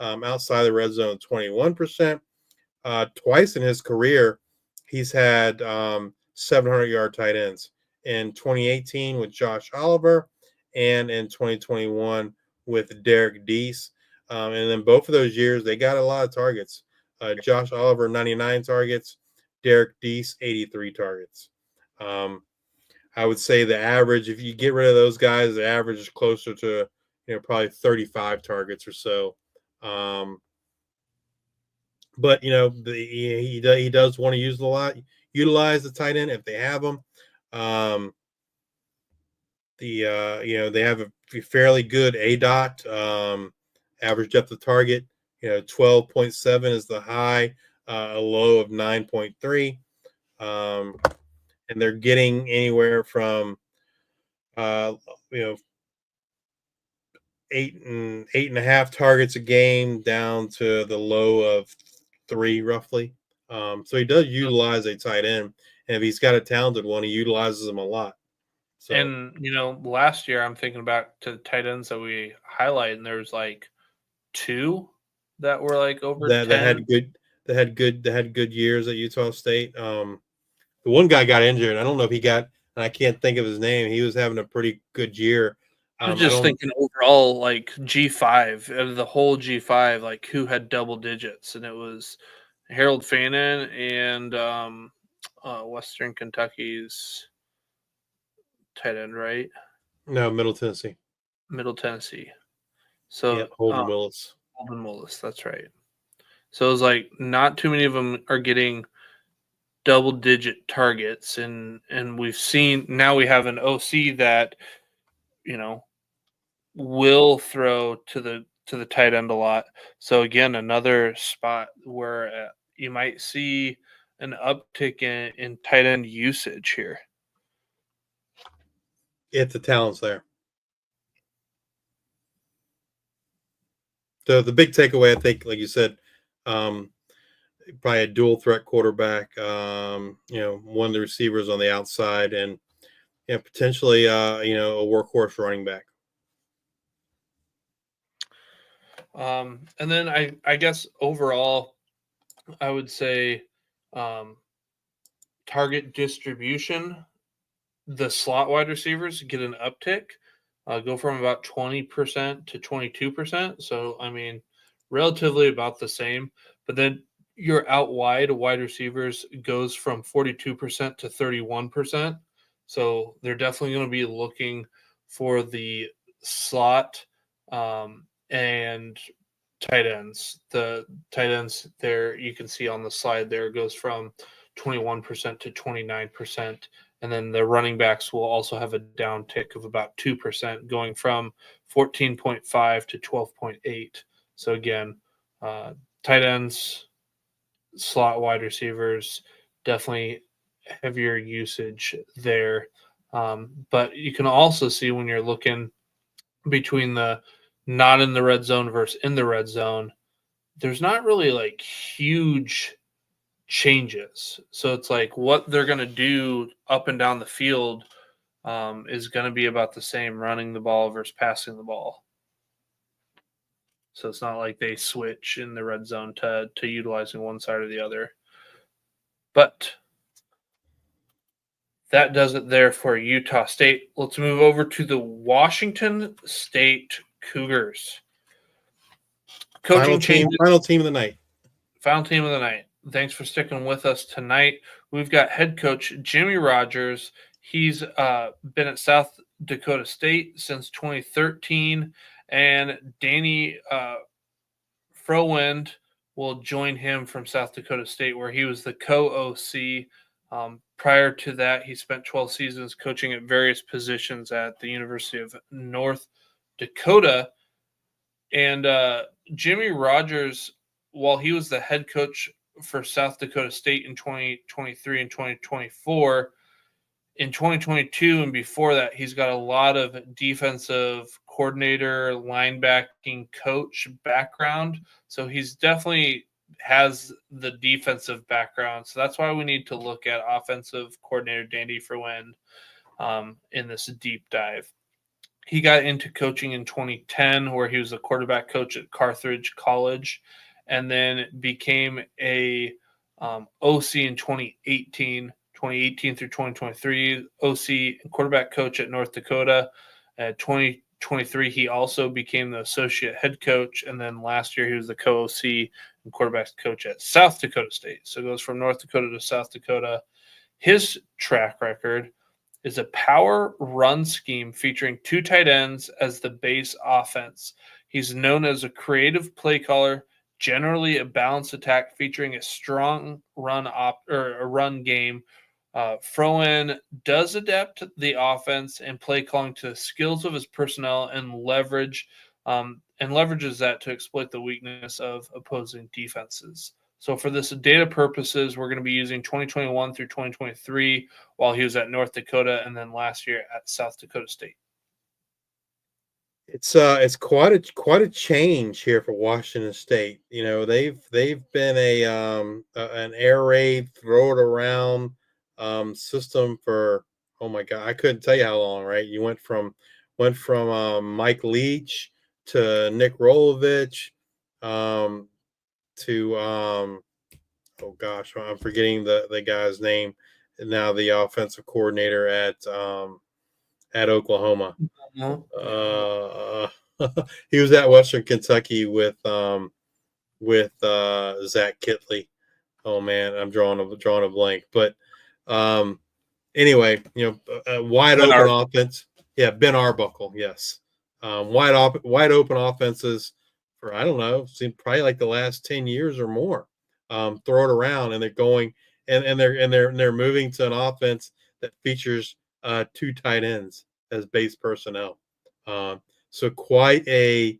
S8: Outside the red zone, 21%. Twice in his career, he's had 700-yard tight ends. In 2018 with Josh Oliver and in 2021 with Derek Deese. And then both of those years, they got a lot of targets. Josh Oliver, 99 targets. Derek Deese, 83 targets. I would say the average, if you get rid of those guys, the average is closer to probably 35 targets or so. But he does want to utilize the tight end if they have them. They have a fairly good ADOT, average depth of target. 12.7 is the high, a low of 9.3. And they're getting anywhere from 8.5 targets a game down to the low of 3 roughly. So he does utilize a tight end, and if he's got a talented one, he utilizes them a lot. So,
S7: and last year I'm thinking back to the tight ends that we highlighted, and there's like 2 that were like over 10.
S8: That had good years at Utah State. The one guy got injured. I don't know if he got, and I can't think of his name. He was having a pretty good year.
S7: I was just thinking overall, like G5, out of the whole G5, like who had double digits, and it was Harold Fannin and Western Kentucky's tight end, right?
S8: No, Middle Tennessee.
S7: Middle Tennessee. So
S8: Yeah, Holden Willis.
S7: Holden Willis, that's right. So it was like not too many of them are getting double-digit targets, and we've seen now we have an OC that will throw to the tight end a lot. So again, another spot where you might see an uptick in tight end usage here.
S8: If the talent's there. The big takeaway, I think, like you said, probably a dual threat quarterback, one of the receivers on the outside, and potentially a workhorse running back.
S7: And then I guess overall, I would say target distribution, the slot wide receivers get an uptick, go from about 20% to 22%. So, I mean, relatively about the same. But then your out wide receivers goes from 42% to 31%. So they're definitely going to be looking for the slot and tight ends. The tight ends there, you can see on the slide there, goes from 21% to 29%. And then the running backs will also have a downtick of about 2%, going from 14.5 to 12.8. So again, tight ends, slot wide receivers, definitely heavier usage there. But you can also see when you're looking between the not in the red zone versus in the red zone, there's not really like huge changes. So it's like what they're going to do up and down the field is going to be about the same, running the ball versus passing the ball. So it's not like they switch in the red zone to utilizing one side or the other. But that does it there for Utah State. Let's move over to the Washington State Cougars.
S8: Final team of the night.
S7: Final team of the night. Thanks for sticking with us tonight. We've got head coach Jimmy Rogers. He's been at South Dakota State since 2013, and Danny Frowind will join him from South Dakota State, where he was the co-OC. Prior to that, he spent 12 seasons coaching at various positions at the University of North Dakota. And Jimmy Rogers, while he was the head coach for South Dakota State in 2023 and 2024, in 2022 and before that, he's got a lot of defensive coordinator, linebacking coach background. So he's definitely has the defensive background. So that's why we need to look at offensive coordinator Danny Frowind in this deep dive. He got into coaching in 2010, where he was a quarterback coach at Carthage College, and then became a OC in 2018 through 2023, OC and quarterback coach at North Dakota. 2023, he also became the associate head coach, and then last year he was the co-OC and quarterback coach at South Dakota State. So it goes from North Dakota to South Dakota. His track record is a power run scheme featuring two tight ends as the base offense. He's known as a creative play caller, generally a balanced attack featuring a strong run game. Frowen does adapt the offense and play calling to the skills of his personnel and leverages that to exploit the weakness of opposing defenses. So for this data purposes, we're going to be using 2021 through 2023 while he was at North Dakota, and then last year at South Dakota State.
S8: It's quite a change here for Washington State. You know, they've been an air raid, throw it around system for, oh my God, I couldn't tell you how long. Right, you went from Mike Leach to Nick Rolovich to oh gosh, I'm forgetting the guy's name now, the offensive coordinator at Oklahoma. He was at Western Kentucky with Zach Kitley. Oh man, I'm drawing a blank. But anyway, wide open offense. Yeah, Ben Arbuckle. Yes, wide open offenses for I don't know, seemed probably like the last 10 years or more. Throw it around, and they're going and they're moving to an offense that features 2 tight ends as base personnel. So quite a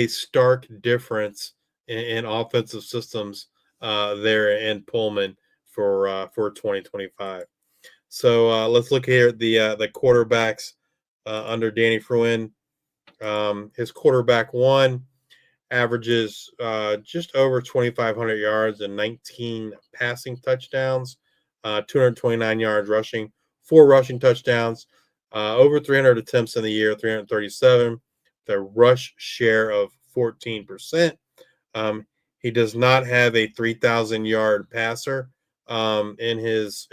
S8: stark difference in offensive systems there in Pullman for 2025. So let's look here at the quarterbacks under Danny Fruin. His quarterback one averages just over 2,500 yards and 19 passing touchdowns, 229 yards rushing, 4 rushing touchdowns, over 300 attempts in the year, 337. The rush share of 14%. He does not have a 3,000-yard passer in his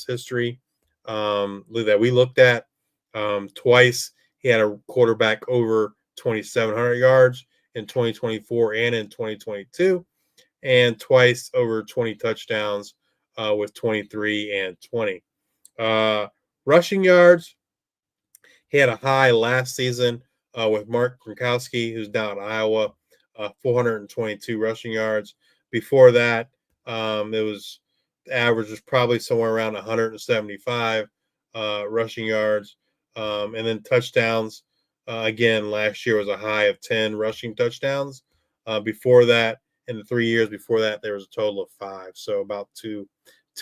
S8: history that we looked at. Twice he had a quarterback over 2,700 yards in 2024 and in 2022, and twice over 20 touchdowns with 23 and 20. Rushing yards, he had a high last season with Mark Gronkowski, who's down in Iowa, 422 rushing yards. Before that, the average was probably somewhere around 175 rushing yards. And then touchdowns, again, last year was a high of 10 rushing touchdowns. Before that, in the 3 years before that, there was a total of 5. So about two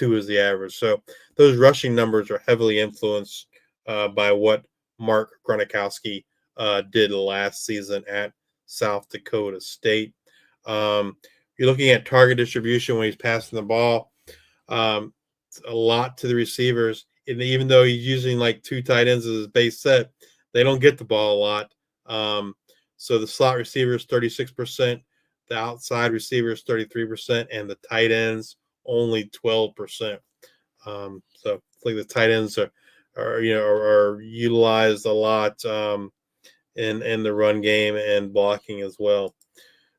S8: is the average. So those rushing numbers are heavily influenced by what Mark Gronkowski did last season at South Dakota State. You're looking at target distribution when he's passing the ball. A lot to the receivers. And even though he's using like 2 tight ends as his base set, they don't get the ball a lot. So the slot receivers 36%, the outside receivers 33%, and the tight ends only 12%. So it's like the tight ends are utilized a lot in the run game and blocking as well.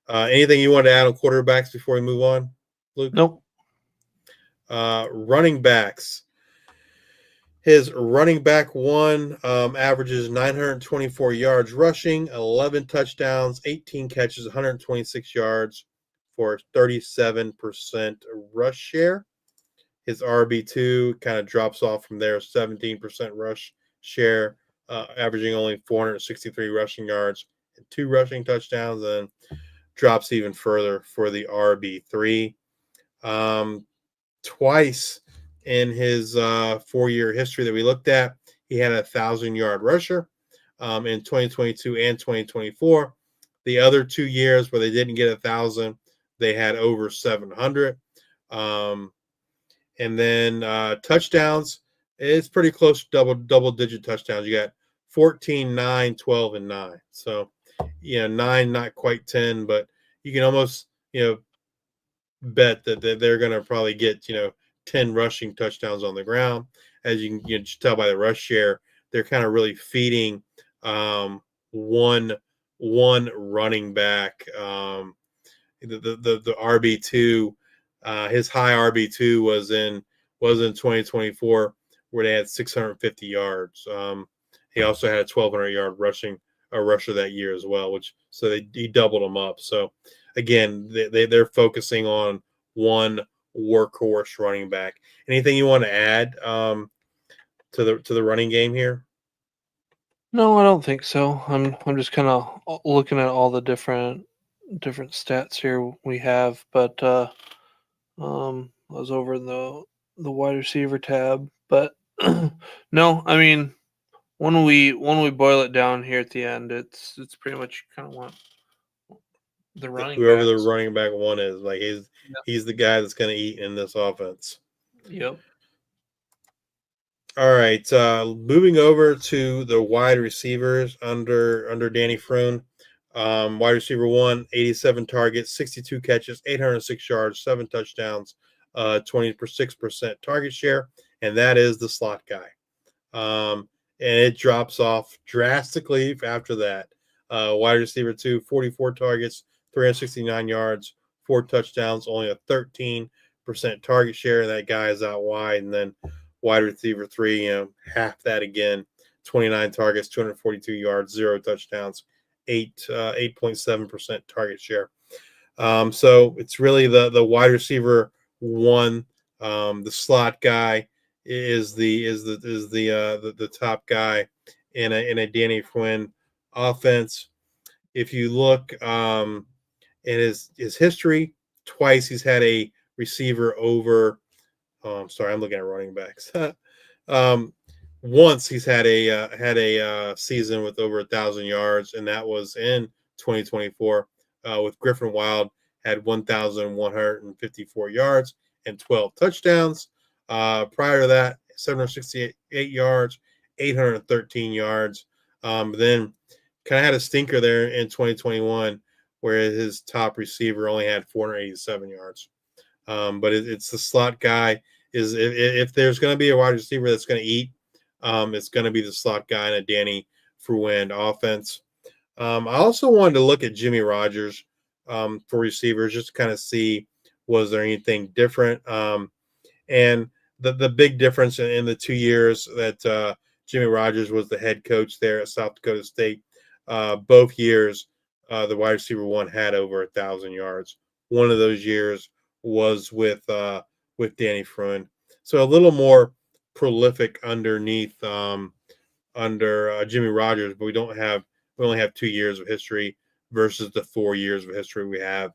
S8: Anything you want to add on quarterbacks before we move on, Luke?
S7: Nope.
S8: Running backs. His running back one averages 924 yards rushing, 11 touchdowns, 18 catches, 126 yards for 37% rush share. His RB2 kind of drops off from there, 17% rush share, averaging only 463 rushing yards and 2 rushing touchdowns, and drops even further for the RB3. Twice in his 4-year history that we looked at, he had a 1,000-yard rusher in 2022 and 2024. The other 2 years where they didn't get 1,000, they had over 700. And then touchdowns, it's pretty close to double-digit touchdowns. You got 14, 9, 12, and 9. So, 9, not quite 10, but you can almost, bet that they're going to probably get, 10 rushing touchdowns on the ground. As you can just tell by the rush share, they're kind of really feeding one running back. The RB2, his high RB2 was in 2024 where they had 650 yards. He also had a 1,200-yard rusher that year as well, so he doubled them up. So again, they're focusing on one workhorse running back. Anything you want to add to the running game here?
S7: No, I don't think so. I'm just kind of looking at all the different stats here we have, but I was over in the wide receiver tab, but no, I mean when we boil it down here at the end, it's pretty much kind of what the running
S8: whoever
S7: backs.
S8: the running back one is, like he's the guy that's going to eat in this offense.
S7: Yep.
S8: All right, moving over to the wide receivers under Danny Fruin. Wide receiver one, 87 targets, 62 catches, 806 yards, 7 touchdowns, 26% target share, and that is the slot guy. and it drops off drastically after that. Wide receiver 2, 44 targets, 369 yards, 4 touchdowns, only a 13% target share. That guy is out wide. And then wide receiver 3, half that again, 29 targets, 242 yards, 0 touchdowns, 8.7% target share. So it's really the wide receiver 1, the slot guy is the top guy in a Danny Quinn offense. If you look in his history, twice he's had a receiver over. I'm looking at running backs. Once he's had a season with over 1,000 yards, and that was in 2024 with Griffin Wild had 1,154 yards and 12 touchdowns. Prior to that, 768 yards, 813 yards. Then kind of had a stinker there in 2021 where his top receiver only had 487 yards. But it's the slot guy. If there's going to be a wide receiver that's going to eat, it's going to be the slot guy in a Danny Fruand offense. I also wanted to look at Jimmy Rogers for receivers, just to kind of see was there anything different. And the big difference in the 2 years that Jimmy Rogers was the head coach there at South Dakota State, both years the wide receiver 1 had over 1,000 yards. One of those years was with Danny Fruand, so a little more prolific underneath under Jimmy Rogers, but we only have 2 years of history versus the 4 years of history we have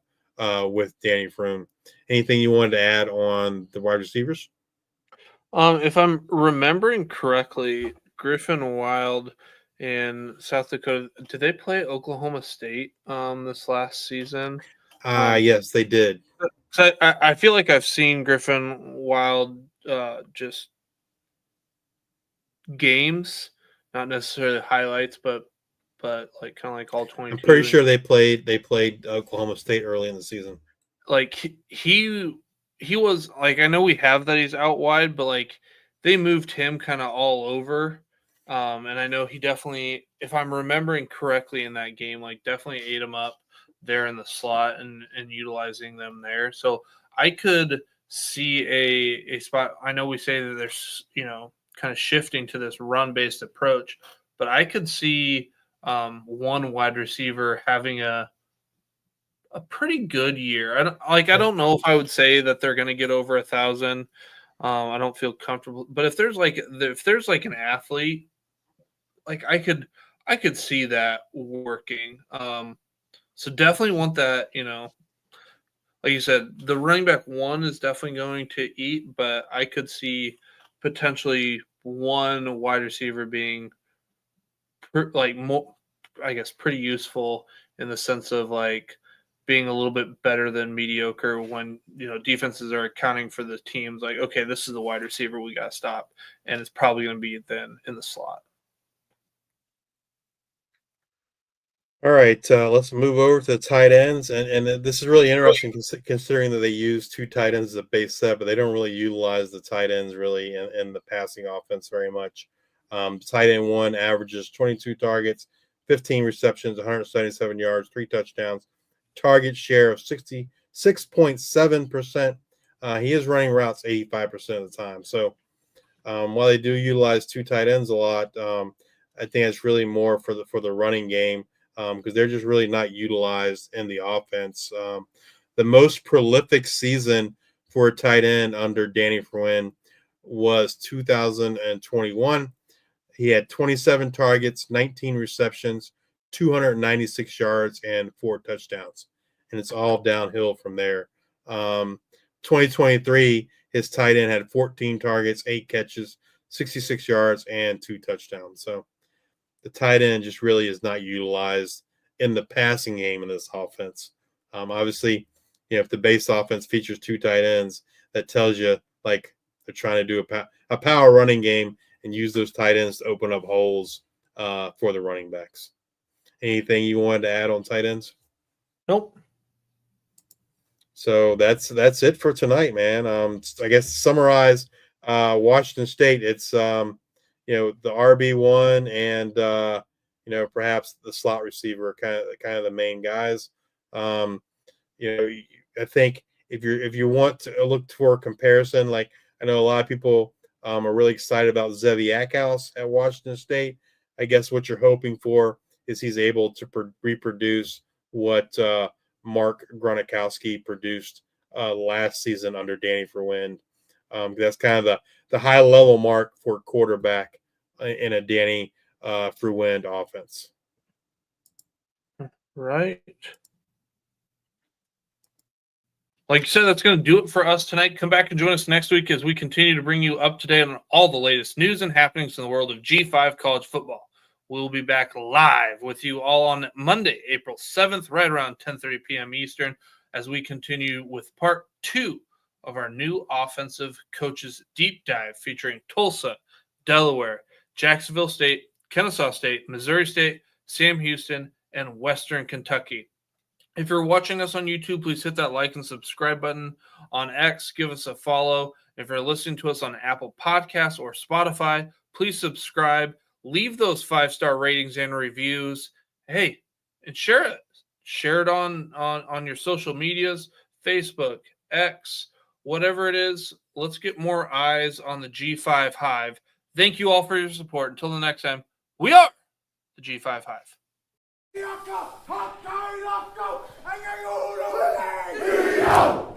S8: with Danny Fruand. Anything you wanted to add on the wide receivers?
S7: If I'm remembering correctly, Griffin Wild in South Dakota, did they play Oklahoma State this last season?
S8: Yes, they did.
S7: So I feel like I've seen Griffin Wild just games, not necessarily highlights, but like kind of like all 22.
S8: I'm pretty sure they played Oklahoma State early in the season.
S7: Like he was like, I know we have that he's out wide, but like they moved him kind of all over. And I know he definitely, if I'm remembering correctly in that game, like definitely ate him up there in the slot and utilizing them there. So I could see a spot. I know we say that there's, kind of shifting to this run-based approach, but I could see one wide receiver having a pretty good year. I don't know if I would say that they're going to get over 1,000. I don't feel comfortable, but if there's like an athlete, like I could see that working. So definitely want that, like you said, the running back 1 is definitely going to eat, but I could see potentially one wide receiver being more, I guess, pretty useful in the sense of like being a little bit better than mediocre when, defenses are accounting for the teams like, okay, this is the wide receiver we got to stop. And it's probably going to be then in the slot.
S8: All right, let's move over to the tight ends, and this is really interesting considering that they use 2 tight ends as a base set, but they don't really utilize the tight ends really in the passing offense very much. Tight end 1 averages 22 targets, 15 receptions, 177 yards, 3 touchdowns, target share of 66.7%. He is running routes 85% of the time. So while they do utilize 2 tight ends a lot, I think it's really more for the running game. Because they're just really not utilized in the offense. The most prolific season for a tight end under Danny Fruand was 2021. He had 27 targets, 19 receptions, 296 yards, and 4 touchdowns. And it's all downhill from there. 2023, his tight end had 14 targets, 8 catches, 66 yards, and 2 touchdowns. So the tight end just really is not utilized in the passing game in this offense. Obviously, if the base offense features 2 tight ends, that tells you like they're trying to do a power running game and use those tight ends to open up holes for the running backs. Anything you wanted to add on tight ends?
S7: Nope.
S8: So that's it for tonight, man. I guess to summarize, Washington State, it's the RB1 and perhaps the slot receiver are kind of the main guys. I think if you want to look for a comparison, like I know a lot of people are really excited about Zevi Ackhouse at Washington State. I guess what you're hoping for is he's able to reproduce what Mark Gronkowski produced last season under Danny Verwind. That's kind of the high level mark for quarterback in a Danny Verwind offense.
S7: Right. Like you said, that's going to do it for us tonight. Come back and join us next week as we continue to bring you up to date on all the latest news and happenings in the world of G5 college football. We'll be back live with you all on Monday, April 7th, right around 10:30 p.m. Eastern, as we continue with part 2 of our new offensive coaches deep dive featuring Tulsa, Delaware, Jacksonville State, Kennesaw State, Missouri State, Sam Houston, and Western Kentucky. If you're watching us on YouTube, please hit that like and subscribe button. On X, give us a follow. If you're listening to us on Apple Podcasts or Spotify, please subscribe. Leave those 5-star ratings and reviews. Hey, and share it. Share it on your social medias, Facebook, X, whatever it is. Let's get more eyes on the G5 Hive. Thank you all for your support. Until the next time, we are the G5 Hive.
S4: Go!